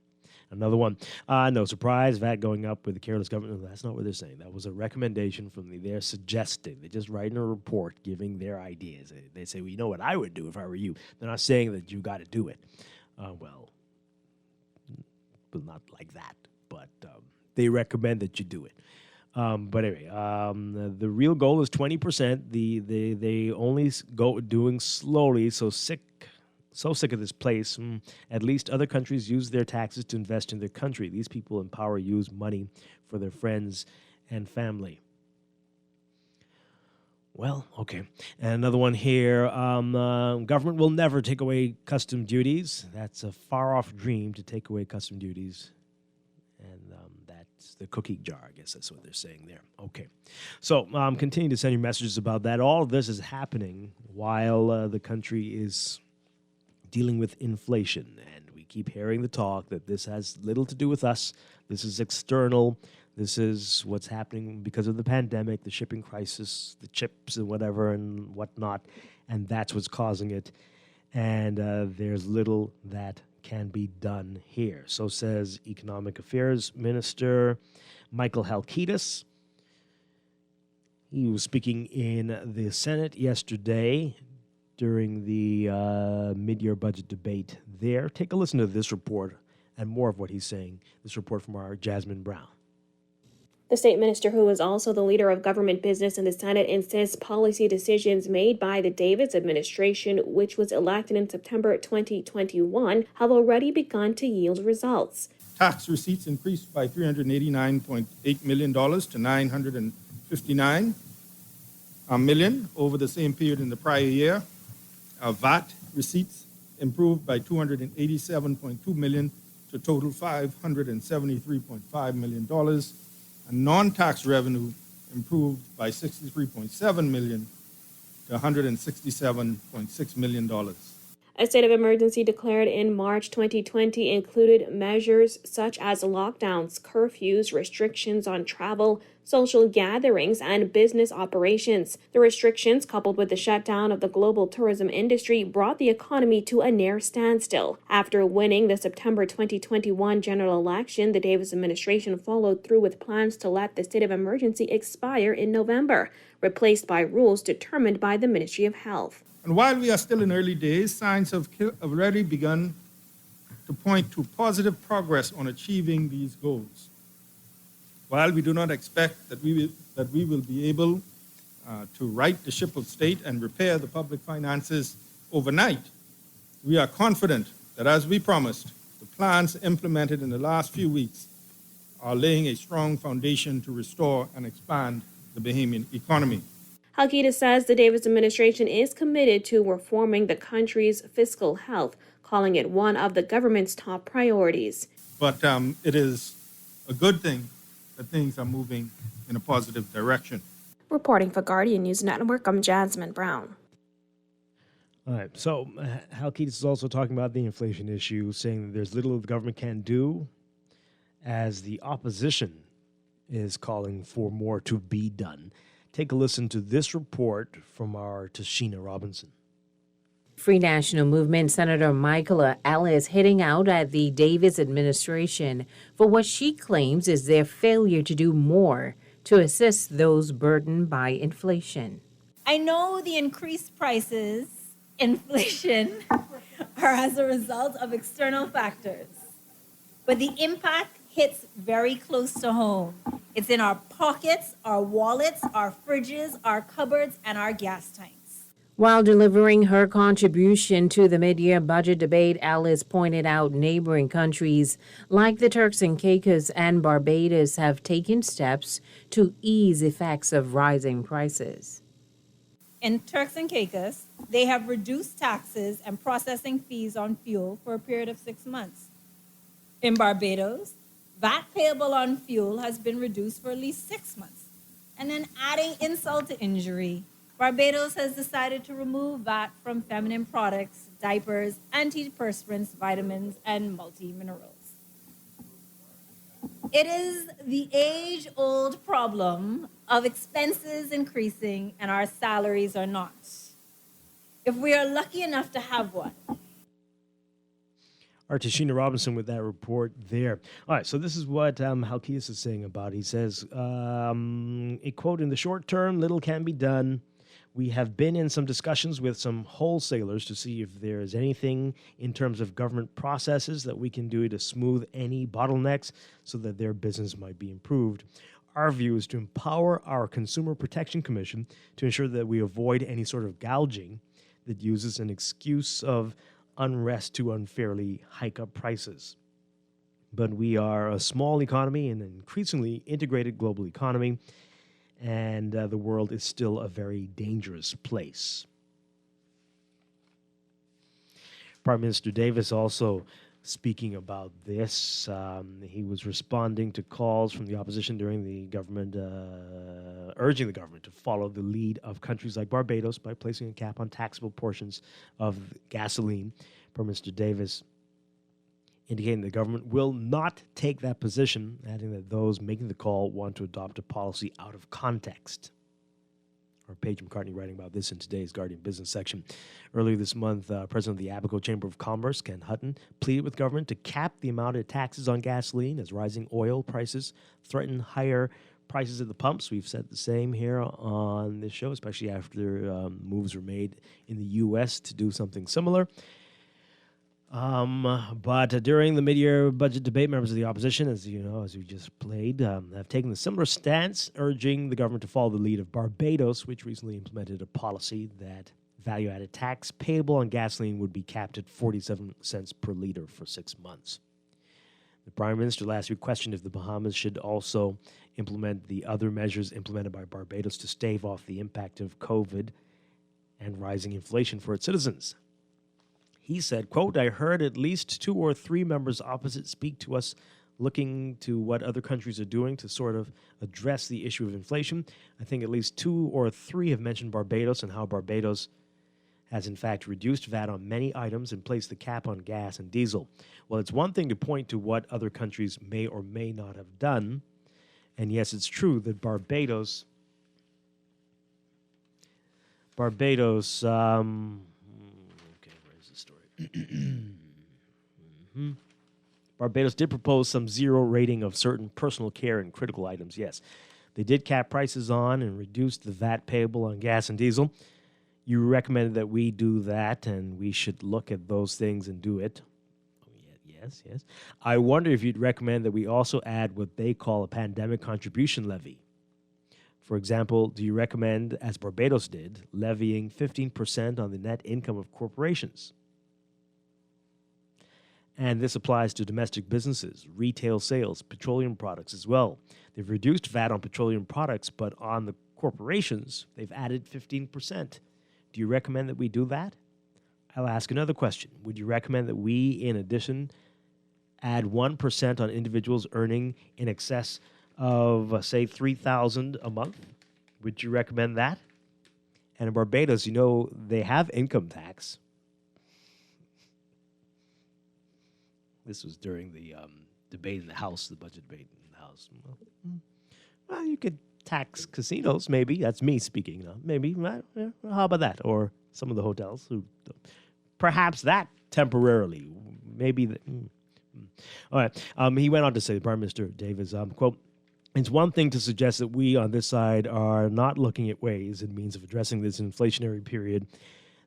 Another one. No surprise, VAT going up with a careless government. No, that's not what they're saying. That was a recommendation from they're suggesting. They're just writing a report giving their ideas. They say, well, you know what I would do if I were you. They're not saying that you got to do it. Well, not like that. But they recommend that you do it. But anyway, the real goal is 20%. They only go doing slowly, so sick of this place. At least other countries use their taxes to invest in their country. These people in power use money for their friends and family. Well, okay. And another one here. Government will never take away custom duties. That's a far-off dream to take away custom duties. And that's the cookie jar, I guess that's what they're saying there. Okay. So continue to send your messages about that. All of this is happening while the country is dealing with inflation. And we keep hearing the talk that this has little to do with us. This is external. This is what's happening because of the pandemic, the shipping crisis, the chips and whatever and whatnot. And that's what's causing it. And there's little that can be done here. So says Economic Affairs Minister Michael Halkitis. He was speaking in the Senate yesterday during the mid-year budget debate there. Take a listen to this report and more of what he's saying. This report from our Jasmine Brown. The state minister, who is also the leader of government business in the Senate, insists policy decisions made by the Davis administration, which was elected in September 2021, have already begun to yield results. Tax receipts increased by $389.8 million to $959 million over the same period in the prior year. VAT receipts improved by $287.2 million to total $573.5 million. And non-tax revenue improved by $63.7 million to $167.6 million. A state of emergency declared in March 2020 included measures such as lockdowns, curfews, restrictions on travel, social gatherings, and business operations. The restrictions, coupled with the shutdown of the global tourism industry, brought the economy to a near standstill. After winning the September 2021 general election, the Davis administration followed through with plans to let the state of emergency expire in November. replaced by rules determined by the Ministry of Health. And while we are still in early days, signs have already begun to point to positive progress on achieving these goals. While we do not expect that we will be able to right the ship of state and repair the public finances overnight, we are confident that, as we promised, the plans implemented in the last few weeks are laying a strong foundation to restore and expand the Bahamian economy. Halkidis says the Davis administration is committed to reforming the country's fiscal health, calling it one of the government's top priorities. But it is a good thing that things are moving in a positive direction. Reporting for Guardian News Network, I'm Jasmine Brown. All right, so Halkidis is also talking about the inflation issue, saying that there's little the government can do, as the opposition is calling for more to be done. Take a listen to this report from our Tashina Robinson. Free National Movement Senator Michaela Ellis hitting out at the Davis administration for what she claims is their failure to do more to assist those burdened by inflation. I know the increased prices, inflation, are as a result of external factors, but the impact hits very close to home. It's in our pockets, our wallets, our fridges, our cupboards, and our gas tanks. While delivering her contribution to the mid-year budget debate, Alice pointed out neighboring countries like the Turks and Caicos and Barbados have taken steps to ease effects of rising prices. In Turks and Caicos, they have reduced taxes and processing fees on fuel for a period of 6 months. In Barbados, VAT payable on fuel has been reduced for at least 6 months. And then adding insult to injury, Barbados has decided to remove VAT from feminine products, diapers, antiperspirants, vitamins, and multi-minerals. It is the age-old problem of expenses increasing and our salaries are not. If we are lucky enough to have one. Our Tashina Robinson with that report there. All right, so this is what Halkidis is saying about it. He says, a quote, "In the short term, little can be done. We have been in some discussions with some wholesalers to see if there is anything in terms of government processes that we can do to smooth any bottlenecks so that their business might be improved. Our view is to empower our Consumer Protection Commission to ensure that we avoid any sort of gouging that uses an excuse of unrest to unfairly hike up prices. But we are a small economy in an increasingly integrated global economy, and the world is still a very dangerous place." Prime Minister Davis also speaking about this. He was responding to calls from the opposition during the government, urging the government to follow the lead of countries like Barbados by placing a cap on taxable portions of gasoline. Prime Minister Davis indicating the government will not take that position, adding that those making the call want to adopt a policy out of context. Or Paige McCartney writing about this in today's Guardian Business section. Earlier this month, President of the Abaco Chamber of Commerce, Ken Hutton, pleaded with government to cap the amount of taxes on gasoline as rising oil prices threaten higher prices at the pumps. We've said the same here on this show, especially after moves were made in the U.S. to do something similar. But during the mid-year budget debate, members of the opposition, as you know, as we just played, have taken a similar stance, urging the government to follow the lead of Barbados, which recently implemented a policy that value-added tax payable on gasoline would be capped at 47 cents per liter for 6 months. The Prime Minister last week questioned if the Bahamas should also implement the other measures implemented by Barbados to stave off the impact of COVID and rising inflation for its citizens. He said, quote, "I heard at least 2 or 3 members opposite speak to us looking to what other countries are doing to sort of address the issue of inflation. I think at least 2 or 3 have mentioned Barbados and how Barbados has in fact reduced VAT on many items and placed the cap on gas and diesel. Well, it's one thing to point to what other countries may or may not have done. And yes, it's true that Barbados, Barbados did propose some zero rating of certain personal care and critical items, yes. They did cap prices on and reduced the VAT payable on gas and diesel. You recommended that we do that, and we should look at those things and do it. Oh, yeah, yes. I wonder if you'd recommend that we also add what they call a pandemic contribution levy. For example, do you recommend, as Barbados did, levying 15% on the net income of corporations? And this applies to domestic businesses, retail sales, petroleum products as well. They've reduced VAT on petroleum products, but on the corporations, they've added 15%. Do you recommend that we do that? I'll ask another question. Would you recommend that we, in addition, add 1% on individuals earning in excess of, say, $3,000 a month? Would you recommend that? And in Barbados, they have income tax. This was during the debate in the House, the budget debate in the House. Well, you could tax casinos, maybe. That's me speaking. Maybe. How about that? Or some of the hotels. Perhaps that temporarily. Maybe. All right. He went on to say, Prime Minister Davis, quote, "It's one thing to suggest that we on this side are not looking at ways and means of addressing this inflationary period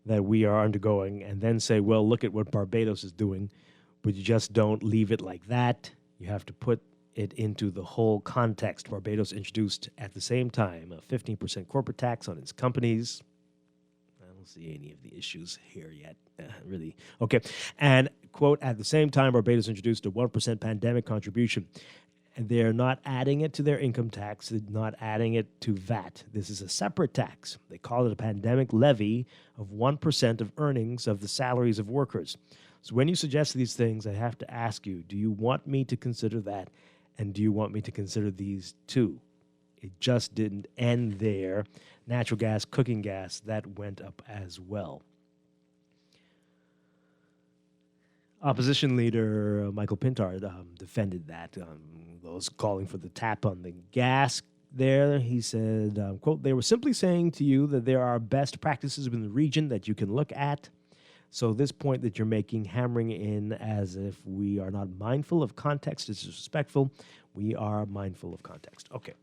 that we are undergoing, and then say, well, look at what Barbados is doing. But you just don't leave it like that. You have to put it into the whole context. Barbados introduced at the same time a 15% corporate tax on its companies." I don't see any of the issues here yet, really. Okay. And, quote, "At the same time, Barbados introduced a 1% pandemic contribution. And they're not adding it to their income tax. They're not adding it to VAT. This is a separate tax. They call it a pandemic levy of 1% of earnings of the salaries of workers. So when you suggest these things, I have to ask you, do you want me to consider that? And do you want me to consider these too? It just didn't end there. Natural gas, cooking gas, that went up as well." Opposition leader Michael Pintard defended that. Those calling for the tap on the gas there, he said, quote, "They were simply saying to you that there are best practices within the region that you can look at. So this point that you're making, hammering in as if we are not mindful of context, is disrespectful. We are mindful of context." Okay.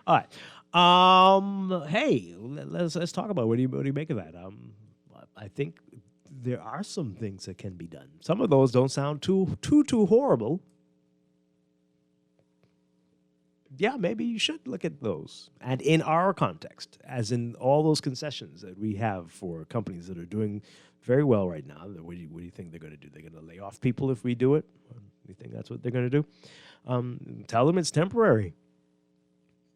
All right. Hey, let's talk about what do you make of that? I think there are some things that can be done. Some of those don't sound too horrible. Yeah, maybe you should look at those. And in our context, as in all those concessions that we have for companies that are doing very well right now, what do you think they're going to do? They're going to lay off people if we do it? You think that's what they're going to do? Tell them it's temporary.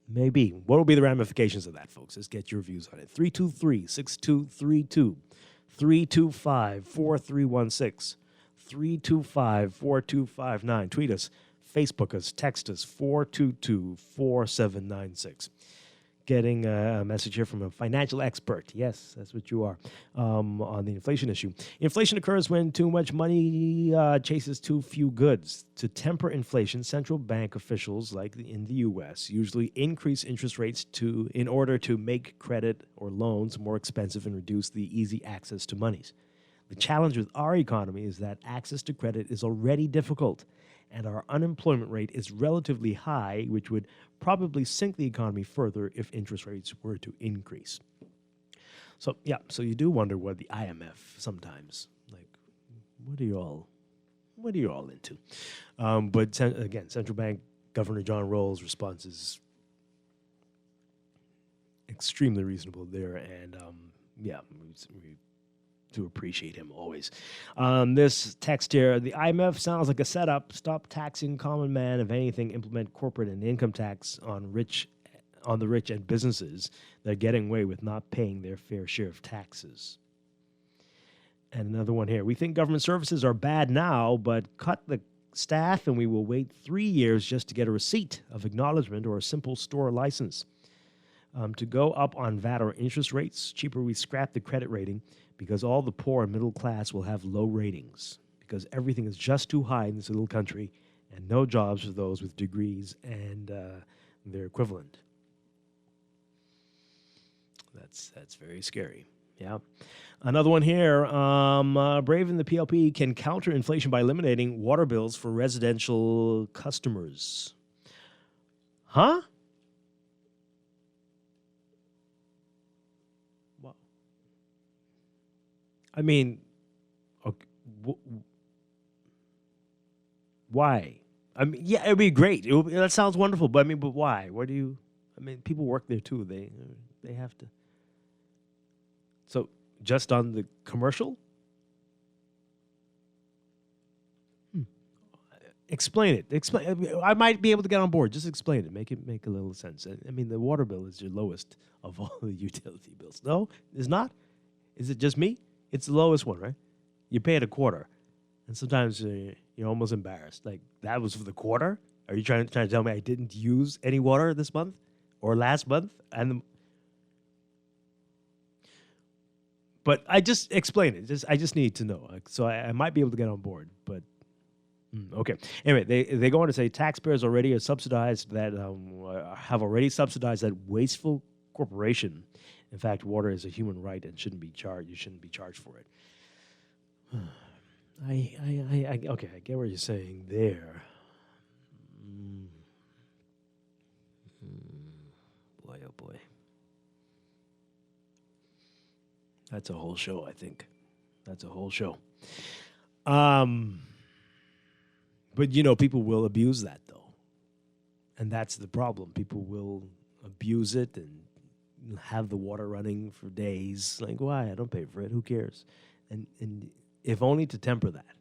Maybe. What will be the ramifications of that, folks? Let's get your views on it. 323-6232. 325-4316. 325-4259. Tweet us. Facebook us, text us, 422-4796. Getting a message here from a financial expert. Yes, that's what you are, on the inflation issue. Inflation occurs when too much money chases too few goods. To temper inflation, central bank officials, like in the U.S., usually increase interest rates in order to make credit or loans more expensive and reduce the easy access to monies. The challenge with our economy is that access to credit is already difficult, and our unemployment rate is relatively high, which would probably sink the economy further if interest rates were to increase. So you do wonder what the IMF sometimes, like, what are you all into? But again, Central Bank Governor John Rawls' response is extremely reasonable there, and we to appreciate him always. This text here, the IMF sounds like a setup. Stop taxing common man. If anything, implement corporate and income tax on the rich and businesses. They're getting away with not paying their fair share of taxes. And another one here. We think government services are bad now, but cut the staff and we will wait 3 years just to get a receipt of acknowledgement or a simple store license. To go up on VAT or interest rates, cheaper we scrap the credit rating, because all the poor and middle class will have low ratings, because everything is just too high in this little country, and no jobs for those with degrees and their equivalent. That's very scary. Yeah. Another one here. Brave and the PLP can counter inflation by eliminating water bills for residential customers. Huh? Well, I mean, okay, why? I mean, yeah, it'd be great. That sounds wonderful. But I mean, but why? Where do you? I mean, people work there too. They have to. So just on the commercial? Explain it. Explain. I might be able to get on board. Just explain it. Make a little sense. I mean, the water bill is your lowest of all the utility bills. No, it's not. Is it just me? It's the lowest one, right? You pay it a quarter, and sometimes you're almost embarrassed. Like, that was for the quarter. Are you trying to tell me I didn't use any water this month or last month? But I just explain it. I just need to know. So I might be able to get on board, but. Okay. Anyway, they go on to say taxpayers already are subsidized that have already subsidized that wasteful corporation. In fact, water is a human right and shouldn't be charged. You shouldn't be charged for it. Okay, I get what you're saying there. Boy, oh boy. That's a whole show, I think. That's a whole show. But, people will abuse that, though. And that's the problem. People will abuse it and have the water running for days. Like, why? I don't pay for it. Who cares? And if only to temper that.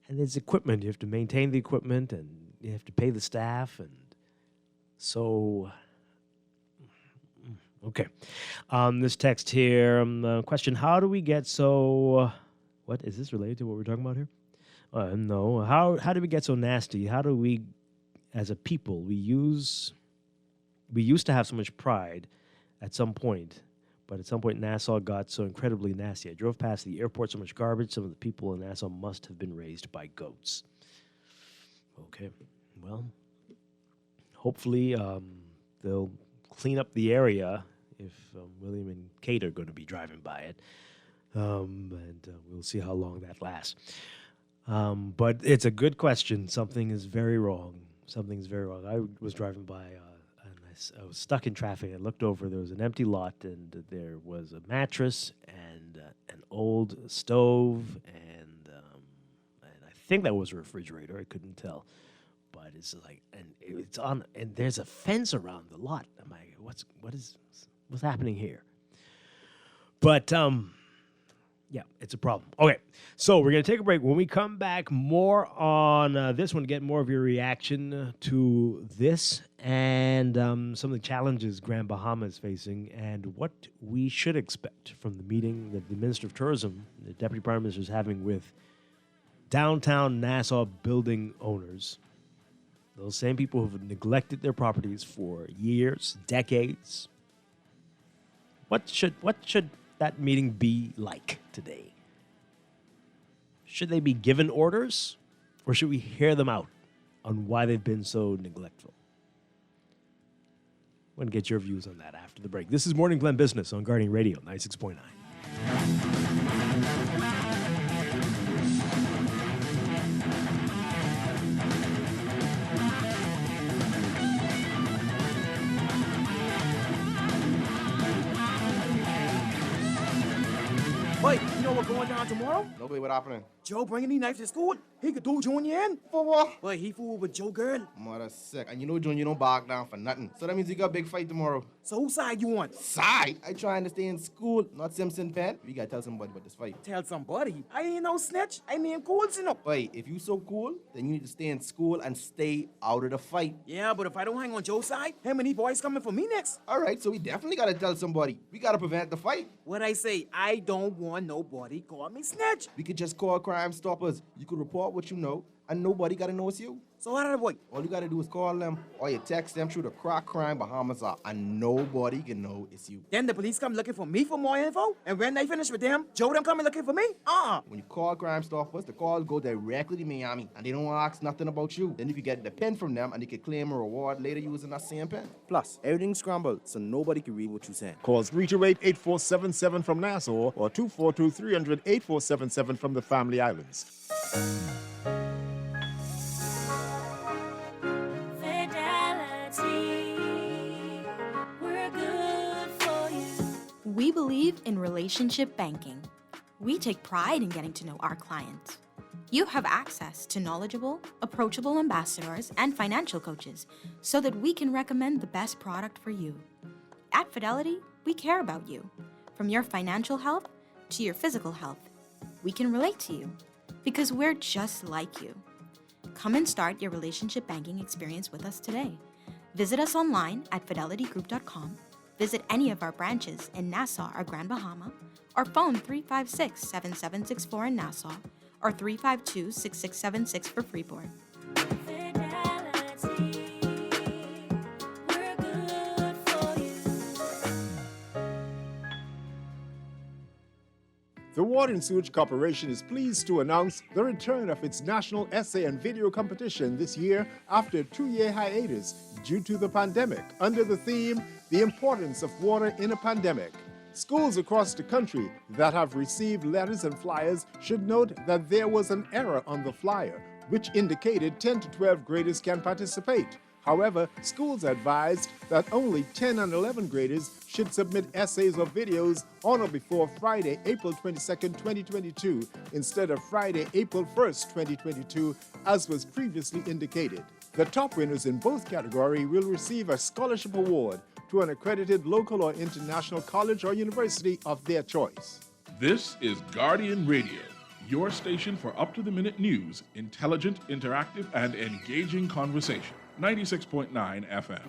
And there's equipment. You have to maintain the equipment, and you have to pay the staff. And so, okay. This text here, question, how do we get so... what? Is this related to what we're talking about here? No. How do we get so nasty? How do we, as a people, we used to have so much pride at some point, but at some point Nassau got so incredibly nasty. I drove past the airport, so much garbage. Some of the people in Nassau must have been raised by goats. Okay, well, hopefully they'll clean up the area if William and Kate are going to be driving by it, and we'll see how long that lasts. But it's a good question. Something is very wrong. Something's very wrong. I was driving by, and I was stuck in traffic. I looked over. There was an empty lot, and there was a mattress and an old stove, and I think that was a refrigerator. I couldn't tell, but it's like, and it's on, and there's a fence around the lot. I'm like, what's happening here? But yeah, it's a problem. Okay, so we're going to take a break. When we come back, more on this one, get more of your reaction to this and some of the challenges Grand Bahama is facing and what we should expect from the meeting that the Minister of Tourism, the Deputy Prime Minister, is having with downtown Nassau building owners. Those same people who have neglected their properties for years, decades. What should that meeting be like today? Should they be given orders, or should we hear them out on why they've been so neglectful? I'm going to get your views on that after the break. This is Morning Glen Business on Guardian Radio 96.9. Wait, you know what's going down tomorrow? Nobody, what happening? Joe bringing these knives to school. He could do Junior in. For what? Wait, he fooled with Joe girl. Mother sick. And you know Junior don't back down for nothing. So that means you got a big fight tomorrow. So whose side you on? Side? I trying to stay in school, not Simpson Pen. We gotta tell somebody about this fight. Tell somebody? I ain't no snitch. I mean cool, you know. Wait, if you so cool, then you need to stay in school and stay out of the fight. Yeah, but if I don't hang on Joe's side, him and these boys coming for me next. All right, so we definitely gotta tell somebody. We gotta prevent the fight. What I say, I don't want nobody call me snitch. We could just call Crime Stoppers. You could report what you know, and nobody gotta know it's you. So how did I avoid? All you gotta do is call them, or you text them through the Crack Crime Bahamas app, and nobody can know it's you. Then the police come looking for me for more info, and when they finish with them, Joe them coming looking for me? When you call Crime Stoppers, the calls go directly to Miami, and they don't ask nothing about you. Then you can get the pen from them, and you can claim a reward later using that same pen. Plus, everything's scrambled, so nobody can read what you're saying. Call 328-8477 from Nassau or 242-300-8477 from the Family Islands. We believe in relationship banking. We take pride in getting to know our clients. You have access to knowledgeable, approachable ambassadors and financial coaches so that we can recommend the best product for you. At Fidelity, we care about you. From your financial health to your physical health, we can relate to you because we're just like you. Come and start your relationship banking experience with us today. Visit us online at fidelitygroup.com. Visit any of our branches in Nassau or Grand Bahama, or phone 356-7764 in Nassau or 352-6676 for Freeport. The Water and Sewage Corporation is pleased to announce the return of its national essay and video competition this year after a 2-year hiatus due to the pandemic, under the theme, The Importance of Water in a Pandemic. Schools across the country that have received letters and flyers should note that there was an error on the flyer, which indicated 10 to 12 graders can participate. However, schools advised that only 10 and 11 graders should submit essays or videos on or before Friday, April 22, 2022, instead of Friday, April 1, 2022, as was previously indicated. The top winners in both categories will receive a scholarship award to an accredited local or international college or university of their choice. This is Guardian Radio, your station for up-to-the-minute news, intelligent, interactive, and engaging conversation. 96.9 FM.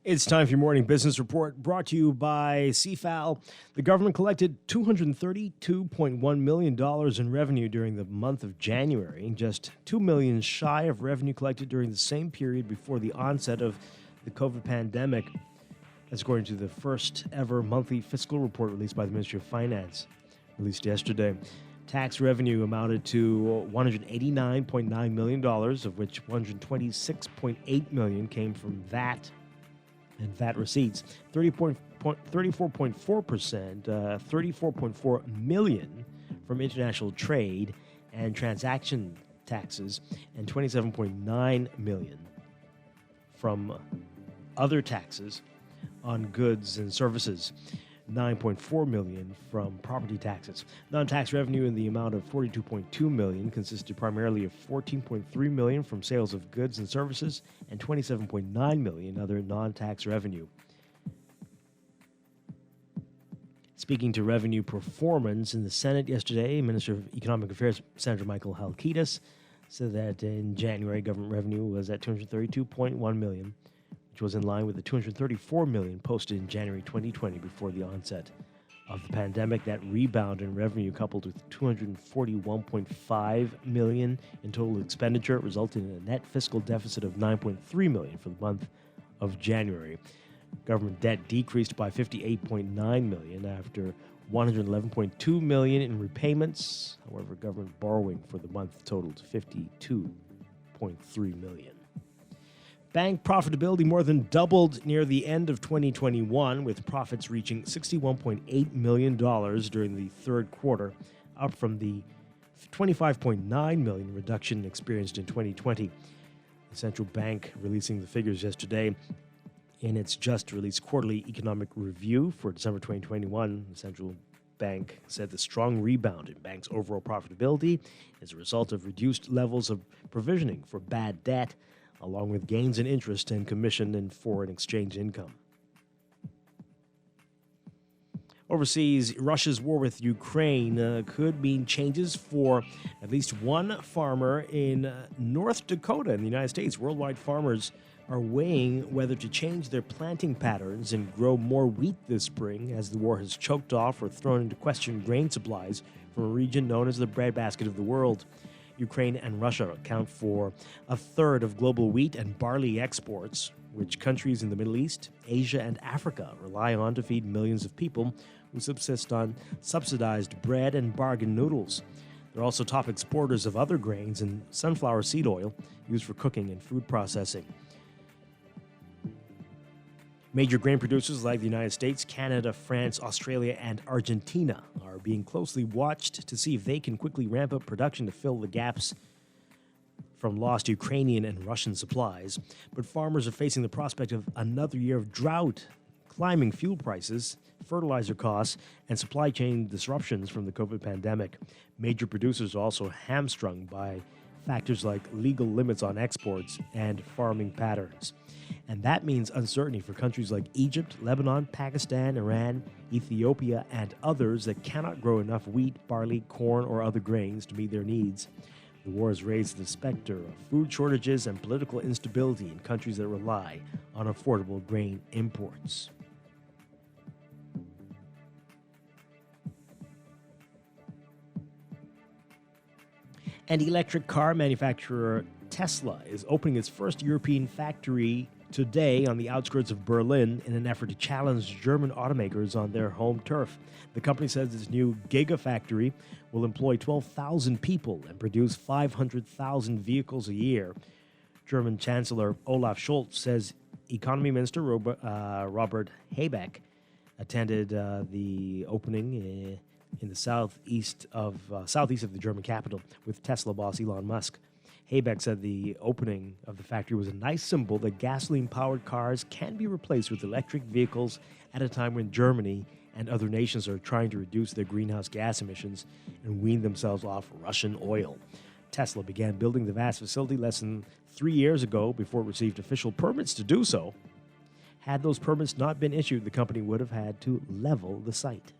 It's time for your morning business report brought to you by CFAL. The government collected $232.1 million in revenue during the month of January, just $2 million shy of revenue collected during the same period before the onset of the COVID pandemic. That's according to the first ever monthly fiscal report released by the Ministry of Finance, released yesterday. Tax revenue amounted to $189.9 million, of which $126.8 million came from VAT and VAT receipts, 34.4%, $34.4 million from international trade and transaction taxes, and $27.9 million from other taxes on goods and services. $9.4 million from property taxes. Non-tax revenue in the amount of $42.2 million consisted primarily of $14.3 million from sales of goods and services and $27.9 million other non-tax revenue. Speaking to revenue performance in the Senate yesterday, Minister of Economic Affairs Senator Michael Halkitis said that in January, government revenue was at $232.1 million, which was in line with the $234 million posted in January 2020 before the onset of the pandemic. That rebound in revenue, coupled with $241.5 million in total expenditure, resulted in a net fiscal deficit of $9.3 million for the month of January. Government debt decreased by $58.9 million after $111.2 million in repayments. However, government borrowing for the month totaled $52.3 million. Bank profitability more than doubled near the end of 2021, with profits reaching $61.8 million during the third quarter, up from the $25.9 million reduction experienced in 2020. The central bank releasing the figures yesterday. In its just-released quarterly economic review for December 2021, the central bank said the strong rebound in banks' overall profitability is a result of reduced levels of provisioning for bad debt, along with gains in interest and commission and foreign exchange income. Overseas, Russia's war with Ukraine could mean changes for at least one farmer in North Dakota in the United States. Worldwide farmers are weighing whether to change their planting patterns and grow more wheat this spring as the war has choked off or thrown into question grain supplies from a region known as the breadbasket of the world. Ukraine and Russia account for a third of global wheat and barley exports, which countries in the Middle East, Asia, and Africa rely on to feed millions of people who subsist on subsidized bread and bargain noodles. They're also top exporters of other grains and sunflower seed oil used for cooking and food processing. Major grain producers like the United States, Canada, France, Australia, and Argentina are being closely watched to see if they can quickly ramp up production to fill the gaps from lost Ukrainian and Russian supplies. But farmers are facing the prospect of another year of drought, climbing fuel prices, fertilizer costs, and supply chain disruptions from the COVID pandemic. Major producers are also hamstrung by factors like legal limits on exports and farming patterns. And that means uncertainty for countries like Egypt, Lebanon, Pakistan, Iran, Ethiopia, and others that cannot grow enough wheat, barley, corn, or other grains to meet their needs. The war has raised the specter of food shortages and political instability in countries that rely on affordable grain imports. And electric car manufacturer Tesla is opening its first European factory today on the outskirts of Berlin in an effort to challenge German automakers on their home turf. The company says its new Gigafactory will employ 12,000 people and produce 500,000 vehicles a year. German Chancellor Olaf Scholz says Economy Minister Robert Habeck attended the opening in the southeast of the German capital with Tesla boss Elon Musk. Habeck said the opening of the factory was a nice symbol that gasoline-powered cars can be replaced with electric vehicles at a time when Germany and other nations are trying to reduce their greenhouse gas emissions and wean themselves off Russian oil. Tesla began building the vast facility less than 3 years ago before it received official permits to do so. Had those permits not been issued, the company would have had to level the site.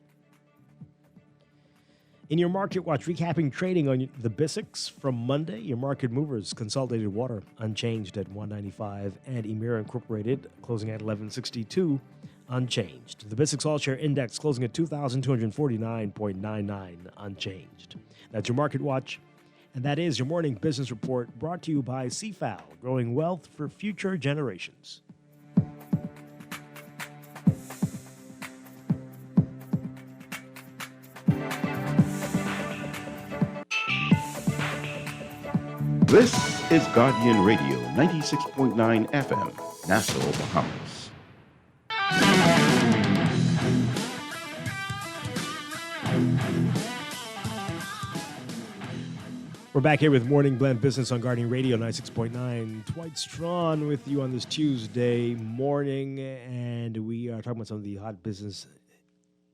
In your Market Watch, recapping trading on the BISX from Monday, your market movers, Consolidated Water, unchanged at 195, and Emira Incorporated, closing at 1162, unchanged. The BISX All-Share Index closing at 2,249.99, unchanged. That's your Market Watch, and that is your morning business report brought to you by CFAL, growing wealth for future generations. This is Guardian Radio, 96.9 FM, Nassau, Bahamas. We're back here with Morning Blend Business on Guardian Radio 96.9. Dwight Strachan with you on this Tuesday morning, and we are talking about some of the hot business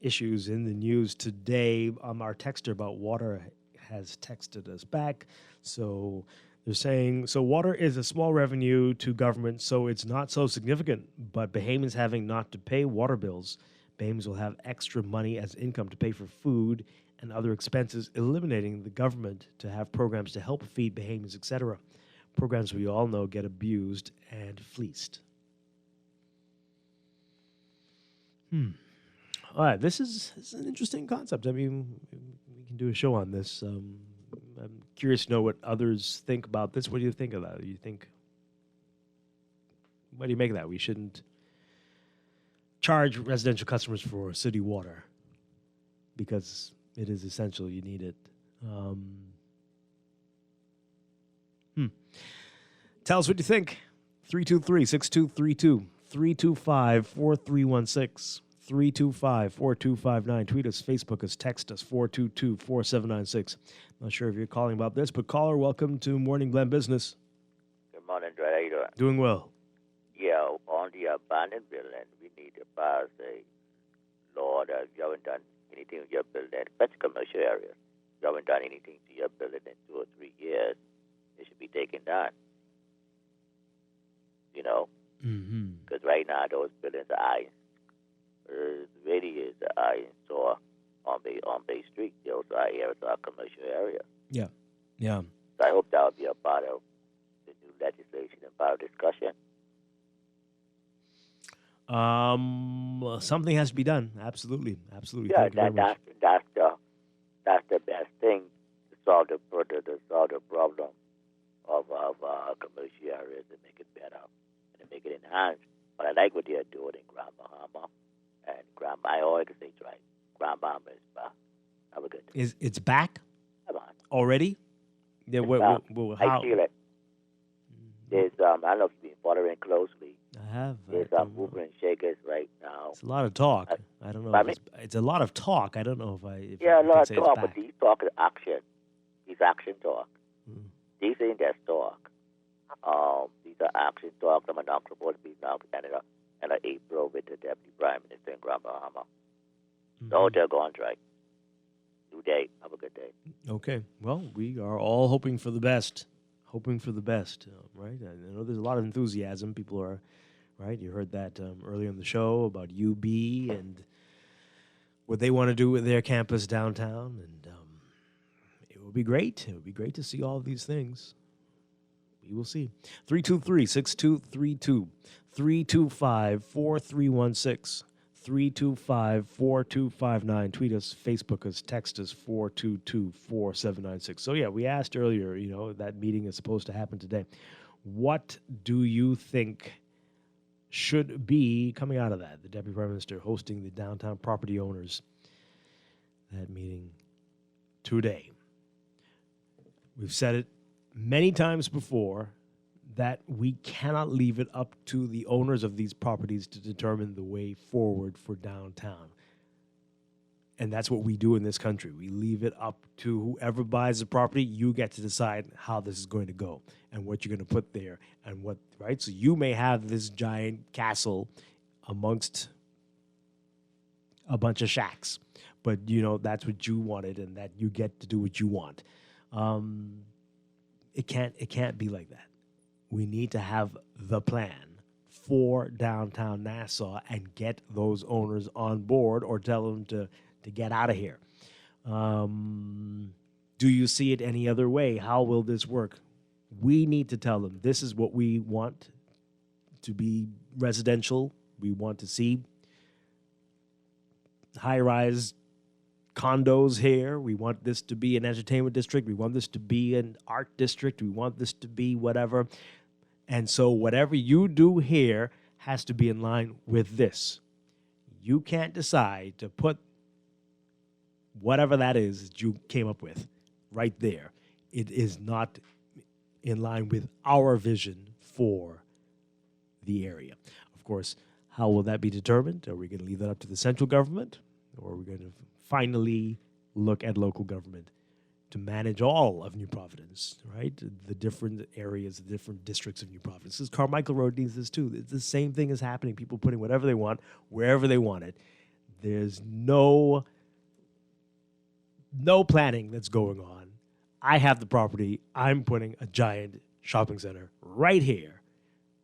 issues in the news today. Our texter about water has texted us back. So they're saying, so water is a small revenue to government, so it's not so significant. But Bahamians having not to pay water bills, Bahamians will have extra money as income to pay for food and other expenses, eliminating the government to have programs to help feed Bahamians, etc. Programs we all know get abused and fleeced. All right, this is an interesting concept. I mean, we can do a show on this. I'm curious to know what others think about this. What do you think of that? What do you make of that? We shouldn't charge residential customers for city water because it is essential. You need it. Tell us what you think. 323-6232, 325-4316. 325-4259. Tweet us, Facebook us, text us, 422-4796. Not sure if you're calling about this, but caller, welcome to Morning Blend Business. Good morning, Dwight. How you doing? Doing well. Yeah, on the abandoned building, we need to pass a law that you haven't done anything with your building, especially commercial areas. You haven't done anything to your building in 2 or 3 years, it should be taken down. You know? Because right now, those buildings are eyes. really is the eye and saw on Bay Street. They also are areas of our commercial area. Yeah. Yeah. So I hope that will be a part of the new legislation and part of discussion. Something has to be done. Absolutely. Yeah, Thank you very much. that's the best thing to solve the problem of commercial areas and make it better and make it enhanced. But I like what they're doing in Grand Bahama and I always say it's right. Grand Bahama is back. Have a good day. It's back Come on. already? Yeah. How? I feel it. There's I don't know if you've been following closely. I have. There's movers and shakers right now. It's a lot of talk. I don't know. It's a lot of talk. I don't know if I. Yeah, a I lot can of say it's talk, back. but these talk is action. These action talk. These ain't just talk. These are action talk. I'm not supposed to be now in April with the Deputy Prime Minister in Grand Bahama. So they're going right. New day. Have a good day. Okay. Well, we are all hoping for the best. Right? I know there's a lot of enthusiasm. People are, right? You heard that earlier in the show about UB and what they want to do with their campus downtown. And it will be great. It would be great to see all of these things. We will see. 323-6232, 325-4316. 325-4259. Tweet us, Facebook us, text us 422-4796. So yeah, we asked earlier, that meeting is supposed to happen today. What do you think should be coming out of that? The Deputy Prime Minister hosting the downtown property owners, that meeting today. We've said it many times before that we cannot leave it up to the owners of these properties to determine the way forward for downtown. And that's what we do in this country. We leave it up to whoever buys the property. You get to decide how this is going to go and what you're going to put there and what, right? So you may have this giant castle amongst a bunch of shacks, but that's what you wanted and that you get to do what you want. It can't be like that. We need to have the plan for downtown Nassau and get those owners on board or tell them to get out of here. Do you see it any other way? How will this work? We need to tell them this is what we want to be residential. We want to see high-rise condos here. We want this to be an entertainment district. We want this to be an art district. We want this to be whatever. And so whatever you do here has to be in line with this. You can't decide to put whatever that is that you came up with right there. It is not in line with our vision for the area. Of course, how will that be determined? Are we going to leave that up to the central government? Or are we going to finally look at local government to manage all of New Providence, right? The different areas, the different districts of New Providence. Because Carmichael Road needs this too. It's the same thing is happening. People putting whatever they want, wherever they want it. There's no planning that's going on. I have the property. I'm putting a giant shopping center right here,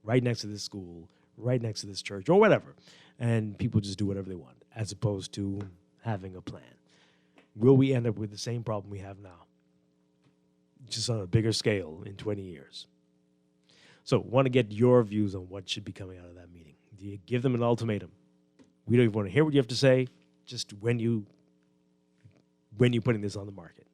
right next to this school, right next to this church, or whatever. And people just do whatever they want, as opposed to having a plan. Will we end up with the same problem we have now, just on a bigger scale in 20 years? So want to get your views on what should be coming out of that meeting. Do you give them an ultimatum? We don't even want to hear what you have to say, just when you're putting this on the market.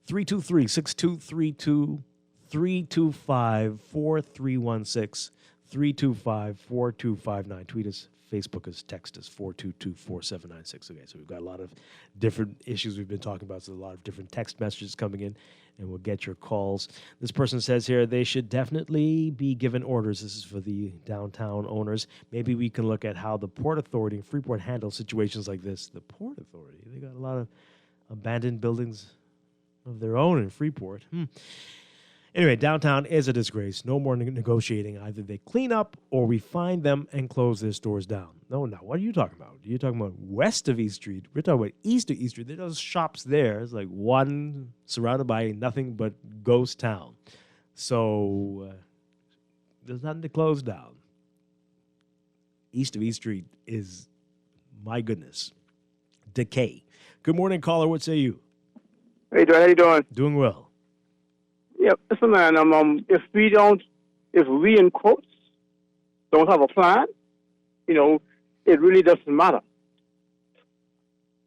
323-6232, 325-4316, 325-4259. Tweet us, Facebook us, text us, 422-4796. Okay, so we've got a lot of different issues we've been talking about, so a lot of different text messages coming in, and we'll get your calls. This person says here they should definitely be given orders. This is for the downtown owners. Maybe we can look at how the Port Authority in Freeport handles situations like this. The Port Authority, they got a lot of abandoned buildings of their own in Freeport. Anyway, downtown is a disgrace. No more negotiating. Either they clean up or we find them and close their stores down. No, what are you talking about? You're talking about west of East Street. We're talking about east of East Street. There's those shops there. It's like one surrounded by nothing but ghost town. So there's nothing to close down. east of East Street is, my goodness, decay. Good morning, caller. What say you? Hey, Dwight, how you doing? Doing well. Yeah, listen, man. If we in quotes don't have a plan, it really doesn't matter.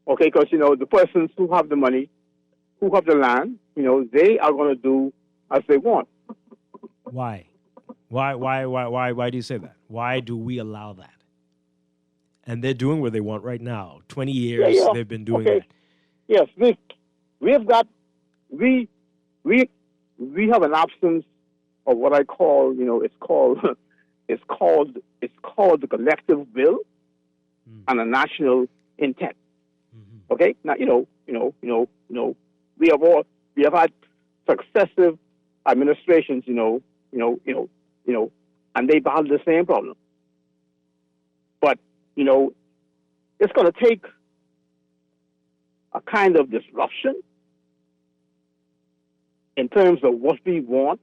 Okay, because the persons who have the money, who have the land, they are going to do as they want. Why? Why do you say that? Why do we allow that? And they're doing what they want right now. 20 years they've been doing that. Yes, we have an absence of what I call, it's called the collective will and a national intent. Okay, now we have had successive administrations, and they battle the same problem. But it's going to take a kind of disruption in terms of what we want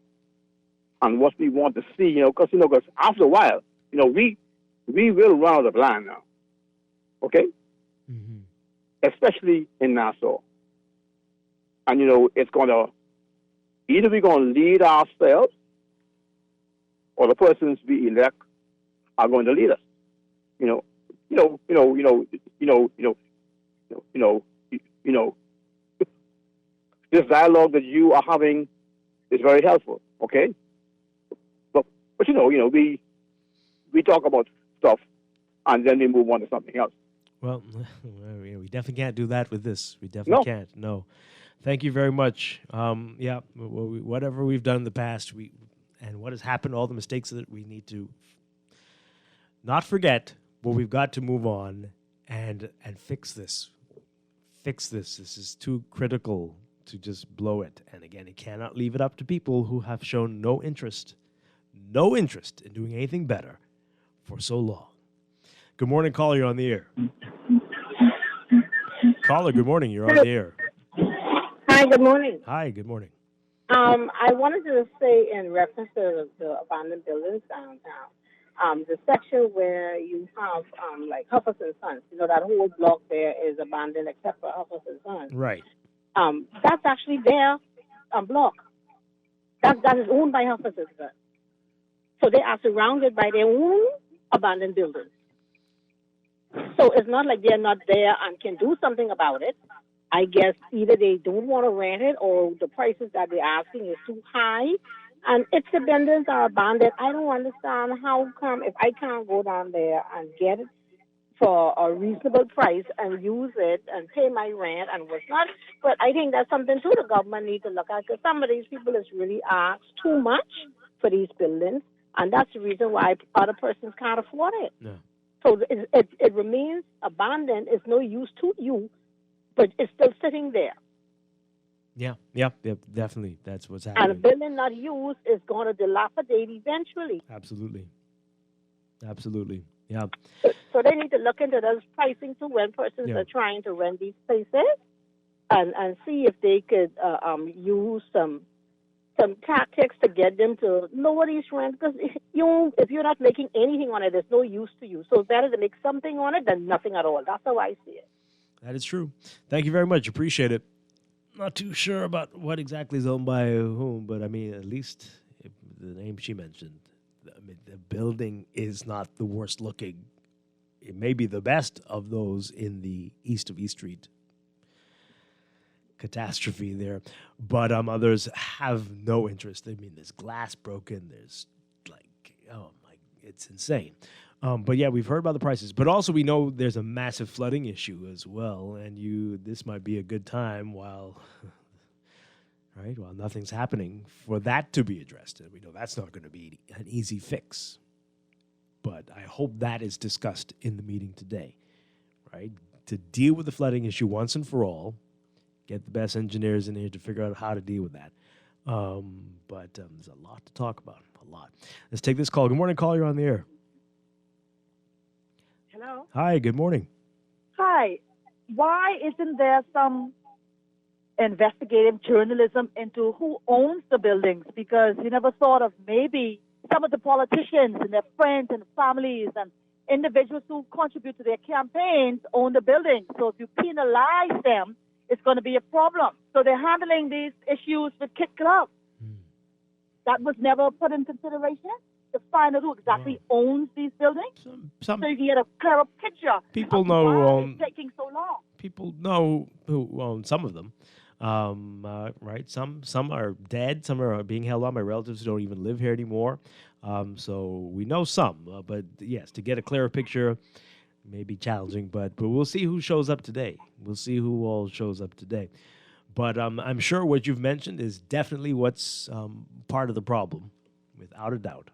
and what we want to see, because after a while, we will run out of land now, okay? Especially in Nassau. And, it's going to, either we're going to lead ourselves or the persons we elect are going to lead us. This dialogue that you are having is very helpful, okay? But we talk about stuff and then we move on to something else. Well, we definitely can't do that with this. We definitely can't. No. Thank you very much. Whatever we've done in the past, and what has happened, all the mistakes that we need to not forget, but we've got to move on and fix this. Fix this. This is too critical to just blow it. And again, it cannot leave it up to people who have shown no interest in doing anything better for so long. Good morning, caller. You're on the air. Caller, good morning. You're on the air. Hi, good morning. Hi, good morning. I wanted to say in reference to the abandoned buildings downtown, the section where you have like Huffers and Sons, that whole block there is abandoned except for Huffers and Sons. Right. That's actually their block. That is owned by Huffers and Sons. So they are surrounded by their own abandoned buildings. So it's not like they're not there and can do something about it. I guess either they don't want to rent it or the prices that they're asking is too high. And if the buildings are abandoned, I don't understand how come if I can't go down there and get it for a reasonable price and use it and pay my rent and whatnot. But I think that's something too the government needs to look at, because some of these people is really asked too much for these buildings, and that's the reason why other persons can't afford it. Yeah. So it remains abandoned. It's no use to you, but it's still sitting there. Yeah, definitely. That's what's happening. And a building not used is going to dilapidate eventually. Absolutely. Yeah. So they need to look into those pricing too when persons are trying to rent these places, and see if they could use some tactics to get them to lower these rents. Because if you're not making anything on it, there's no use to you. So it's better to make something on it than nothing at all. That's how I see it. That is true. Thank you very much. Appreciate it. Not too sure about what exactly is owned by whom, but I mean, at least the name she mentioned, the building is not the worst looking. It may be the best of those in the east of East Street catastrophe there, but others have no interest. I mean, there's glass broken. There's it's insane. But yeah, we've heard about the prices, but also we know there's a massive flooding issue as well. And this might be a good time while nothing's happening for that to be addressed. And we know that's not going to be an easy fix, but I hope that is discussed in the meeting today, right? To deal with the flooding issue once and for all, get the best engineers in here to figure out how to deal with that. But there's a lot to talk about, a lot. Let's take this call. Good morning, caller. You're on the air. Hello. Hi, good morning. Hi. Why isn't there some investigative journalism into who owns the buildings? Because you never thought of maybe some of the politicians and their friends and families and individuals who contribute to their campaigns own the building. So if you penalize them, it's going to be a problem. So they're handling these issues with Kid Club. That was never put in consideration to find out who exactly owns these buildings. So you can get a clearer picture. People of know who why own. it's taking so long. People know who own some of them, right? Some are dead. Some are being held on by relatives who don't even live here anymore. So we know some, but yes, to get a clearer picture may be challenging. But we'll see who shows up today. We'll see who all shows up today. But I'm sure what you've mentioned is definitely what's part of the problem, without a doubt.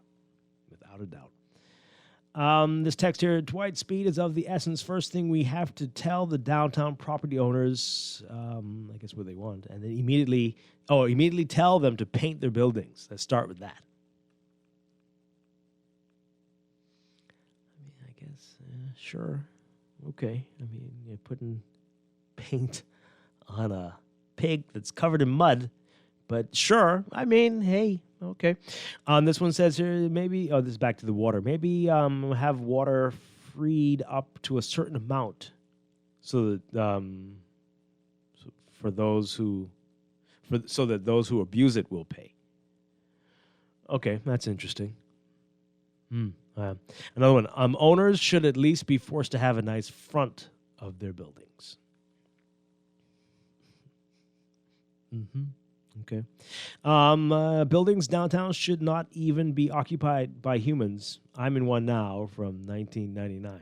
Without a doubt. This text here, Dwight, speed is of the essence. First thing we have to tell the downtown property owners, I guess what they want, and then immediately tell them to paint their buildings. Let's start with that. I guess, sure. Okay. I mean, you're putting paint on a pig that's covered in mud, but sure. I mean, hey, okay. This one says here, maybe, this is back to the water. Maybe have water freed up to a certain amount so that so that those who abuse it will pay. Okay, that's interesting. Another one. Owners should at least be forced to have a nice front of their buildings. Okay. Buildings downtown should not even be occupied by humans. I'm in one now from 1999.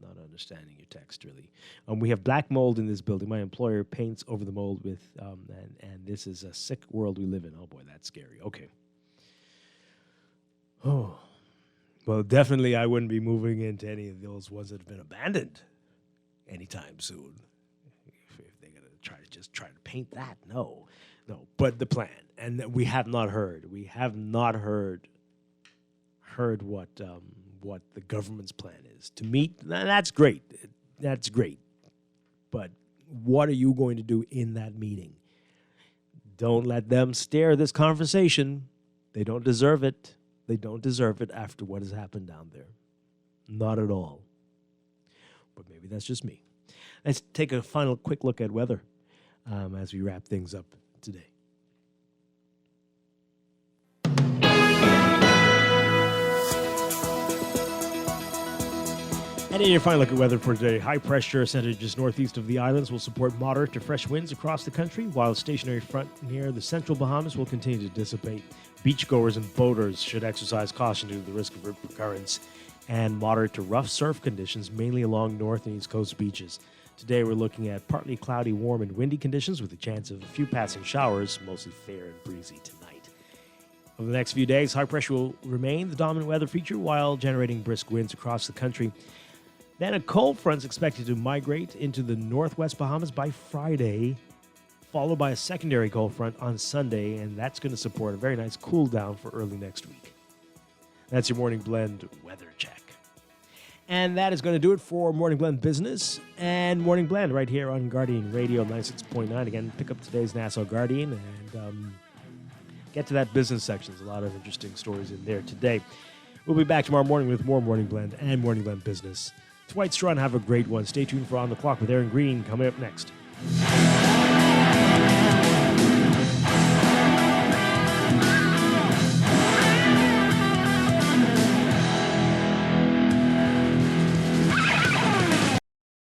Not understanding your text, really. We have black mold in this building. My employer paints over the mold with, and this is a sick world we live in. Oh, boy, that's scary. Okay. Oh. Well, definitely I wouldn't be moving into any of those ones that have been abandoned anytime soon. If they're going to try to paint that, no. But the plan, and we have not heard. We have not heard what the government's plan is to meet. That's great. That's great. But what are you going to do in that meeting? Don't let them steer this conversation. They don't deserve it. They don't deserve it after what has happened down there. Not at all. But maybe that's just me. Let's take a final quick look at weather as we wrap things up today. And in your final look at weather for today, high pressure centered just northeast of the islands will support moderate to fresh winds across the country, while a stationary front near the central Bahamas will continue to dissipate. Beachgoers and boaters should exercise caution due to the risk of rip currents and moderate to rough surf conditions, mainly along north and east coast beaches. Today we're looking at partly cloudy, warm, and windy conditions with a chance of a few passing showers, mostly fair and breezy tonight. Over the next few days, high pressure will remain the dominant weather feature while generating brisk winds across the country. Then a cold front is expected to migrate into the northwest Bahamas by Friday, followed by a secondary cold front on Sunday, and that's going to support a very nice cool down for early next week. That's your Morning Blend weather check. And that is going to do it for Morning Blend Business and Morning Blend right here on Guardian Radio 96.9. Again, pick up today's Nassau Guardian and get to that business section. There's a lot of interesting stories in there today. We'll be back tomorrow morning with more Morning Blend and Morning Blend Business. Dwight, Strachan, have a great one. Stay tuned for On the Clock with Aaron Green coming up next.